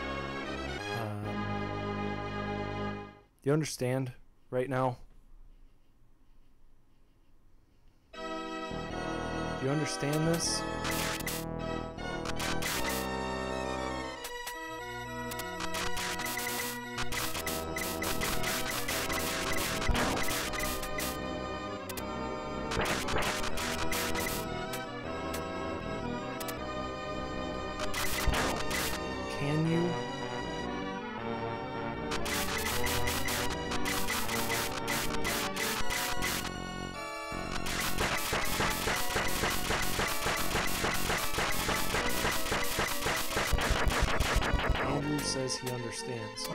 Do you understand right now? Do you understand this? Can you? Andrew says he understands.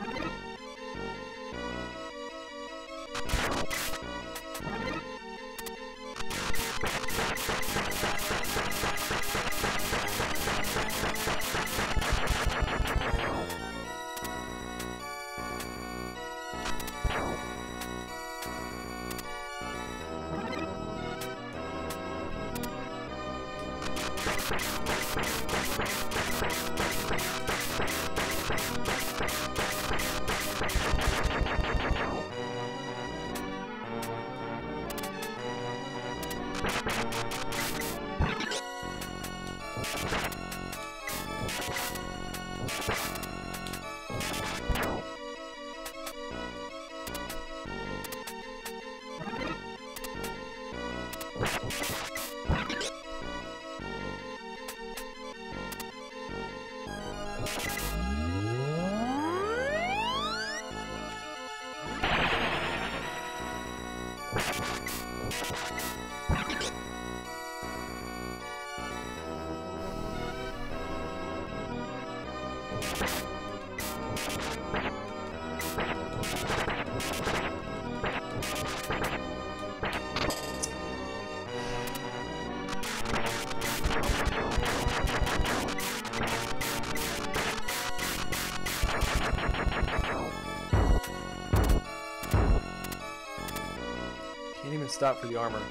Stop for the armor.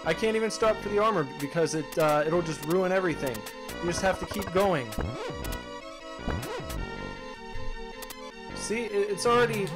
I can't even stop for the armor because it'll just ruin everything. You just have to keep going. See, it's already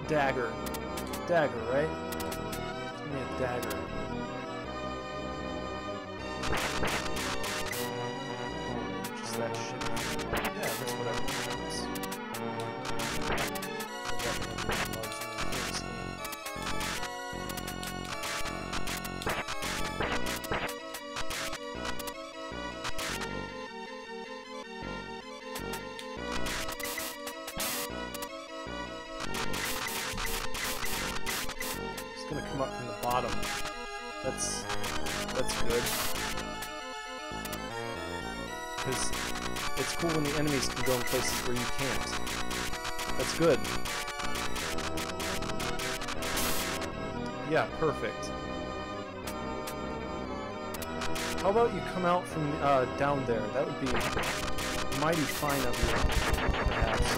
dagger. Dagger, right? Give me a dagger. Oh, just that shit. Yeah, that's whatever it is. Gonna come up from the bottom. That's good. Because it's cool when the enemies can go in places where you can't. That's good. Yeah, perfect. How about you come out from down there? That would be mighty fine of you, perhaps.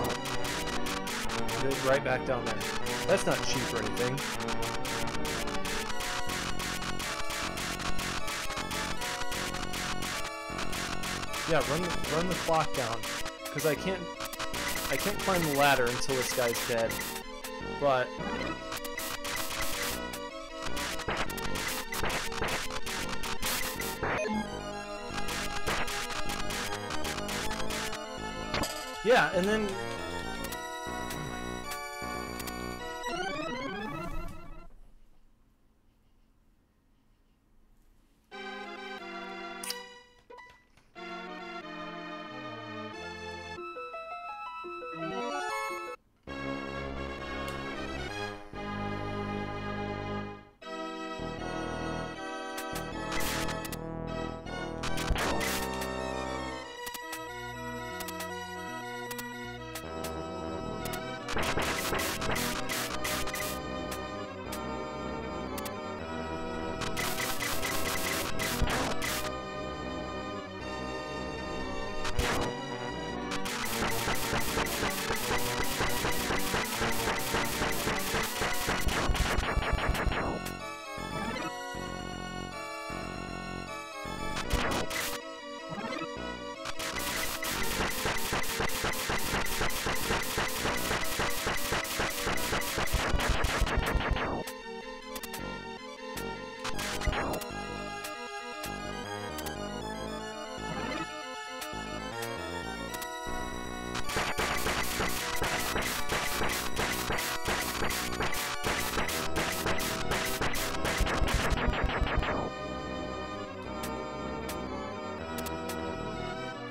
Right back down there. That's not cheap or anything. Yeah, run the clock down, because I can't climb the ladder until this guy's dead. But Yeah, and then...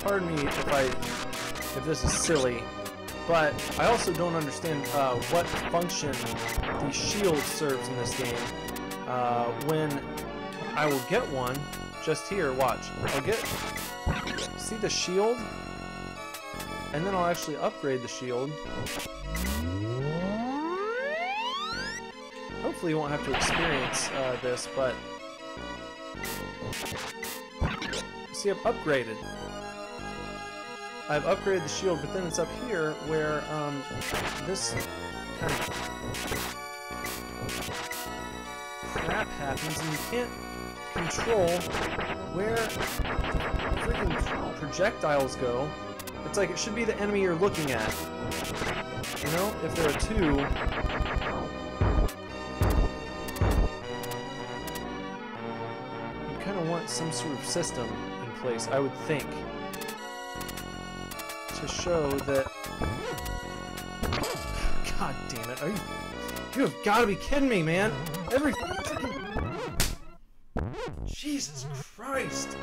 Pardon me if this is silly, but I also don't understand what function the shield serves in this game. When I will get one, just here, watch. I'll get, see the shield? And then I'll actually upgrade the shield. Hopefully you won't have to experience this, but... See, I've upgraded. I've upgraded the shield, but then it's up here where this kind of crap happens, and you can't control where freaking projectiles go. It's like it should be the enemy you're looking at. You know, if there are two. You kind of want some sort of system in place, I would think, to show that... God damn it, you have got to be kidding me, man! Every freaking... Jesus Christ!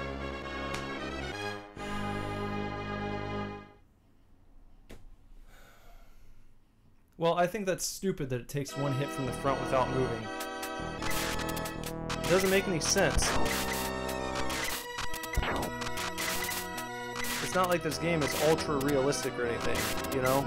Well, I think that's stupid that it takes one hit from the front without moving. It doesn't make any sense. It's not like this game is ultra realistic or anything, you know?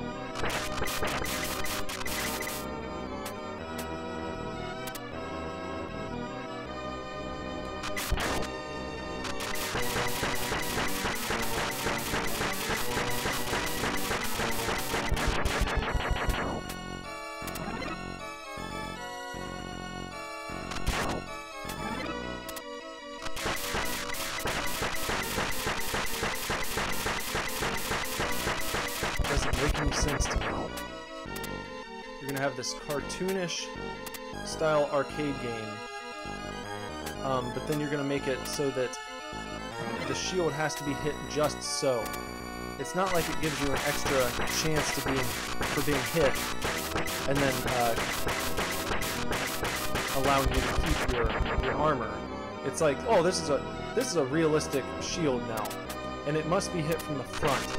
Sense to me. You're gonna have this cartoonish style arcade game, but then you're gonna make it so that the shield has to be hit just so. It's not like it gives you an extra chance for being hit, and then allowing you to keep your armor. It's like, oh, this is a realistic shield now, and it must be hit from the front.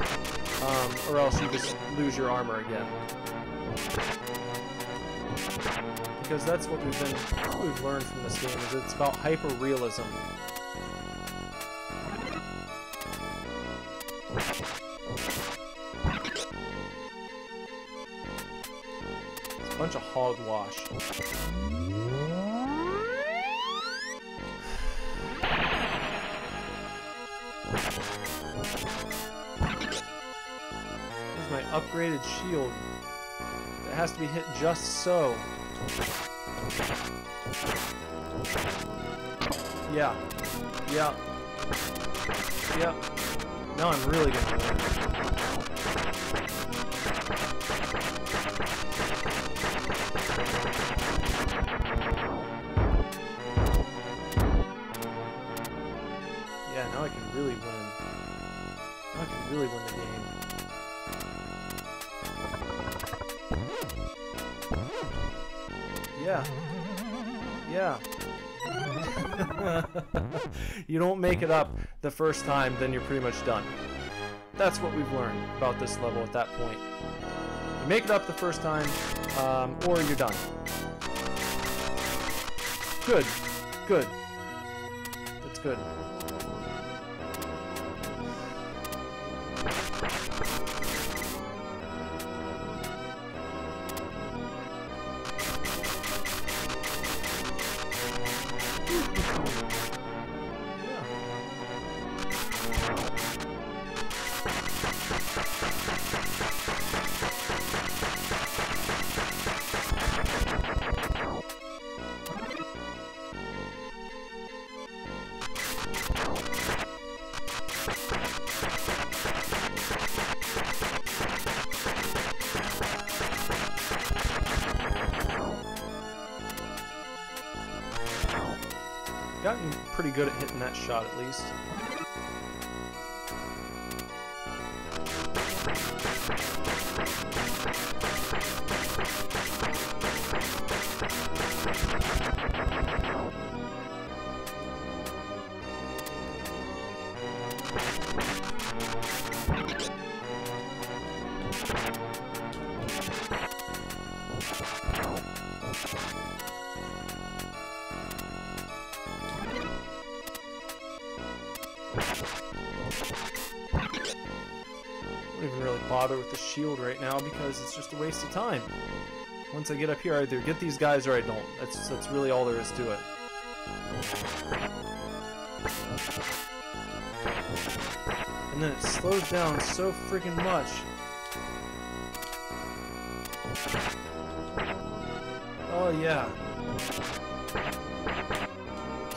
Or else you just lose your armor again. Because that's what we've learned from this game, is it's about hyper-realism. It's a bunch of hogwash. My upgraded shield that has to be hit just so. Yeah. Yeah. Yeah. Now I'm really gonna win. Yeah, now I can really win. Now I can really win the game. Yeah. Yeah. You don't make it up the first time, then you're pretty much done. That's what we've learned about this level at that point. You make it up the first time, or you're done. Good. Good. That's good. Gotten pretty good at hitting that shot at least. I don't even really bother with the shield right now because it's just a waste of time. Once I get up here, I either get these guys or I don't. That's really all there is to it. And then it slows down so freaking much. Oh yeah.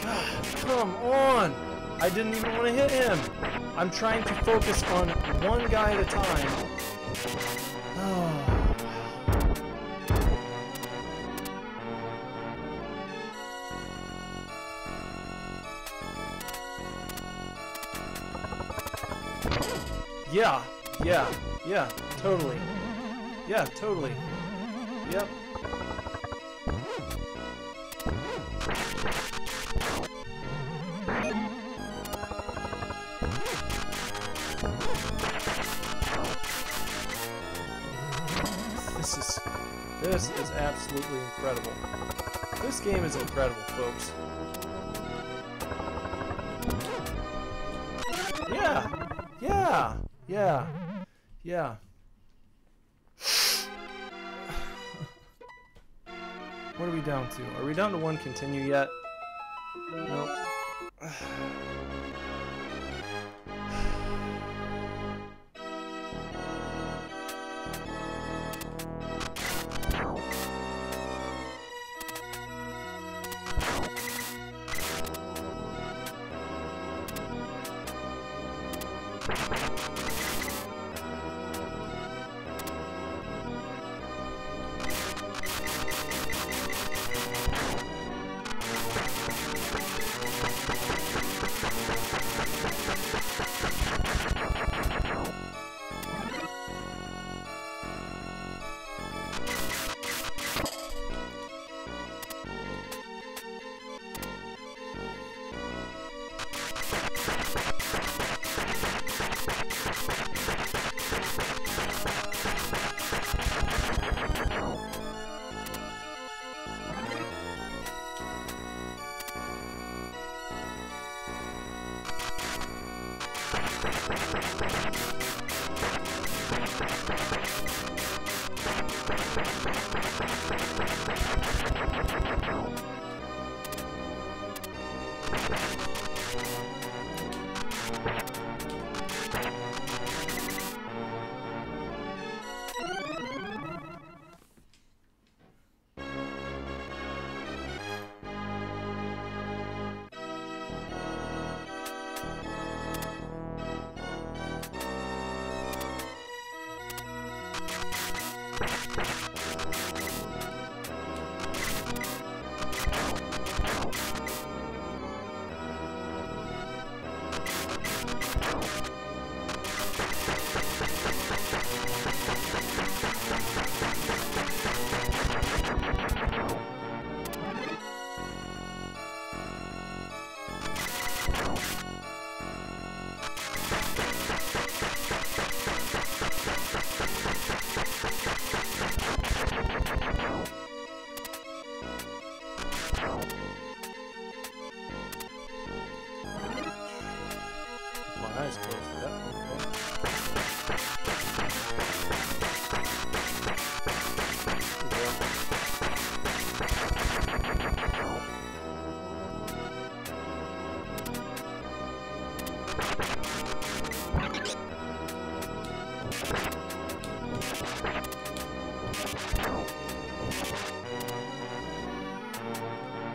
God, come on! I didn't even want to hit him! I'm trying to focus on one guy at a time. Oh. Yeah, yeah, yeah, totally. Yeah, totally. Yep. This is absolutely incredible. This game is incredible, folks. Yeah! Yeah! Yeah! Yeah. What are we down to? Are we down to one continue yet? Nope.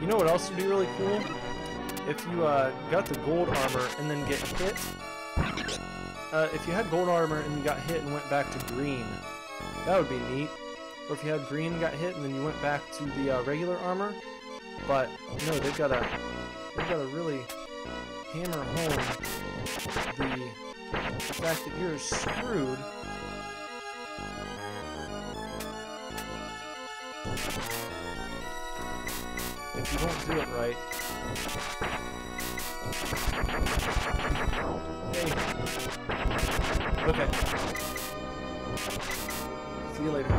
You know what else would be really cool? If you got the gold armor and then get hit. If you had gold armor and you got hit and went back to green, that would be neat. Or if you had green and got hit and then you went back to the regular armor. But no, they've got to really hammer home the fact that you're screwed. If you don't do it right. Hey. Okay. See you later.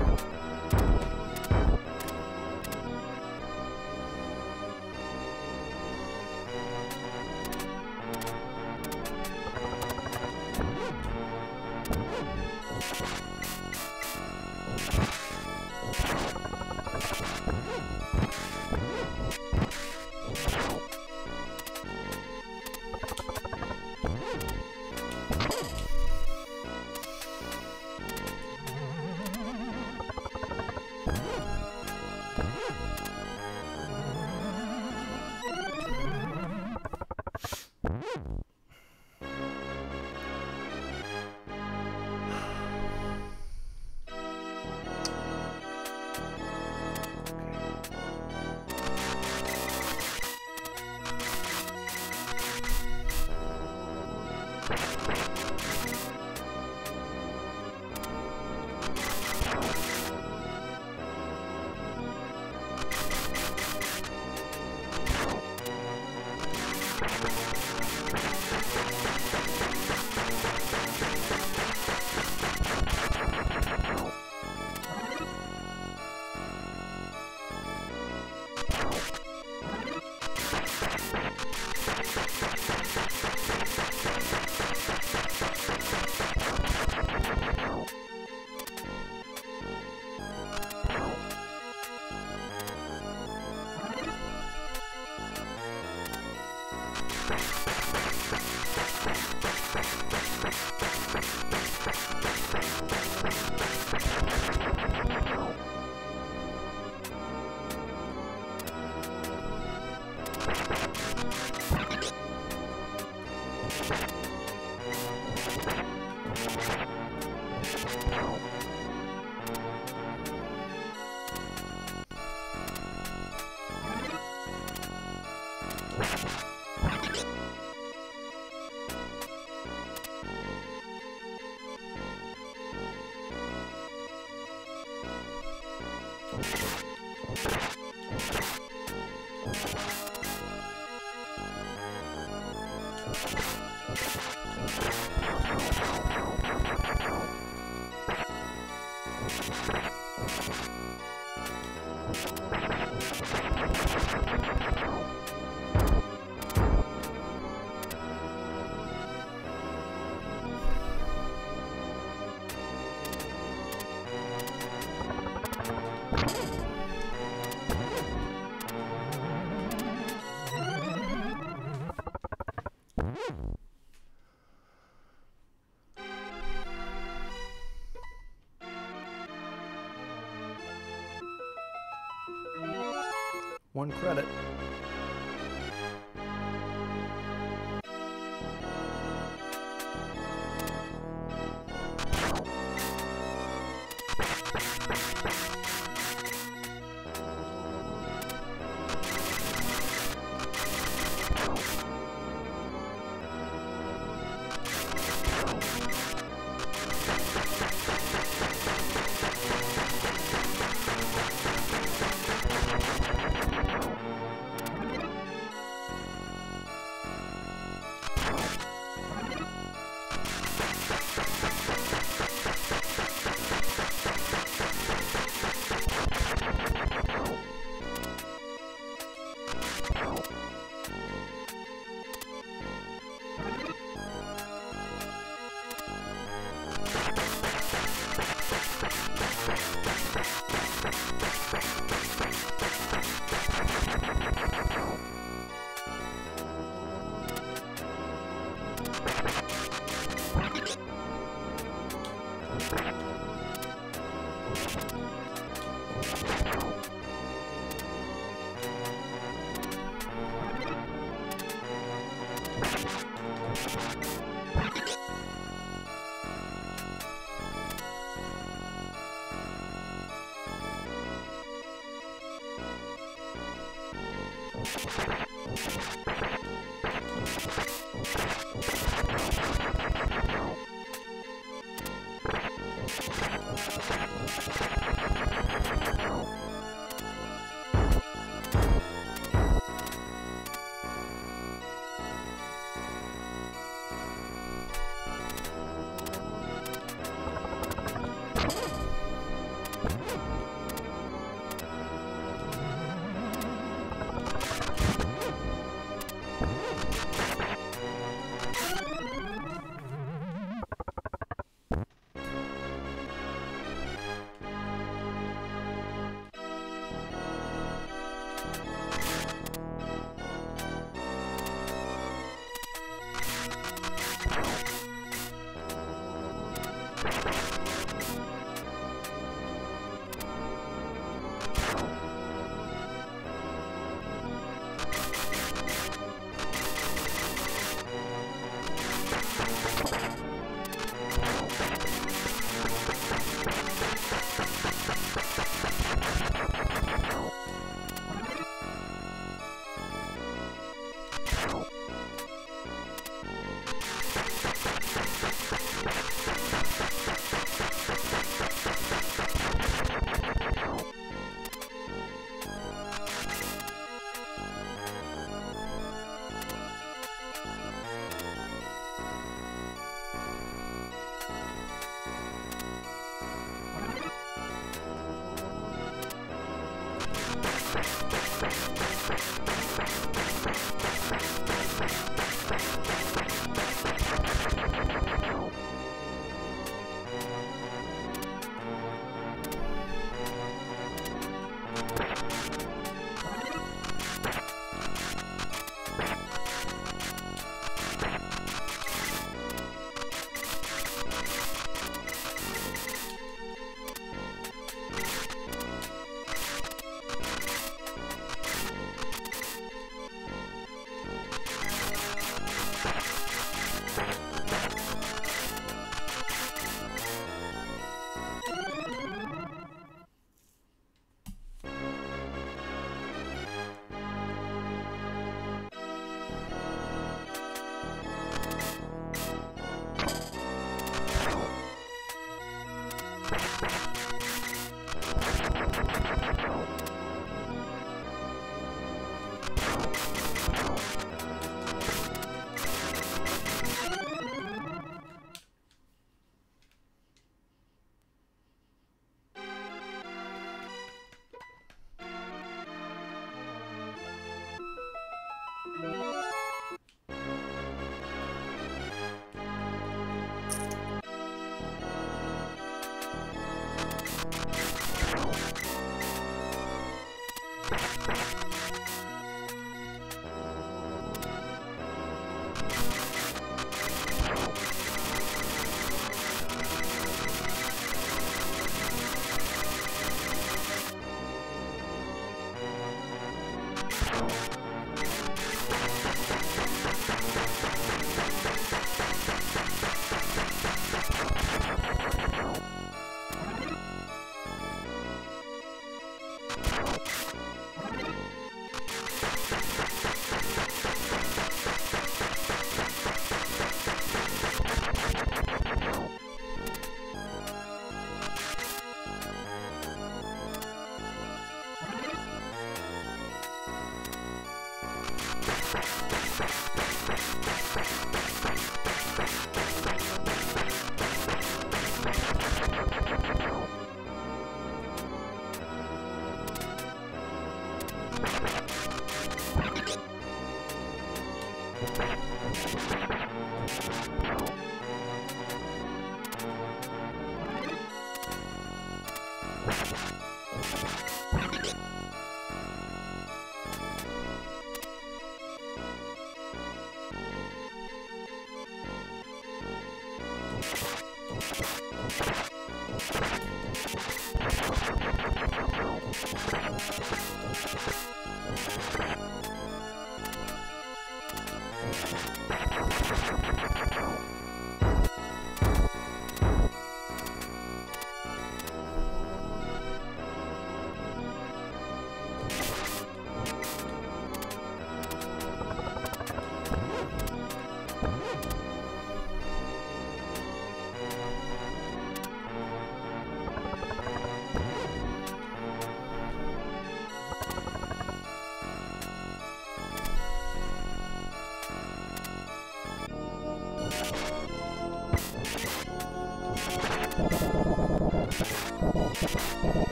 One credit.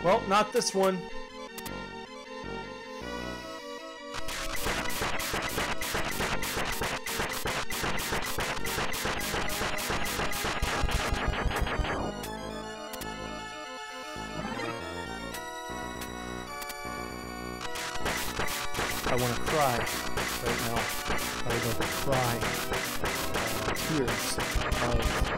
Well, not this one. I want to cry right now. I would like to cry. Tears of...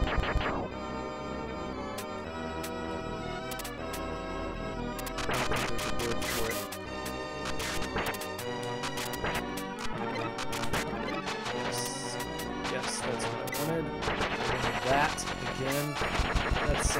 Yes, that's what I wanted. And that again. That's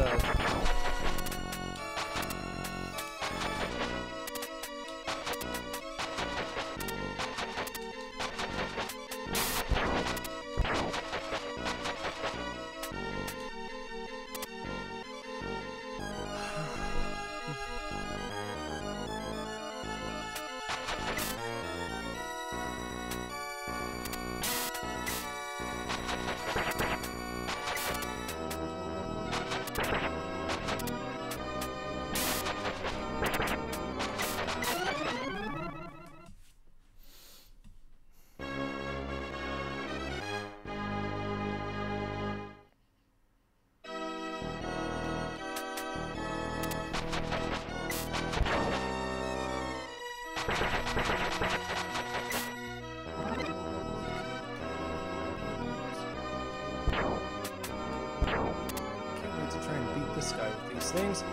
things.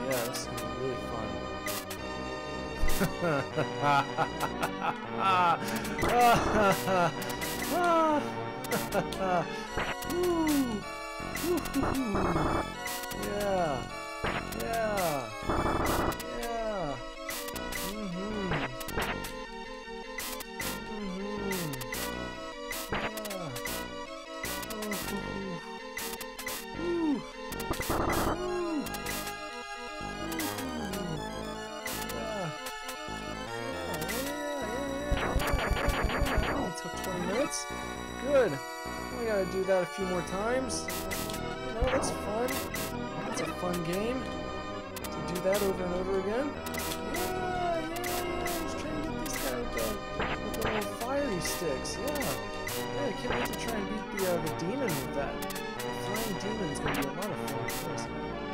Yeah, this is going to be really fun. Yeah. Yeah. took 20 minutes. Good. We gotta do that a few more times. You know, that's fun. That's a fun game. To do that over and over again. Yeah. Just trying to get this guy with the little fiery sticks. Yeah, I can't wait to try and beat the demon with that. The flying demon is going to be a lot of fun with this.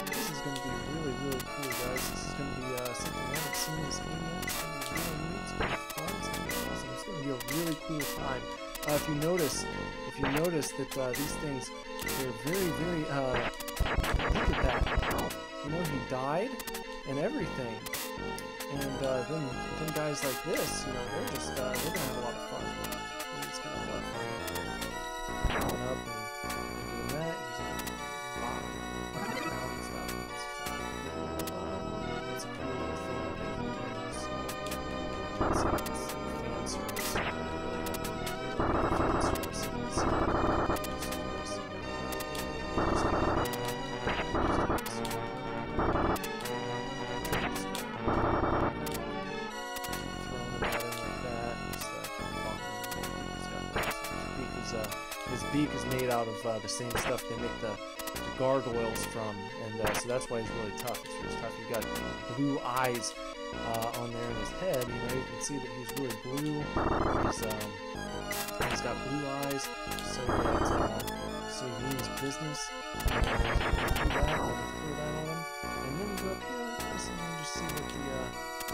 This is going to be really, really cool, guys. This is going to be something I haven't seen in this game yet. It's going to be really neat. It's going to be fun. It's going to be awesome. It's going to be a really cool time. If you notice that these things, they're very, very, look at that. You know, he died and everything. And then guys like this, you know, they're just, they're going to have a lot of fun. They're just going to have a lot of fun. Going up and doing that, using rock around and stuff. It's a cool little thing that they can do. It's fan service. His beak is made out of the same stuff they make the gargoyles from, and so that's why he's really tough. It's really tough. You've got blue eyes on there in his head. You know, you can see that he's really blue. He's got blue eyes, so he means business. And you do that, and you throw that on him, and then you go up here like this, and you just see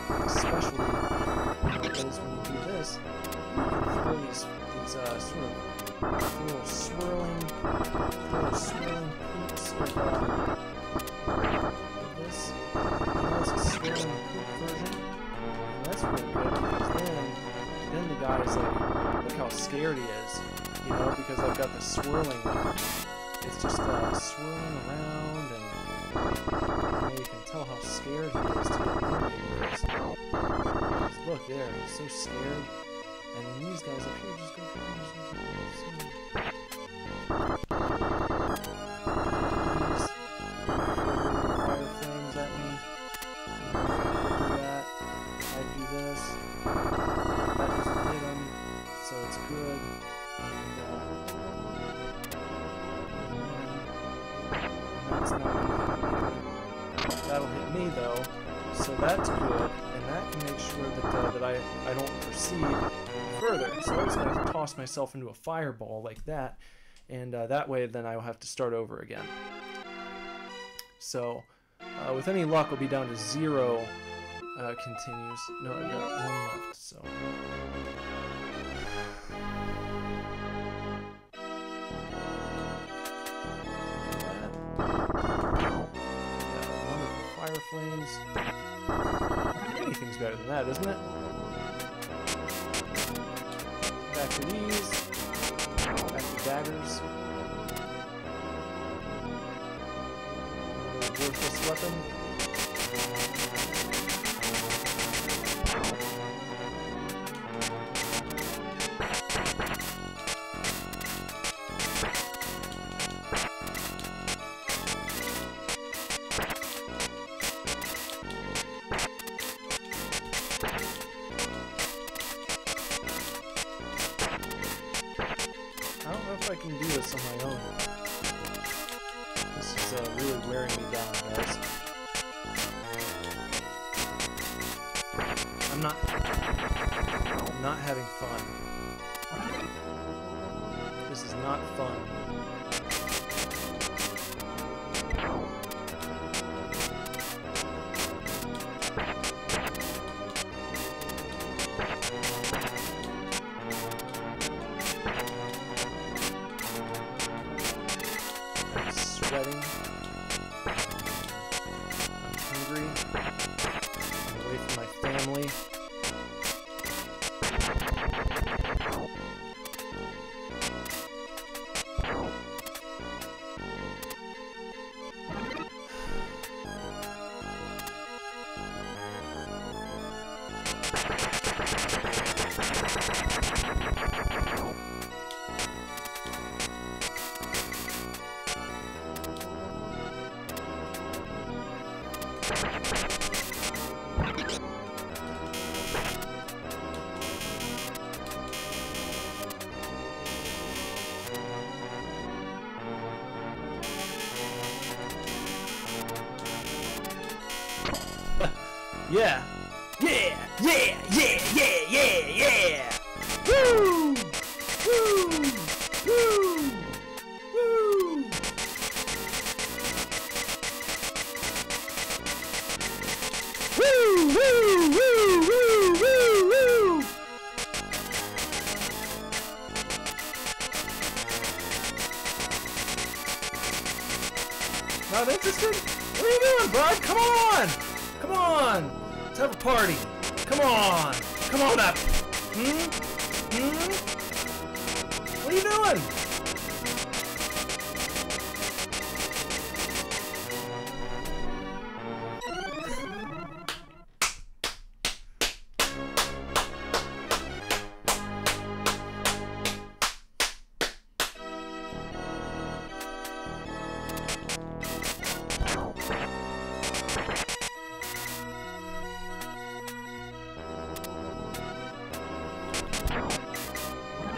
what the specialty is when you do this. You can throw these sort of little swirling poops of this. You know, it's a swirling poop version, and that's really good because then the guy is like, look how scared he is, you know, because I've got the swirling one. It's just swirling around, and you can tell how scared he is to get in. Look there, he's so scared. And then these guys up here just go for fire flames at me. Do that. I do this. That doesn't hit them, so it's good. And that's not going to hit me. That'll hit me though, so that's good. And that can make sure that I don't proceed further. So I'm just going to toss myself into a fireball like that, and that way then I will have to start over again. So with any luck I'll be down to 0 continues. No, I've got 1 left, so one of the fire flames. Anything's better than that, isn't it? Back to these. Back to daggers. Another worthless weapon. I can do this on my own. This is really wearing me down, guys. I'm not having fun. This is not fun. Sweating. I'm hungry. I'm away from my family. Yeah! Yeah! Yeah! Yeah! Yeah! Yeah! Yeah! Woo! Woo! Woo! Woo! Woo! Woo! Woo! Woo! Woo! Woo! Not interested? What are you doing, bud? Come on! Come on! Let's have a party. Come on! Come on up! What are you doing?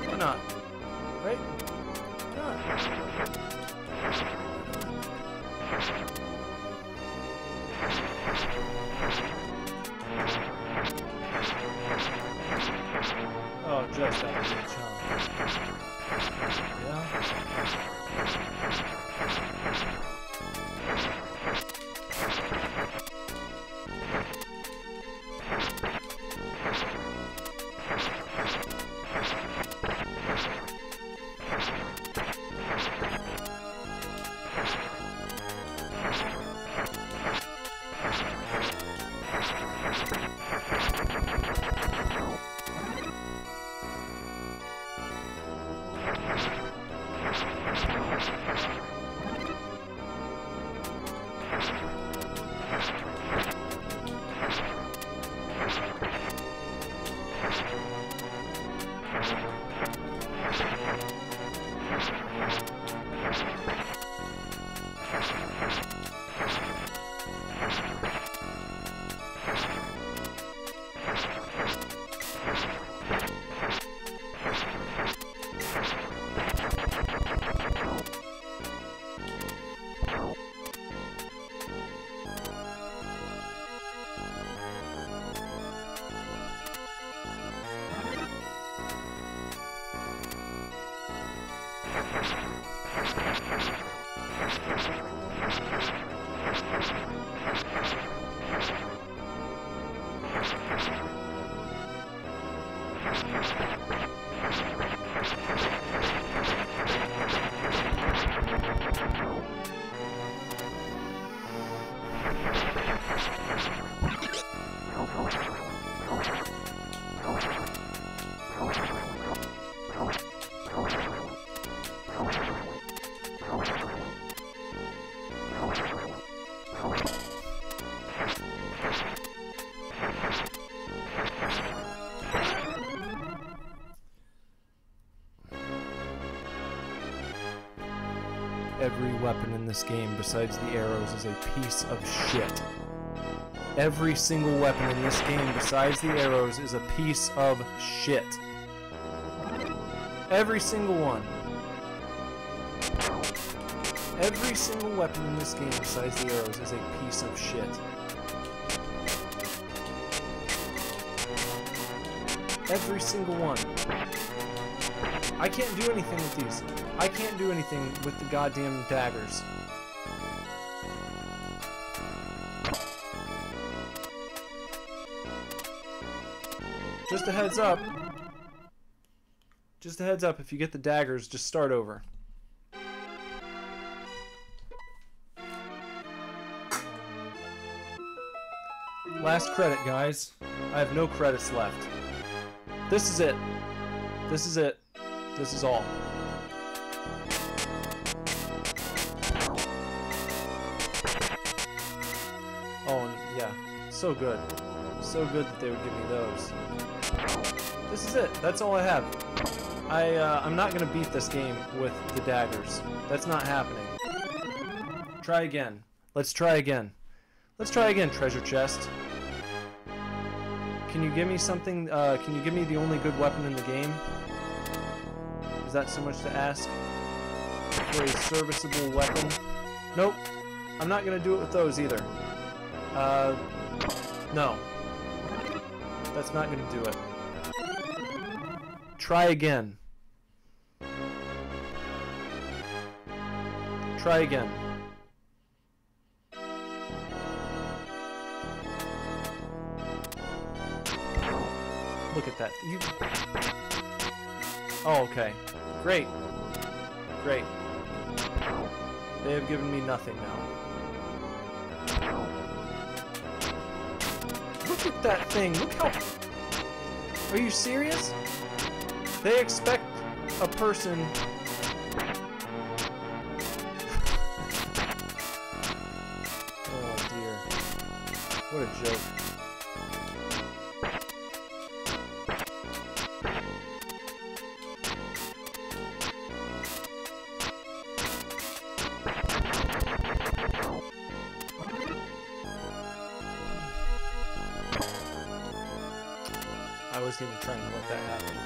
Why not? Right? Why not? Oh, just that was a challenge. Every weapon in this game besides the arrows is a piece of shit. Every single weapon in this game besides the arrows is a piece of shit. Every single one. Every single weapon in this game besides the arrows is a piece of shit. Every single one. I can't do anything with these. I can't do anything with the goddamn daggers. Just a heads up. Just a heads up, if you get the daggers, just start over. Last credit, guys. I have no credits left. This is it. This is it. This is all. Oh, yeah. So good. So good that they would give me those. This is it. That's all I have. I'm not going to beat this game with the daggers. That's not happening. Try again. Let's try again. Let's try again, treasure chest. Can you give me something, can you give me the only good weapon in the game? Is that so much to ask? For a serviceable weapon? Nope. I'm not going to do it with those either. No. That's not going to do it. Try again. Try again. Look at that. You... Oh, okay. Great. Great. They have given me nothing now. Look at that thing. Look how... Are you serious? They expect a person... Oh, dear. What a joke. I wasn't even trying to let that happen.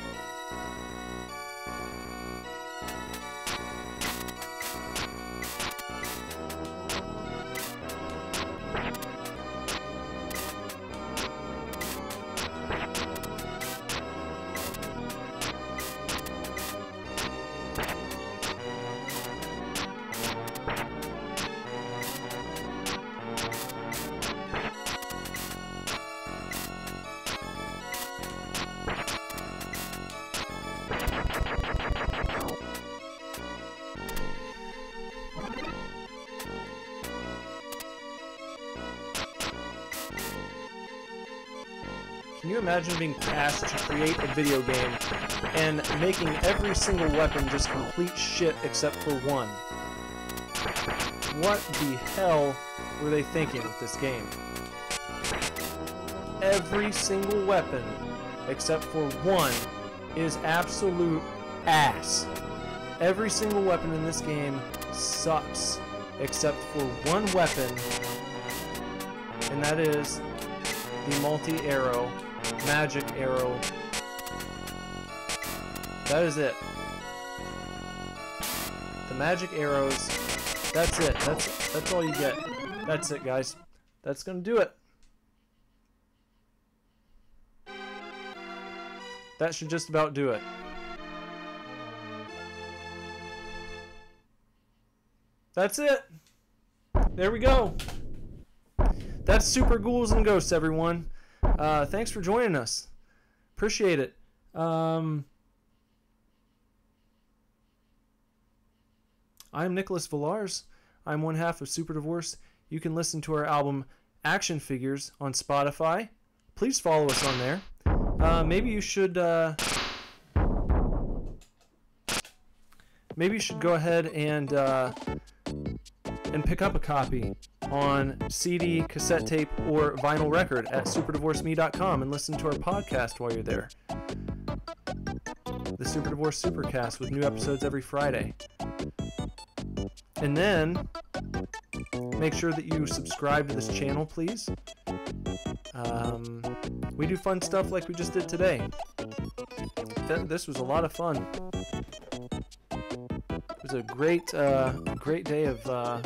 Can you imagine being tasked to create a video game and making every single weapon just complete shit except for one? What the hell were they thinking with this game? Every single weapon except for one is absolute ass. Every single weapon in this game sucks except for one weapon, and that is the multi-arrow magic arrow. That is it. The magic arrows. That's it. That's all you get. That's it, guys. That's gonna do it. That should just about do it. That's it. There we go. That's Super Ghouls and Ghosts, everyone. Thanks for joining us. Appreciate it. I'm Nicholas Villars. I'm one half of SUPERDIVORCE. You can listen to our album Action Figures on Spotify. Please follow us on there. Maybe you should go ahead and pick up a copy on CD, cassette tape, or vinyl record at superdivorceme.com and listen to our podcast while you're there. The SuperDivorce Supercast with new episodes every Friday. And then make sure that you subscribe to this channel, please. We do fun stuff like we just did today. This was a lot of fun. It was a great day of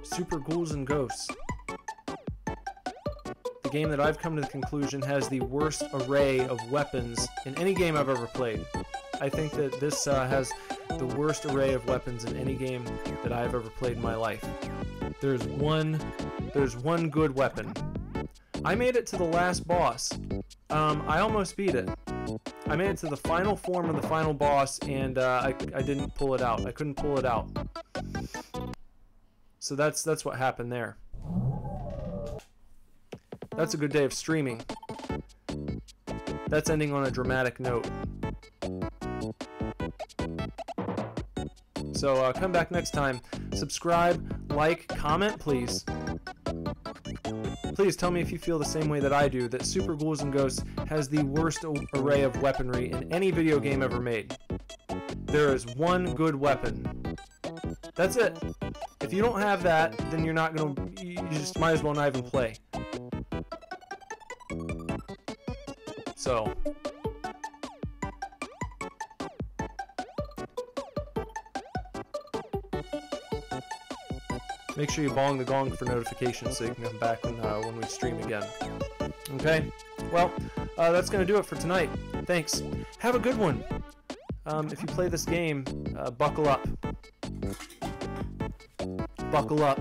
Super Ghouls and Ghosts. The game that I've come to the conclusion has the worst array of weapons in any game I've ever played. I think that this has the worst array of weapons in any game that I've ever played in my life. There's one good weapon. I made it to the last boss. I almost beat it. I made it to the final form of the final boss, and I didn't pull it out. I couldn't pull it out. So that's what happened there. That's a good day of streaming. That's ending on a dramatic note. So come back next time. Subscribe, like, comment, please. Please tell me if you feel the same way that I do, that Super Ghouls and Ghosts has the worst array of weaponry in any video game ever made. There is one good weapon. That's it. If you don't have that, then you're not gonna. You just might as well not even play. So. Make sure you bong the gong for notifications so you can come back when we stream again. Okay? Well, that's going to do it for tonight. Thanks. Have a good one. If you play this game, buckle up. Buckle up.